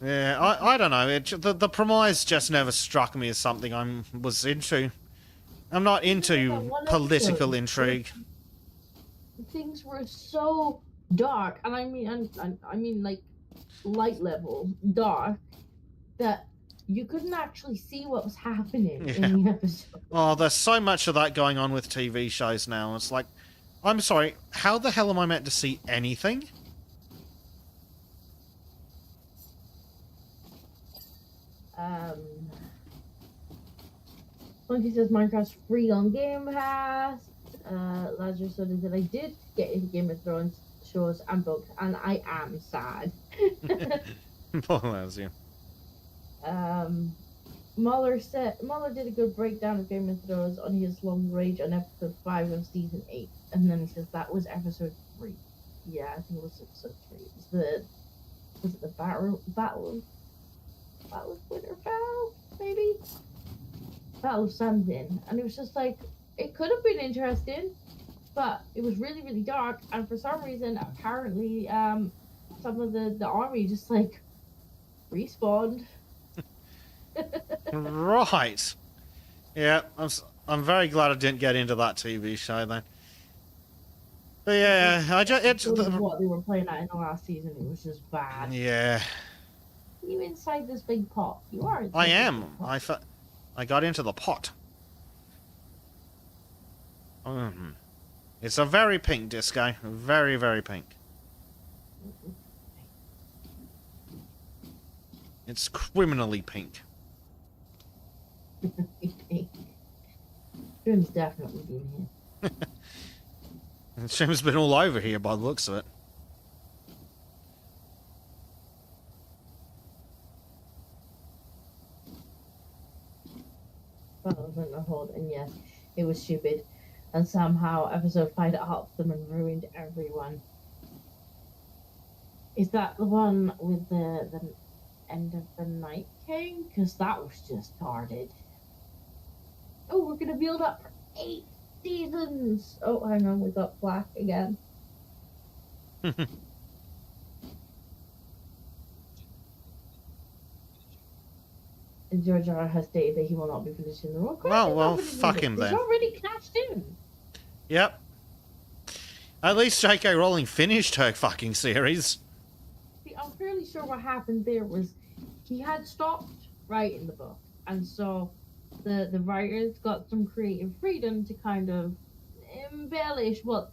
Yeah, I don't know. The premise just never struck me as something I was into. I'm not into political intrigue. Things were so dark, and I mean like light level dark, that you couldn't actually see what was happening in the episode. Oh, there's so much of that going on with TV shows now. It's like, I'm sorry, how the hell am I meant to see anything? Monkey says Minecraft's free on Game Pass. Lazarus said that I did get into Game of Thrones shows and books, and I am sad. Poor Lazarus. Muller did a good breakdown of Game of Thrones on his long rage on episode 5 of season 8, and then he says that was episode 3. Yeah, I think it was episode 3. Was it the battle of Winterfell, maybe? Battle of something, and it was just like, it could have been interesting, but it was really, really dark, and for some reason, apparently, some of the army just like respawned. Right. Yeah, I'm very glad I didn't get into that TV show then. But yeah, what they were playing at in the last season. It was just bad. Yeah. You inside this big pot? You are. I am. I got into the pot. It's a very pink disco. Very, very pink. It's criminally pink. Trim's definitely been here. Trim's been all over here by the looks of it. Well, it was in a hold, and yes, it was stupid. And somehow episode 5 helped them and ruined everyone. Is that the one with the end of the Night King? Because that was just tarded. Oh, we're gonna build up for 8 seasons! Oh, hang on, we got black again. And George R. has stated that he will not be finishing the role. Well, fuck him then. He's already cashed in. Yep. At least J.K. Rowling finished her fucking series. See, I'm fairly sure what happened there was he had stopped writing the book, and so the writers got some creative freedom to kind of embellish how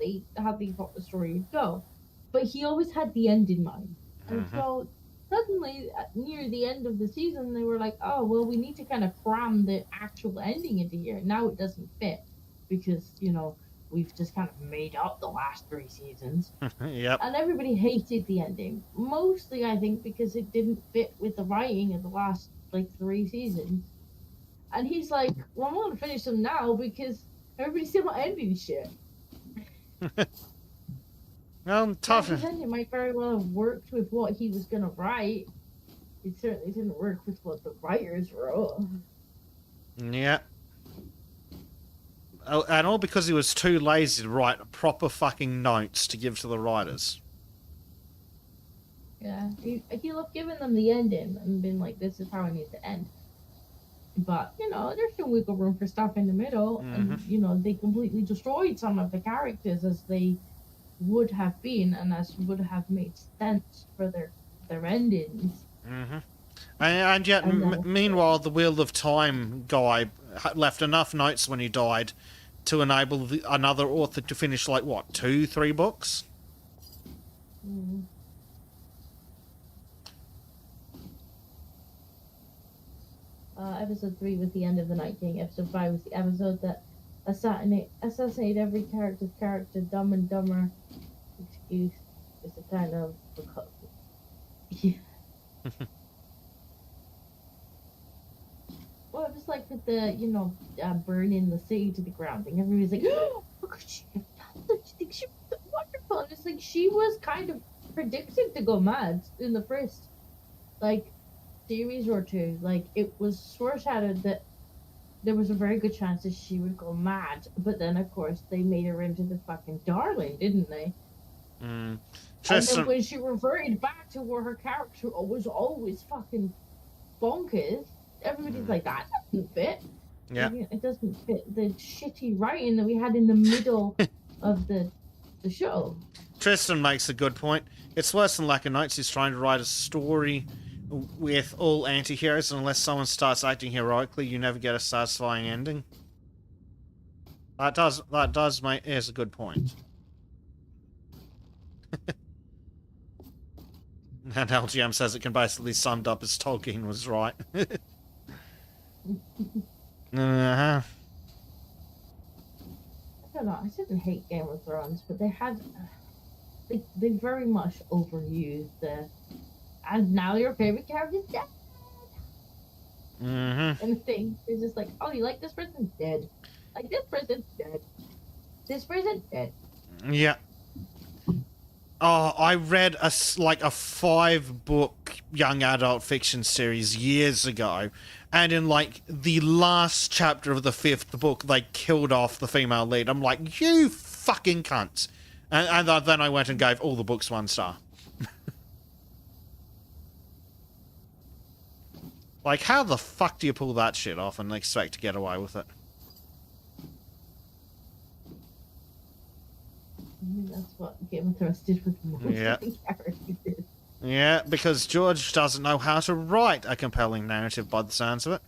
they thought the story would go. But he always had the end in mind, and so suddenly near the end of the season they were like, oh well, we need to kind of cram the actual ending into here. Now it doesn't fit because we've just kind of made up the last 3 seasons. Yep. And everybody hated the ending. Mostly, I think, because it didn't fit with the writing of the last, 3 seasons. And he's like, well, I'm going to finish them now because everybody's still not ending shit. Well, tough. His ending might very well have worked with what he was going to write. It certainly didn't work with what the writers wrote. Yeah. Oh, and all because he was too lazy to write proper fucking notes to give to the writers. Yeah, he'll have given them the ending and been like, this is how it needs to end. But, there's some wiggle room for stuff in the middle. And, they completely destroyed some of the characters as they would have been and as would have made sense for their endings. And yet, meanwhile, the Wheel of Time guy left enough notes when he died to enable another author to finish, 2, 3 books? Episode 3 was the end of the Night King. Episode 5 was the episode that assassinated every character, Dumb and Dumber. Excuse. It's a kind of... Yeah. Well, it was like with the, burning the city to the ground thing. Everybody's like, oh, how could she have done such a thing? She was so wonderful. And it's like, she was kind of predicted to go mad in the first, series or 2. It was foreshadowed that there was a very good chance that she would go mad. But then, of course, they made her into the fucking darling, didn't they? And then when she reverted back to where her character was always fucking bonkers, everybody's like, that doesn't fit. Yeah. It doesn't fit the shitty writing that we had in the middle of the show. Tristan makes a good point. It's worse than Lack of Nights. He's trying to write a story with all anti-heroes, and unless someone starts acting heroically, you never get a satisfying ending. Is a good point. And LGM says it can basically summed up as Tolkien was right. I don't know, I didn't hate Game of Thrones, but they had... They very much overused the... And now your favorite character's dead! And the thing is just like, oh, you like this person? Dead. Like, this person's dead. This person's dead. Yeah. Oh, I read a 5-book young adult fiction series years ago, and in the last chapter of the 5th book, they killed off the female lead. I'm like, you fucking cunts. And then I went and gave all the books 1 star. How the fuck do you pull that shit off and expect to get away with it? That's what Game of Thrones did with most of the characters. Yeah, because George doesn't know how to write a compelling narrative by the sounds of it.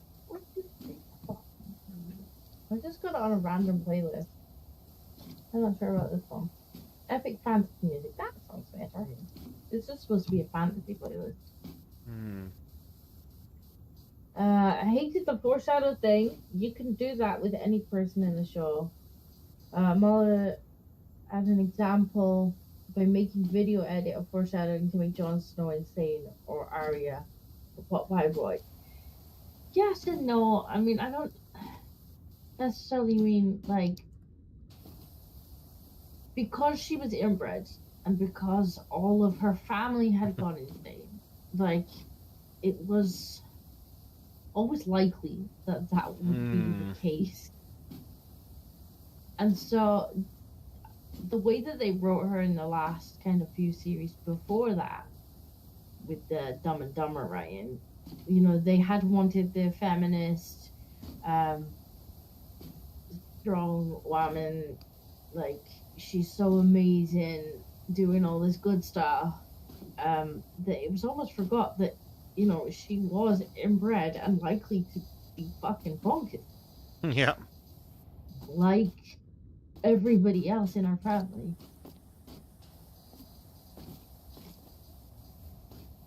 I just got it on a random playlist. I'm not sure about this one. Epic fantasy music. That sounds better. This is supposed to be a fantasy playlist. Hmm. I hated the foreshadow thing. You can do that with any person in the show. Mala, as an example, by making video edit of foreshadowing to make Jon Snow insane or Arya, what Roy. Yes and no. I mean, I don't necessarily mean like because she was inbred and because all of her family had gone insane. Like it was always likely that that would be the case. And so the way that they wrote her in the last kind of few series before that, with the Dumb and Dumber writing, you know, they had wanted the feminist, strong woman, like she's so amazing, doing all this good stuff, that it was almost forgot that, you know, she was inbred and likely to be fucking bonkers. Yeah. Like everybody else in our family.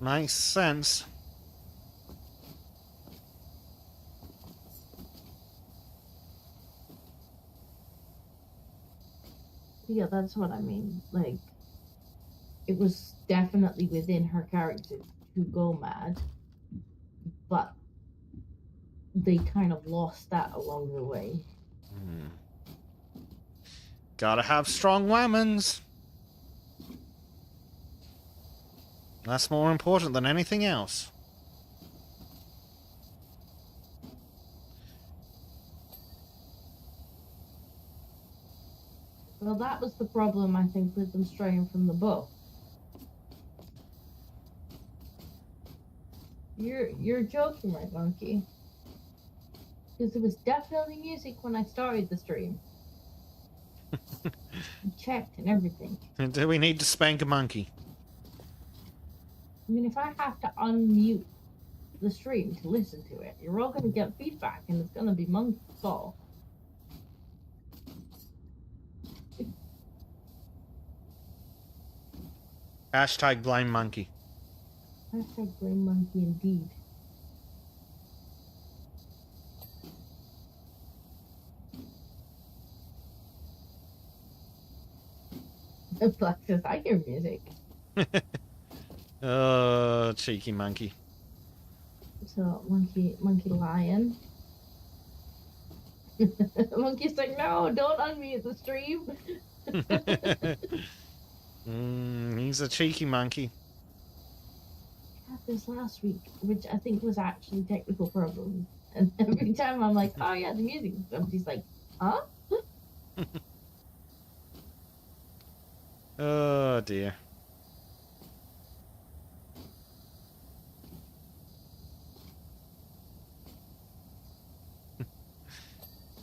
Makes sense. Yeah, that's what I mean. Like, it was definitely within her character to go mad, but they kind of lost that along the way. Gotta have strong women's. That's more important than anything else. Well, that was the problem, I think, with them straying from the book. You're joking, right, Monkey? Because there was definitely music when I started the stream. I checked and everything. Do we need to spank a monkey? I mean, if I have to unmute the stream to listen to it, you're all going to get feedback, and it's going to be Monkey's fault. Hashtag blame monkey. Hashtag blame Monkey indeed. Black says, I hear music. Oh, cheeky monkey. So, monkey lion. Monkey's like, no, don't unmute the stream. He's a cheeky monkey. I had this last week, which I think was actually technical problems. And every time I'm like, oh yeah, the music. Somebody's like, huh? Oh dear.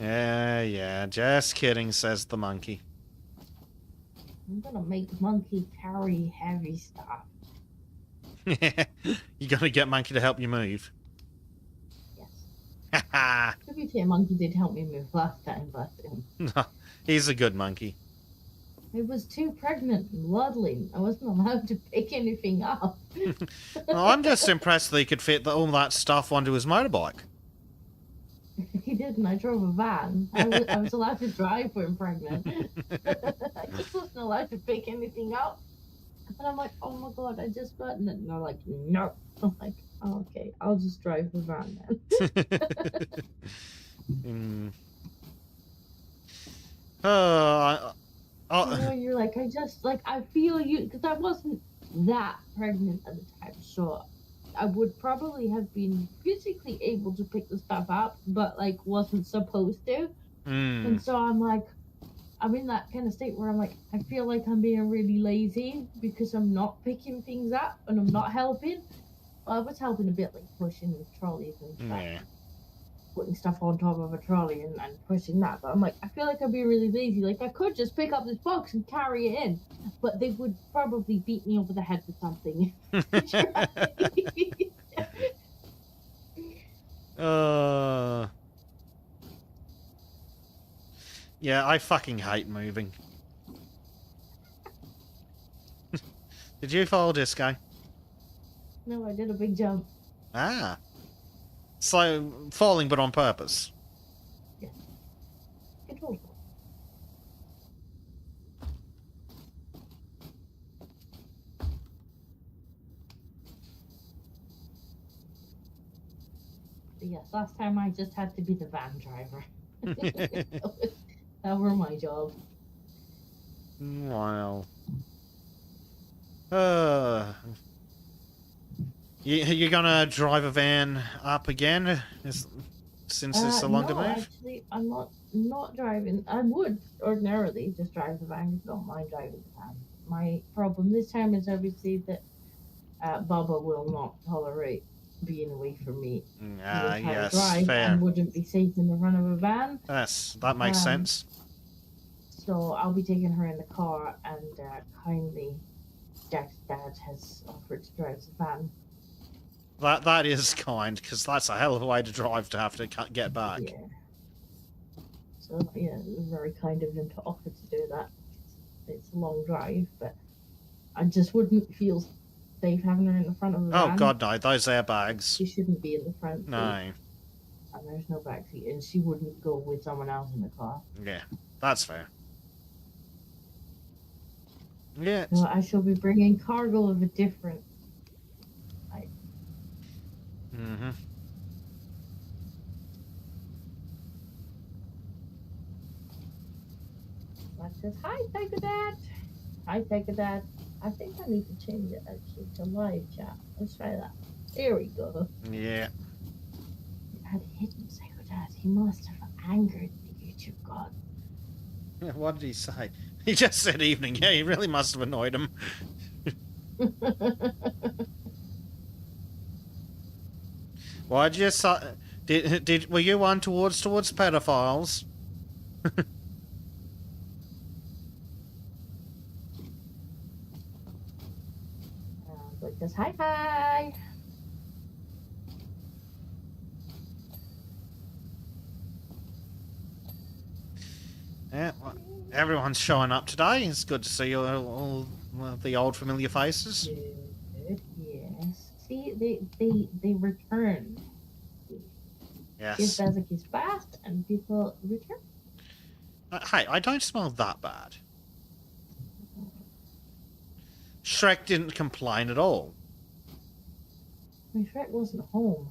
Yeah, just kidding, says the monkey. I'm gonna make Monkey carry heavy stuff. You gotta get monkey to help you move. Yes. To be fair, Monkey did help me move last time, but He's a good monkey. I was too pregnant and waddling. I wasn't allowed to pick anything up. Well, I'm just impressed that he could fit all that stuff onto his motorbike. He didn't. I drove a van. I was allowed to drive when pregnant. I just wasn't allowed to pick anything up. And I'm like, oh my god, I just buttoned it. And they're like, no. I'm like, oh, okay, I'll just drive the van then. You know, you're like, I feel you, because I wasn't that pregnant at the time, so I would probably have been physically able to pick the stuff up, but like wasn't supposed to. And so I'm in that kind of state where I'm like, I feel like I'm being really lazy because I'm not picking things up and I'm not helping. Well, I was helping a bit, like pushing the trolleys and stuff. Yeah. Putting stuff on top of a trolley and pushing that, but I'm like, I feel like I'm being really lazy. Like, I could just pick up this box and carry it in, but they would probably beat me over the head with something. Yeah, I fucking hate moving. Did you fall, Disco? No, I did a big jump. Ah. So, falling but on purpose. Good job. But yes, last time I just had to be the van driver. That were my job. Wow. You gonna drive a van up again? Since it's a longer no, move? actually, I'm not driving. I would ordinarily just drive the van. I don't mind driving the van. My problem this time is obviously that Baba will not tolerate being away from me the entire Yes, drive fair. and wouldn't be safe in the front of a van. That makes sense. So I'll be taking her in the car, and kindly Jack's dad has offered to drive the van. That is kind, because that's a hell of a way to drive to have to get back. Yeah. So yeah, it was very kind of him to offer to do that. It's a long drive, but I just wouldn't feel safe having her in the front of the van. Oh god, no, those airbags. She shouldn't be in the front seat. No. And there's no back seat, and she wouldn't go with someone else in the car. Yeah, that's fair. Yeah. So I shall be bringing cargo of a different type. Mm-hmm. That says, hi, Tiger Dad. Hi, Tiger Dad. I think I need to change it actually to live chat. Let's try that. There we go. Yeah. I had hidden Tiger Dad. He must have angered the YouTube god. What did he say? He just said evening. Yeah, he really must have annoyed him. Why'd you were you on towards pedophiles? Like this, hi. Yeah, well, everyone's showing up today. It's good to see all the old familiar faces. Good, yes. See, they returned. Yes. His Bezek is fast, and people return. Hey, I don't smell that bad. Shrek didn't complain at all. My Shrek wasn't home.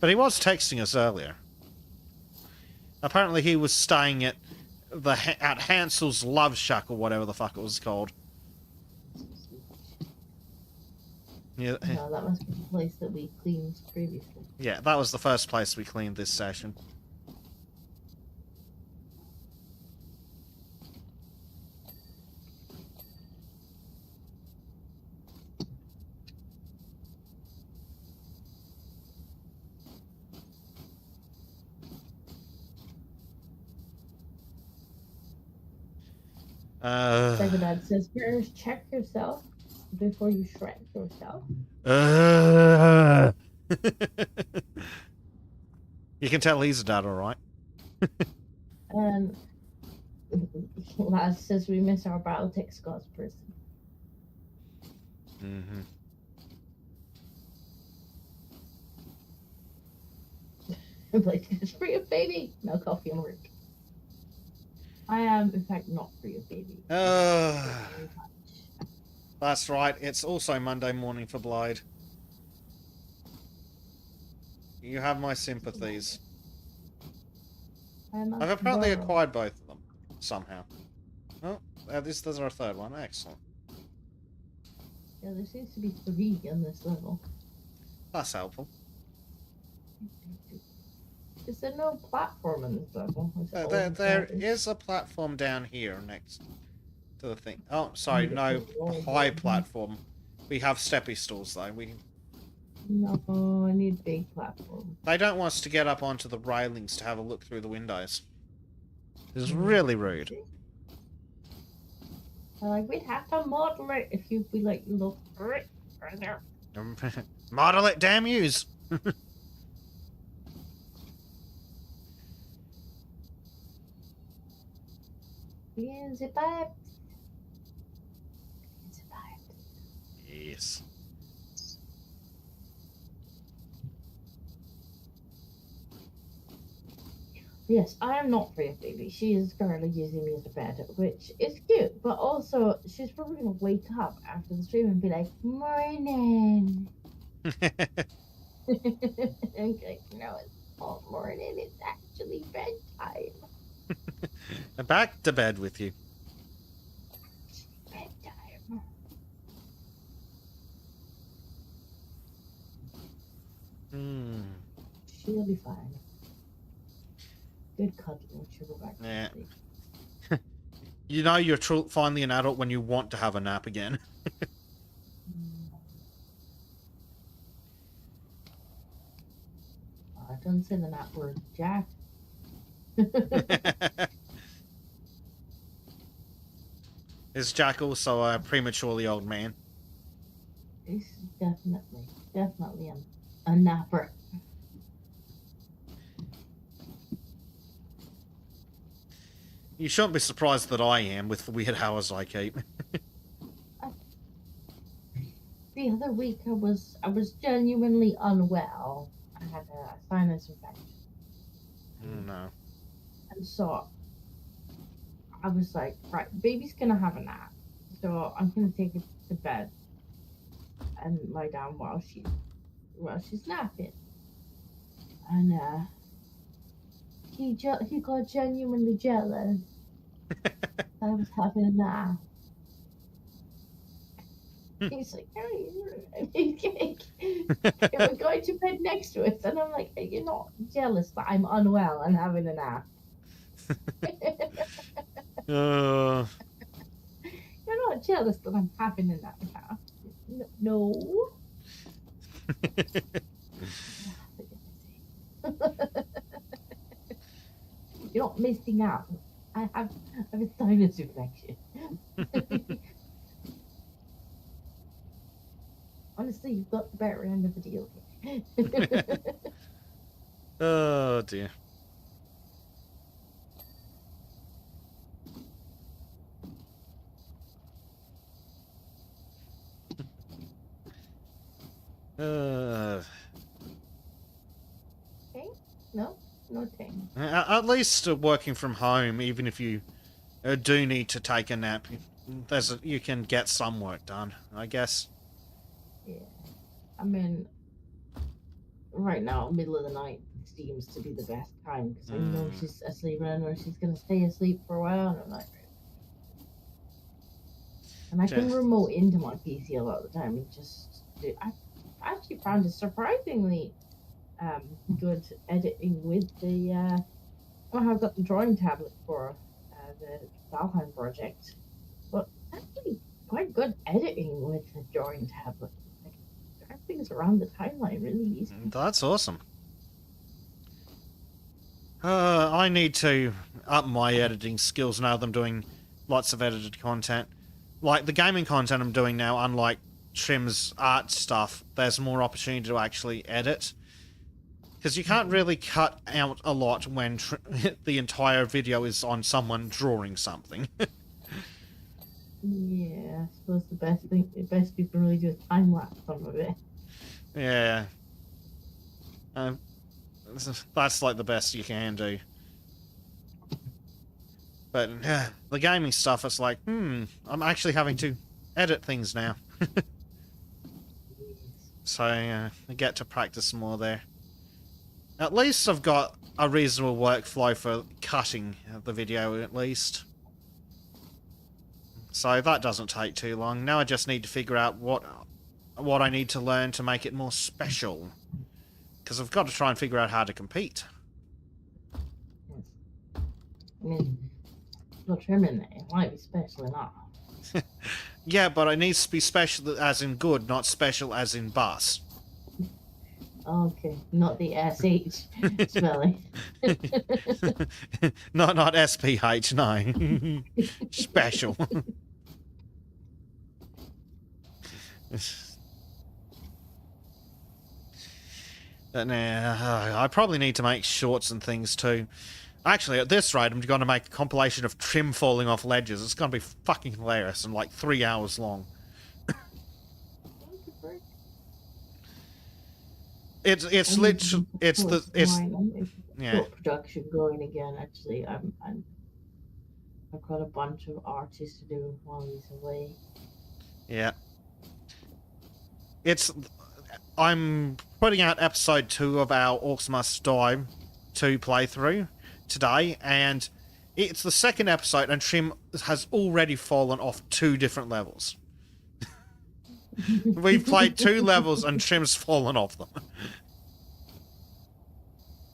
But he was texting us earlier. Apparently he was staying at Hansel's Love Shack or whatever the fuck it was called. Yeah. No, that must be the place that we cleaned previously. Yeah, that was the first place we cleaned this session. Second Dad says, first check yourself before you Shrek yourself. You can tell he's a dad, alright. And Laz says we miss our Battletech Scots person. Mm-hmm. Like, it's free of baby. No coffee and work. I am, in fact, not free of baby. That's right. It's also Monday morning for Blyde. You have my sympathies. I've apparently acquired both of them somehow. Oh, there's our third one. Excellent. Yeah, there seems to be 3 on this level. That's helpful. Is there no platform in this level? There is a platform down here next to the thing. Oh, sorry, no high platform. We have steppy stools though. No, I need big platform. They don't want us to get up onto the railings to have a look through the windows. It's really rude. Like, we'd have to model it if you'd be like, look right there. Model it, damn yous! Use it back. Yes. Yes, I am not afraid of baby. She is currently using me as a bed, which is cute, but also she's probably gonna wake up after the stream and be like, "Morning." Okay, no, it's not morning. It's actually bedtime. Back to bed with you. Bedtime. Hmm. She'll be fine. Good cuddling when she'll go back to Yeah. sleep. You know you're finally an adult when you want to have a nap again. Don't say the nap word, Jack. Is Jack also a prematurely old man? He's definitely a napper. You shouldn't be surprised that I am with the weird hours I keep. The other week I was genuinely unwell. I had a sinus infection. Oh, no. And so I was like, right, baby's gonna have a nap. So I'm gonna take it to bed and lie down while she's napping. And he got genuinely jealous. I was having a nap. He's like, hey, we're going to bed next to us. And I'm like, hey, you're not jealous that I'm unwell and having a nap. Uh, You're not jealous that I'm having a nap now. No. You're not missing out. I have a sinus infection. Honestly, you've got the better end of the deal here. oh, dear. Okay? No thing. At least working from home, even if you do need to take a nap, you can get some work done, I guess. Yeah. I mean, right now, middle of the night seems to be the best time because I know she's asleep and I know she's going to stay asleep for a while and I'm like, and I can remote into my PC a lot of the time and just do. I actually found it surprisingly good editing with the I've got the drawing tablet for the Valheim project, but actually quite good editing with the drawing tablet. Like, drive things around the timeline really easy. That's awesome. I need to up my editing skills now that I'm doing lots of edited content. Like the gaming content I'm doing now, unlike Trim's art stuff, there's more opportunity to actually edit. Because you can't really cut out a lot when the entire video is on someone drawing something. Yeah, I suppose the best you can really do is time lapse some of it. Yeah. That's like the best you can do. But the gaming stuff, it's like, I'm actually having to edit things now. So I get to practice more there. At least I've got a reasonable workflow for cutting the video, at least. So that doesn't take too long. Now I just need to figure out what I need to learn to make it more special. Because I've got to try and figure out how to compete. I mean, not trimming it. It might be special enough. Yeah, but it needs to be special as in good, not special as in bus. Okay, not the SH spelling. not SPH, no. Special. But nah, I probably need to make shorts and things too. Actually, at this rate, I'm going to make a compilation of Trim falling off ledges. It's going to be fucking hilarious and like 3 hours long. it's literally it's yeah. got production going again. Actually, I've got a bunch of artists to do while he's away. Yeah. I'm putting out episode 2 of our Orcs Must Die 2 playthrough today, and it's the second episode, and Trim has already fallen off 2 different levels. We've played 2 levels, and Trim's fallen off them.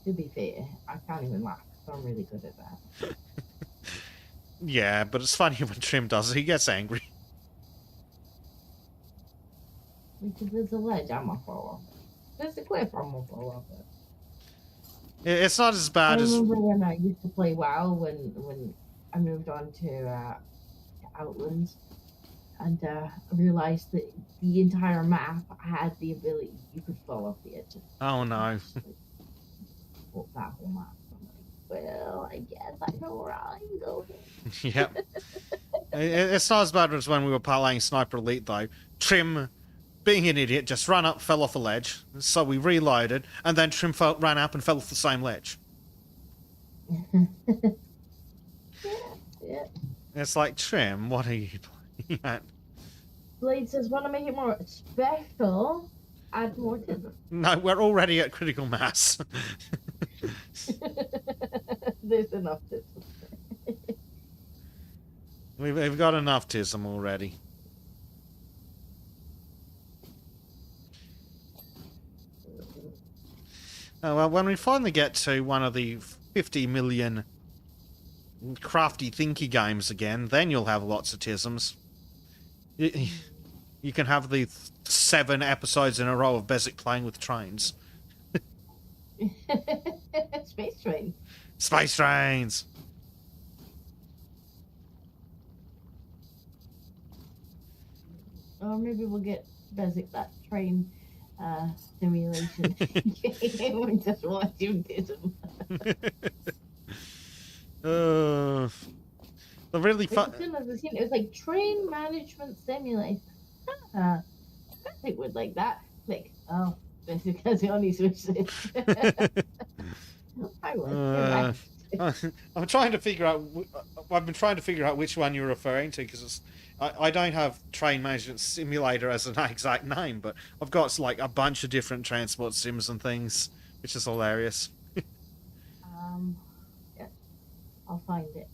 To be fair, I can't even laugh. I'm really good at that. Yeah, but it's funny when Trim does it. He gets angry. Because there's a ledge, I'm gonna fall off it. There's a cliff, I'm gonna fall off it. It's not as bad I as... remember when I used to play WoW when I moved on to Outlands, and I realized that the entire map had the ability you could fall off the edge. Oh no. Well, that whole map. I'm like, well, I guess I know where I'm going. Yep. It's not as bad as when we were playing Sniper Elite, though. Trim, being an idiot, just ran up, fell off a ledge. So we reloaded, and then Trim ran up and fell off the same ledge. Yeah. It's like, Trim, what are you playing at? Blade says, want to make it more special? Add more to No, we're already at critical mass. There's enough to We've got enough tism already. Oh, well, when we finally get to one of the 50 million crafty thinky games again, then you'll have lots of tisms. You can have the 7 episodes in a row of Bezic playing with trains. Space train. Space trains! Or maybe we'll get Bezic that train simulation game and just watch him do them. The really fun... As soon as I seen it, it was like train management simulator. Bezic would like that. Like, oh, Bezic has the only switch it. I would. I'm trying to figure out... I've been trying to figure out which one you're referring to, because I don't have Train Management Simulator as an exact name, but I've got like a bunch of different transport sims and things, which is hilarious. Yeah, I'll find it.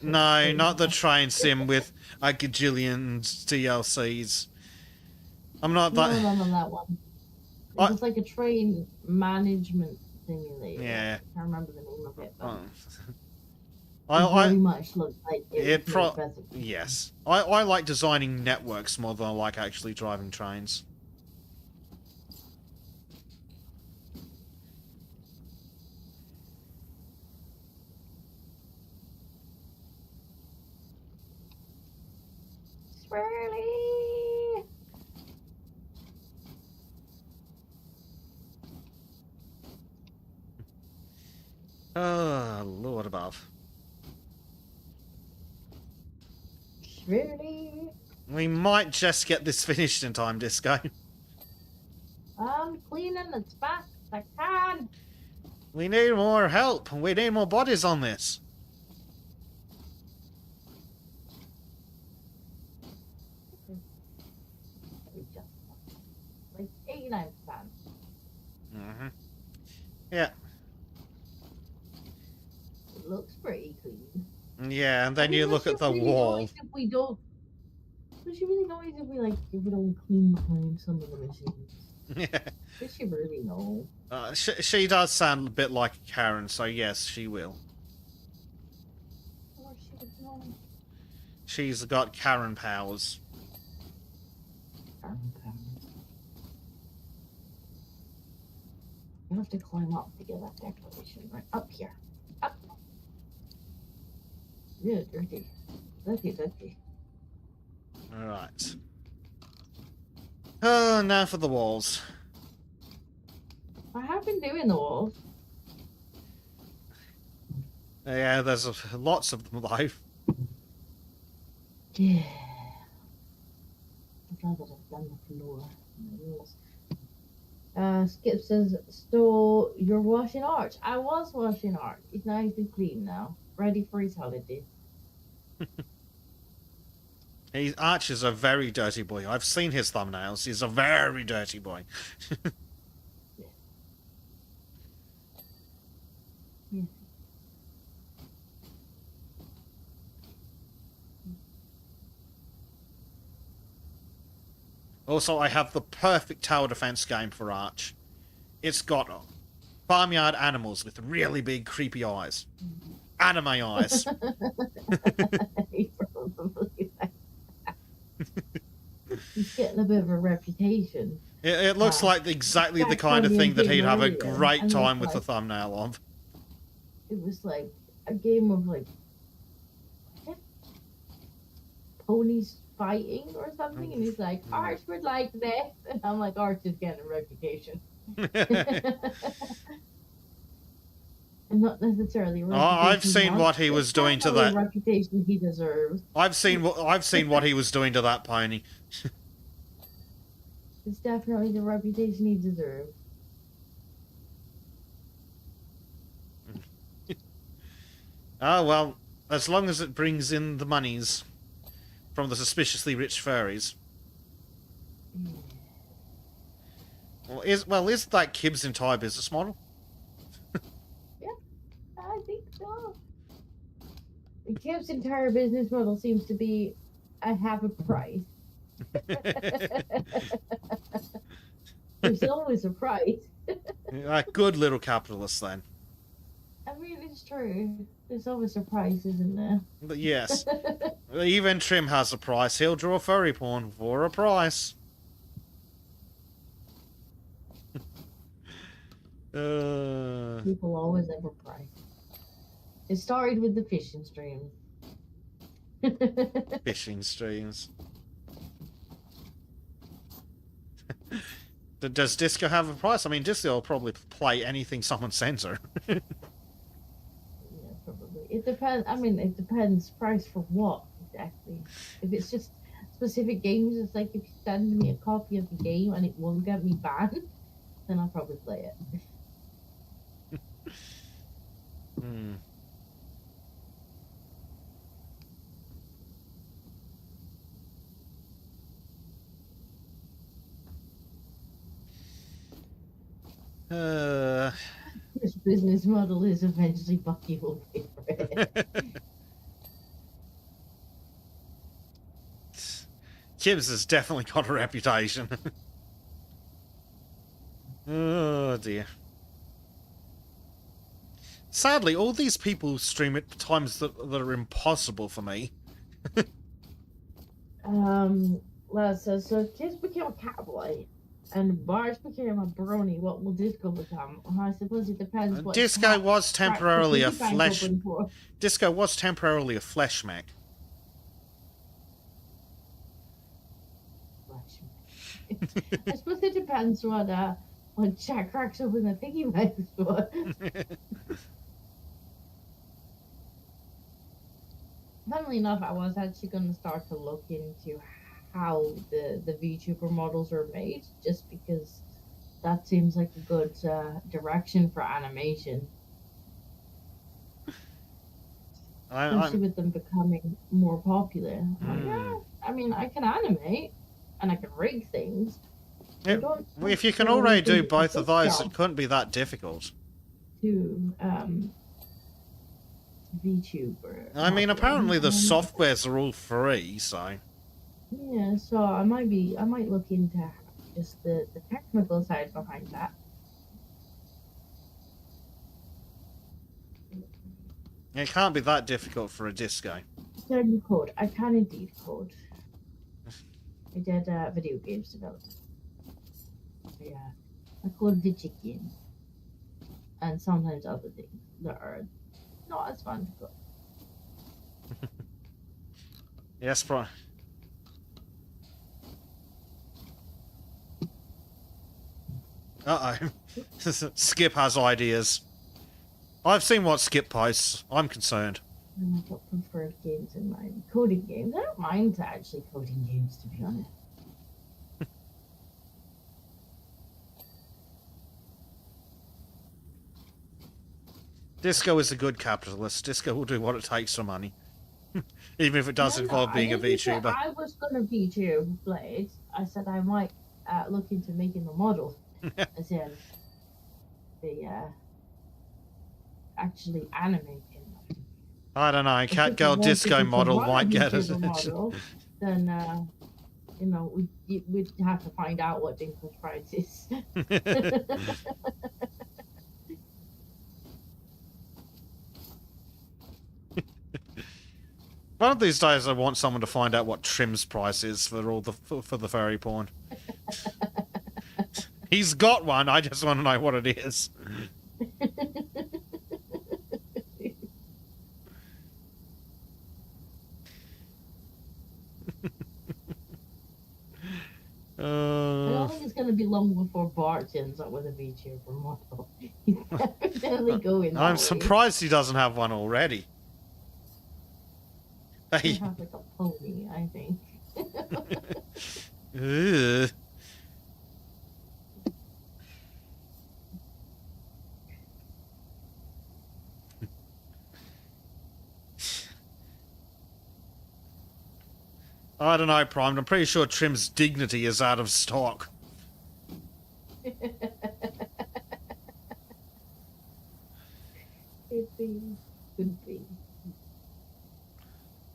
No, not the train sim with a gajillion DLCs. I'm not that... No, that one. It was like a train management simulator. Yeah. I can't remember the name of it, but I very much looked like yes. I like designing networks more than I like actually driving trains. Swirly! Oh, Lord above. Swirly! We might just get this finished in time, Disco. I'm cleaning as fast as I can. We need more help. We need more bodies on this. Like 89%. Mm-hmm. Yeah. It looks pretty clean. Yeah, and then you look at the wall. If we don't, would you really notice if we don't clean behind some of the machines? Yeah. Does she really know? She does sound a bit like Karen, so yes, she will. Or she would know. She's got Karen powers. You have to climb up to get that declaration. Right up here. Up. Yeah, dirty. Dirty. Alright. Oh, now for the walls. I have been doing the walls. Yeah, there's lots of them though. Yeah. I'm glad that I've done the floor and the walls. Skip says, so you're washing Arch. I was washing Arch. It's nice and clean now. Ready for his holiday. Arch is a very dirty boy. I've seen his thumbnails. He's a very dirty boy. Yeah. Also, I have the perfect tower defense game for Arch. It's got farmyard animals with really big, creepy eyes. Anime eyes. He's getting a bit of a reputation. It looks like exactly the kind of thing that he'd have a great time with the thumbnail of. It was like a game of like ponies fighting or something, and he's like, Arch would like this, and I'm like, Arch is getting a reputation. And not necessarily a reputation. I've seen what he was doing to that reputation he deserves. I've seen what he was doing to that pony. It's definitely the reputation he deserves. Oh well, as long as it brings in the monies from the suspiciously rich furries. Well, is that Kib's entire business model? I think so. Kib's entire business model seems to be, I have a price. There's always a price. Good little capitalist, then. I mean, it's true. There's always a price, isn't there? But yes. Even Trim has a price. He'll draw furry porn for a price. People always have a price. It started with the fishing streams. Fishing streams. Does Disco have a price? I mean, Disco will probably play anything someone sends her. Yeah, probably. It depends. I mean, it depends. Price for what exactly? If it's just specific games, it's like if you send me a copy of the game and it won't get me banned, then I'll probably play it. Hmm. This business model is eventually Bucky will pay for it. Kibs has definitely got a reputation. Oh dear. Sadly, all these people stream at times that are impossible for me. Les says, so if Kids became a cowboy and Bars became a brony, what will Disco become? I suppose it depends what Disco was temporarily a flesh. For. Disco was temporarily a flesh mech. I suppose it depends what Jack cracks open the piggy banks for. Funnily enough, I was actually going to start to look into how the VTuber models are made, just because that seems like a good direction for animation. Especially with them becoming more popular. Yeah, I mean, I can animate and I can rig things. If you can already do both of those, it couldn't be that difficult. To VTuber. I mean, apparently the softwares are all free, so. Yeah, so I might look into just the technical side behind that. It can't be that difficult for a disco. Learn code. I can indeed code. I did video games development. Yeah, I code video games, and sometimes other things that are not as fun to code. Yes, bro. Uh-oh. Skip has ideas. I've seen what Skip posts. I'm concerned. I've got preferred games in mind. Coding games. I don't mind actually coding games, to be honest. Disco is a good capitalist. Disco will do what it takes for money. Even if it does involve being a I didn't say VTuber. I was gonna VTube Blade. I said I might look into making a model, as in the actually animating them. I don't know. If Catgirl people Disco wanted to model run a might get VTuber it. model, then we'd have to find out what Dinko's price is. One of these days, I want someone to find out what Trim's price is for all the for the furry porn. He's got one. I just want to know what it is. I don't think it's going to be long before Bart ends up with a VTuber model. He's definitely going that I'm way. surprised he doesn't have one already. He'll Hey. have like a pony, I think. Ugh. I don't know, Prime. I'm pretty sure Trim's dignity is out of stock. Could be.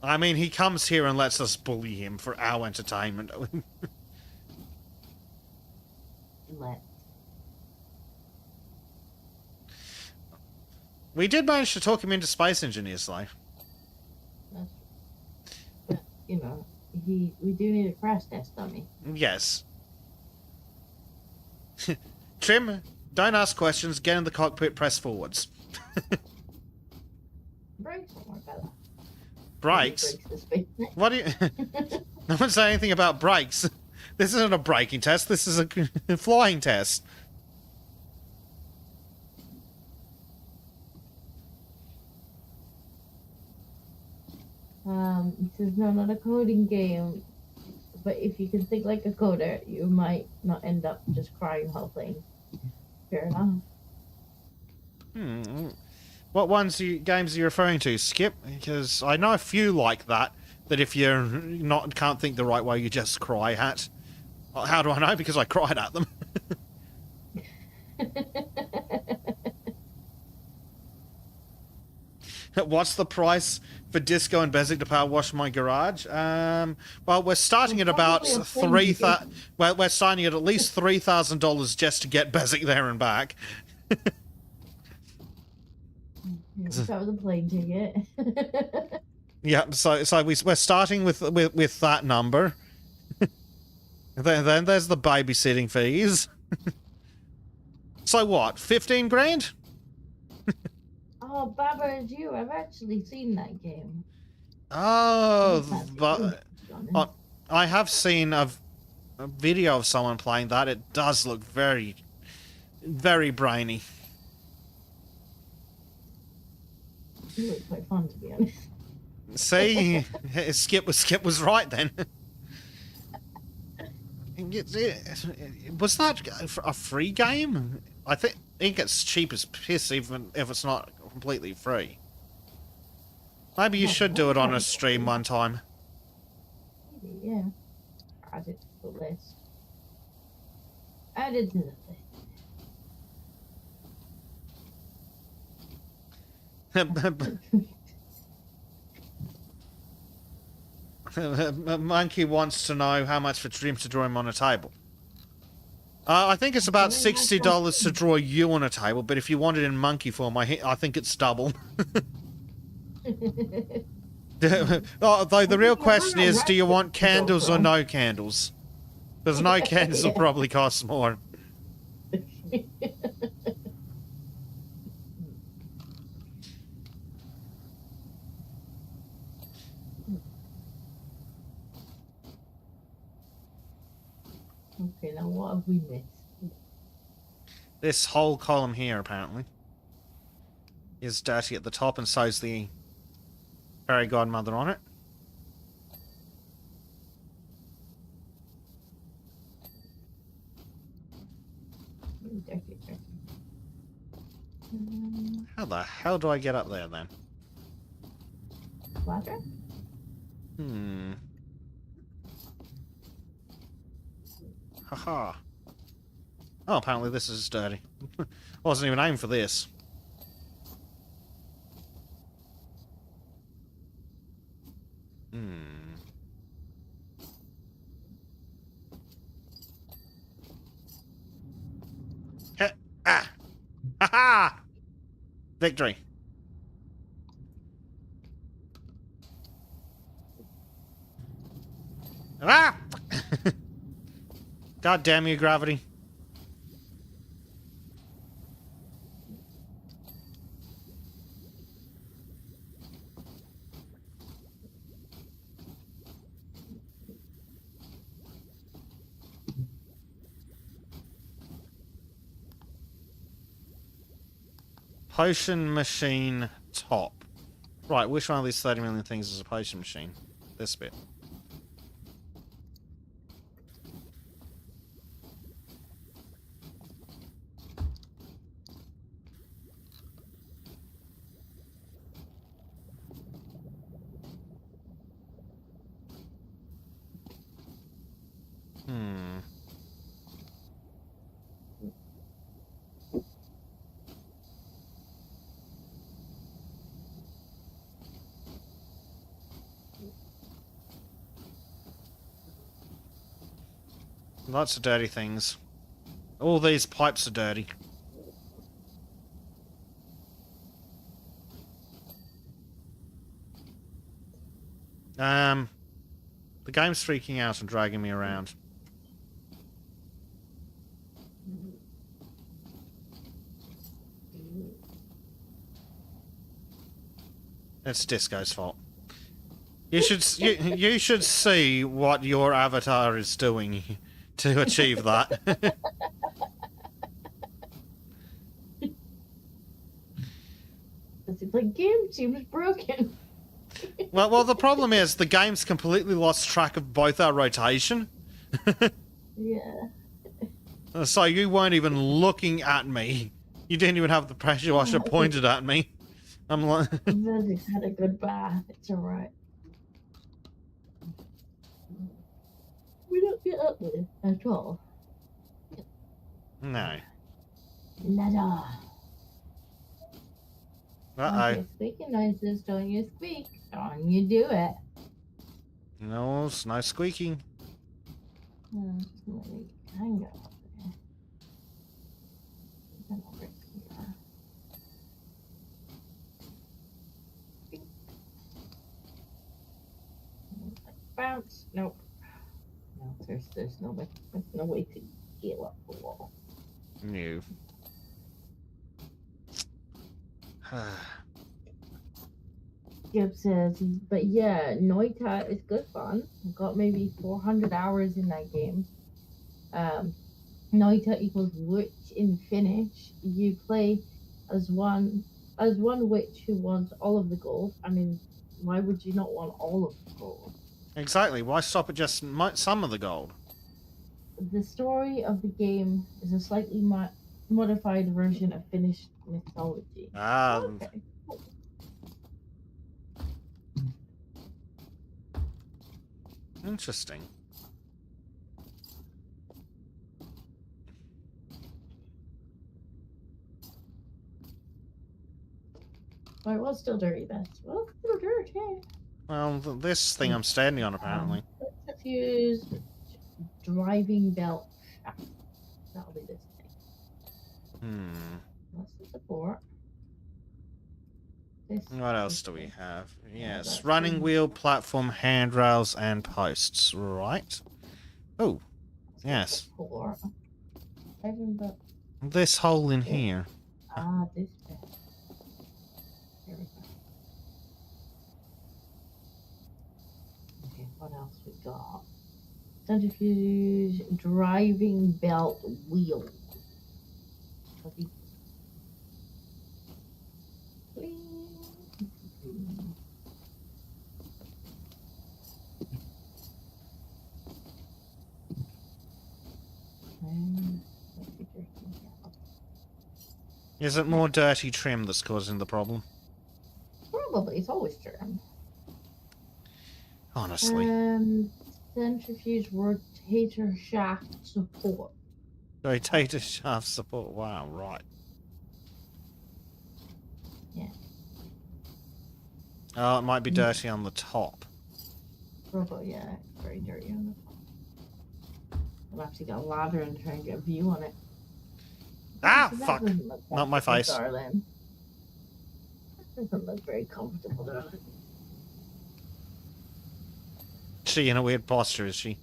I mean, he comes here and lets us bully him for our entertainment. Let. We did manage to talk him into Space Engineers, though. That's but, we do need a crash test dummy. Yes. Trim, don't ask questions. Get in the cockpit, press forwards. Brakes won't work better. Brakes? Brakes this big. What do you... No one said anything about brakes. This isn't a braking test. This is a flying test. This is not a coding game, but if you can think like a coder, you might not end up just crying while playing. Fair enough. What games are you referring to, Skip? Because I know a few like that. That if you're can't think the right way, you just cry at. Well, how do I know? Because I cried at them. What's the price for Disco and Bezic to power wash my garage? Well, we're starting at about we're starting at least $3,000 just to get Bezic there and back. That was a plane ticket. Yeah, so we're starting with that number. then there's the babysitting fees. So what? 15 grand? Oh, Baba and you, I've actually seen that game. Oh, But I have seen a video of someone playing that. It does look very, very brainy. it looked quite fun, to be honest. See, Skip was right then. Was that a free game? I think it's cheap as piss, even if it's not completely free. Maybe you should do it on a stream one time. Maybe, yeah. Add it to the list. Add it to the list. Monkey wants to know how much for Trim to draw him on a table. I think it's about $60 to draw you on a table, but if you want it in monkey form, I think it's double. Though the real question is, do you want candles or no candles? Because no candles will probably cost more. Okay, now what have we missed? This whole column here, apparently, is dirty at the top, and so's the fairy godmother on it. How the hell do I get up there then? Ladder? Hmm. Haha. Oh, apparently this is dirty. Wasn't even aimed for this. Hmm. Heh. Ah! Ha-ha! Victory. Ah! God damn you, gravity. Potion machine top. Right, which one of these 30 million things is a potion machine? This bit. Hmm. Lots of dirty things. All these pipes are dirty. The game's freaking out and dragging me around. It's Disco's fault. You should see what your avatar is doing to achieve that. The game seems broken. Well, the problem is the game's completely lost track of both our rotation. Yeah. So you weren't even looking at me. You didn't even have the pressure washer pointed at me. I'm like... Vizzy's had a good bath. It's alright. We don't get up there at all. No. Nada. Uh-oh. Squeaky noises, don't you squeak. Don't you do it. No, it's no squeaking. Hang on up there. Come over here. Bounce. Nope. No, there's no way to scale up the wall. No. Skip says, but yeah, Noita is good fun. I got maybe 400 hours in that game. Noita equals witch in Finnish. You play as one witch who wants all of the gold. I mean, why would you not want all of the gold? Exactly. Why stop at just some of the gold? The story of the game is a slightly modified version of Finnish mythology. Ah. Okay. Interesting. Well, it was still dirty, Beth. Well, it's still dirty. Well, this thing I'm standing on, apparently. Let's use driving belt shaft. That'll be this thing. That's the support. What else do we have? Yes, running wheel, platform, handrails, and posts. Right. Oh, yes. Support. Driving belt. This hole in here. Ah, this bit. There we go. Okay, what else we got? Centrifuge, driving belt wheel. Is it more dirty trim that's causing the problem? Probably, it's always trimmed. Honestly. Centrifuge rotator shaft support. Rotator shaft support. Wow, right. Yeah. Oh, it might be dirty on the top. Probably, yeah, it's very dirty on the top. I'll have to get a ladder and try and get a view on it. Ah, That fuck. doesn't look Not my comfortable, face. Darling. That doesn't look very comfortable, darling. She in a weird posture, is she?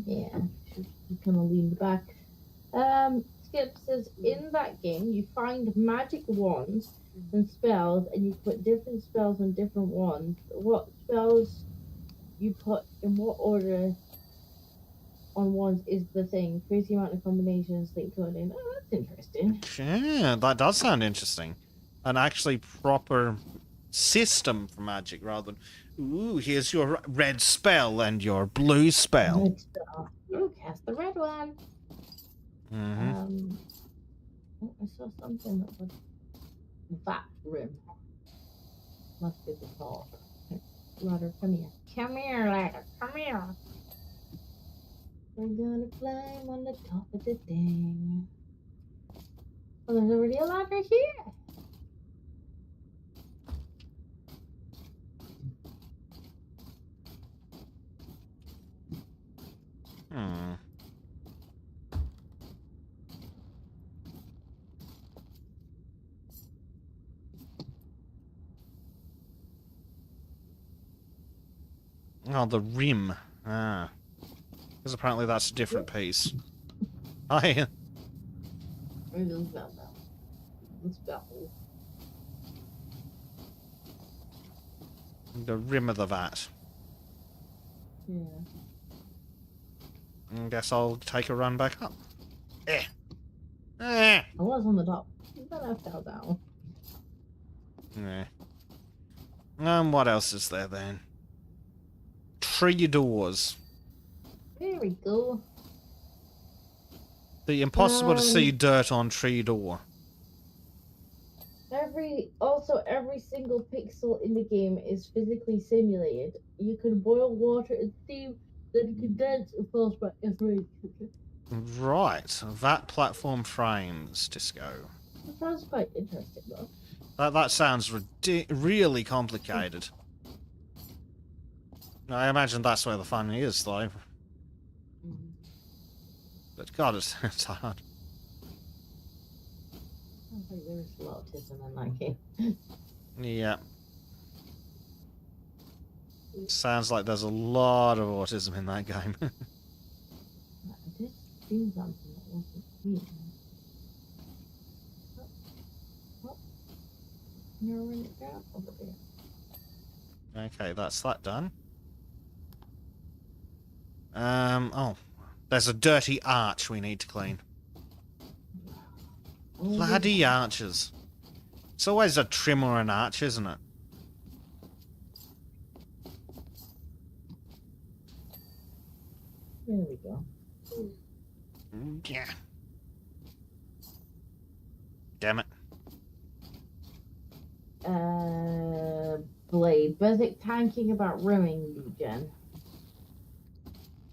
Yeah, she's kind of leaned back. Skip says, in that game, you find magic wands and spells, and you put different spells on different wands. What spells you put in what order on wands is the thing. Crazy amount of combinations, think coding. Oh, that's interesting. Yeah, that does sound interesting. An actually proper system for magic rather than, ooh, here's your red spell and your blue spell. Red spell. You cast the red one. Mm-hmm. Oh, I saw something that was that rim. Must be the top. Ladder, come here. Come here, ladder. Come here. We're gonna climb on the top of the thing. Oh, there's already a ladder here. Hmm. Oh, the rim. Ah. Because apparently that's a different piece. Hi. Where's the spell now? The spell. The rim of the vat. Yeah. I guess I'll take a run back up. Eh. I was on the top. Then I fell down. Yeah. What else is there then? Tree doors. There we go. The impossible to see dirt on tree door. Every single pixel in the game is physically simulated. You can boil water and steam, then condense and falls back as rain. Right. That platform frames, Disco. That sounds quite interesting though. That sounds really complicated. I imagine that's where the fun is, though. But God, it's hard. Sounds like there's a lot of autism in that game. Yeah. Sounds like there's a lot of autism in that game. I did do something that wasn't weird. Oh. Narrowing it down over there. Okay, that's that done. Oh. There's a dirty arch we need to clean. Bloody arches. It's always a trim or an arch, isn't it? There we go. Yeah. Damn it. Blade. Basic tanking about rimming, Jen.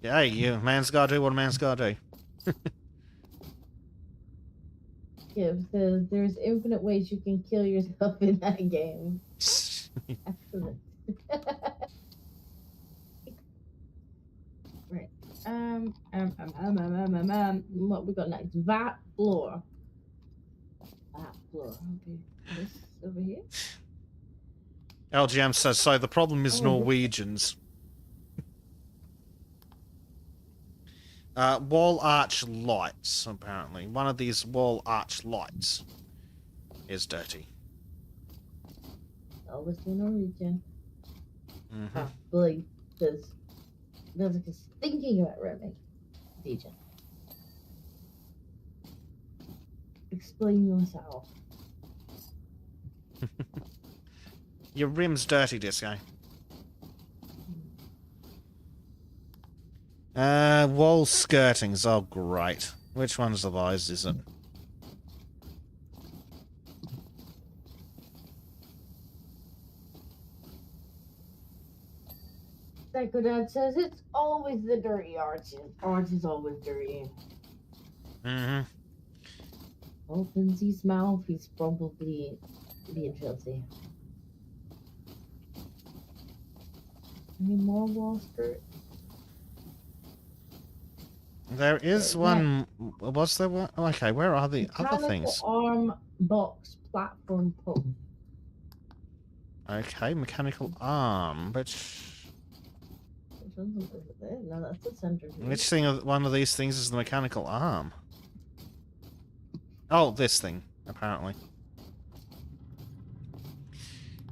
Yeah, you. Man's gotta do what a man's gotta do. Gibbs says there's infinite ways you can kill yourself in that game. Excellent. Right. What we got next? Vat floor. Vat floor. Okay. This over here. LGM says, so the problem is Oh, Norwegians. Wall arch lights, apparently. One of these wall arch lights is dirty. Always the Norwegian. Mm-hmm. Blade says there's like a thinking about rimming. DJ. Explain yourself. Your rim's dirty, Disco. Wall skirtings. Oh, great. Which one's of those is it? Psycho Dad says it's always the dirty arts. Arts is always dirty. Mm-hmm. Opens his mouth, he's probably being filthy. Any more wall skirt? There is Right, one. Was there one? Oh, okay, where are the other Mechanical things? arm box platform post. Okay, mechanical arm. Which one's over there? No, that's the center. Which thing? One of these things is the mechanical arm. Oh, this thing, apparently.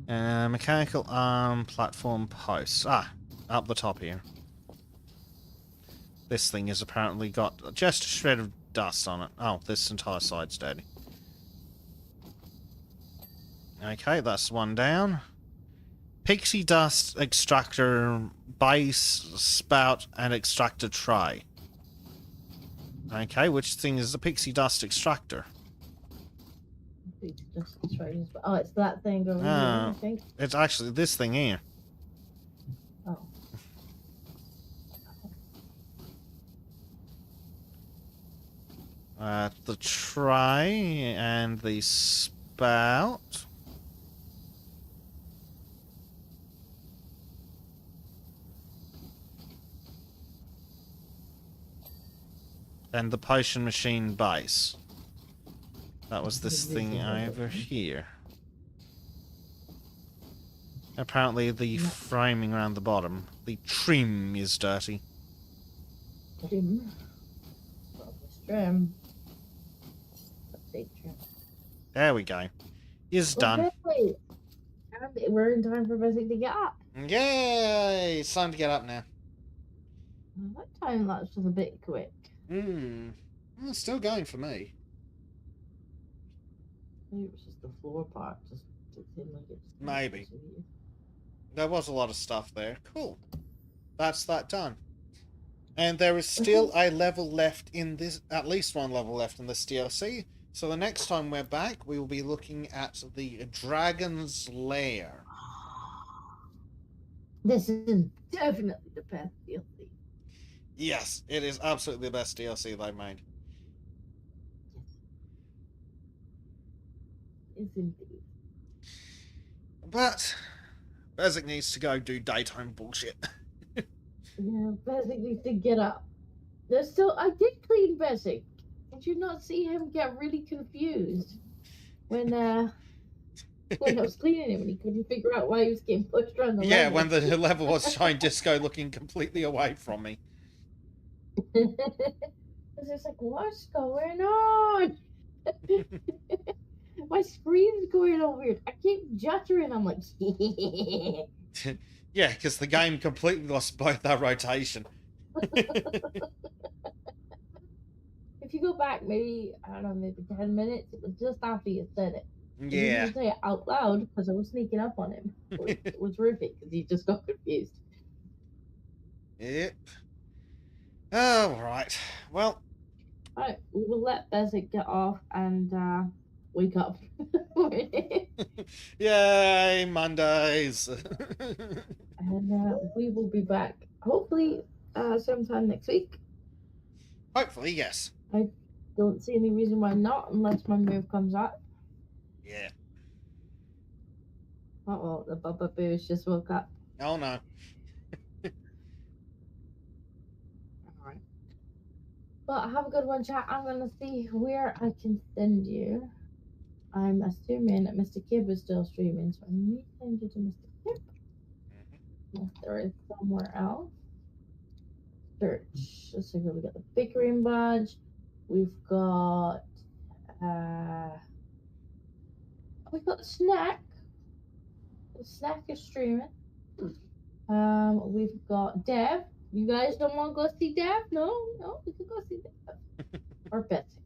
Mechanical arm platform posts. Ah, up the top here. This thing has apparently got just a shred of dust on it. Oh, this entire side's dirty. Okay, that's one down. Pixie dust extractor base, spout, and extractor tray. Okay, which thing is the pixie dust extractor? Oh, it's that thing over here, I think. It's actually this thing here. Oh. The tray and the spout. And the potion machine base. That was this thing over here. Apparently the framing around the bottom, the trim is dirty. Trim. Trim. Big trim. There we go. Is done. Okay. And we're in time for Basic to get up. Yay! It's time to get up now. That time lapse was a bit quick. Well, it's still going for me. Maybe it was just the floor part. Just it seemed like it's Maybe. There was a lot of stuff there. Cool. That's that done. And there is still a level left in this, at least one level left in this DLC. So the next time we're back, we will be looking at the Dragon's Lair. This is definitely the best DLC. Yes, it is absolutely the best DLC they've made. Yes, indeed. But Bezic needs to go do daytime bullshit. Yeah, Basic needs to get up. There's still. I did clean Basic. Did you not see him get really confused when I was cleaning him and he couldn't figure out why he was getting pushed around the Yeah, level? when the level was Shine Disco looking completely away from me. It's just like, what's going on? My screen's going all weird. I keep juttering. I'm like, Yeah, because the game completely lost both our rotation. if you go back maybe, I don't know, maybe 10 minutes, it was just after you said it. I Yeah. didn't say it out loud because I was sneaking up on him. It was horrific because he just got confused. Yep. Oh, right. Well. Alright, we will let Bezic get off and wake up. Yay, Mondays. And we will be back hopefully sometime next week. Hopefully, yes. I don't see any reason why not unless my move comes up. Yeah. Uh-oh, the Bubba Boo's just woke up. Oh, no. Alright. Well, have a good one, chat. I'm going to see where I can send you. I'm assuming that Mr. Kib is still streaming, so I'm going to send you to Mr. Kib. If there is somewhere else. Search. Let's see here. We got the Bickering Bunch. We've got we've got Snack. The Snack is streaming. We've got Dev. You guys don't want to go see Dev? No, we can go see Dev. Or Bezic.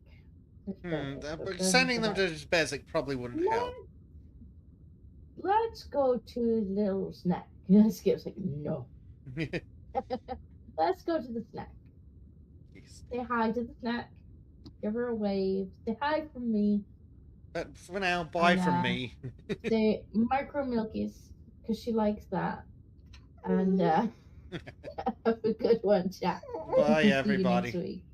But sending them to Bezic probably wouldn't help. Let's go to Little Snack. Skip's like, no. Let's go to the Snack. Yes. Say hi to the Snack. Give her a wave. Say hi from me. But for now, bye from me. Say micro milkies, because she likes that. And Have a good one, chat. Bye, See you everybody. next week.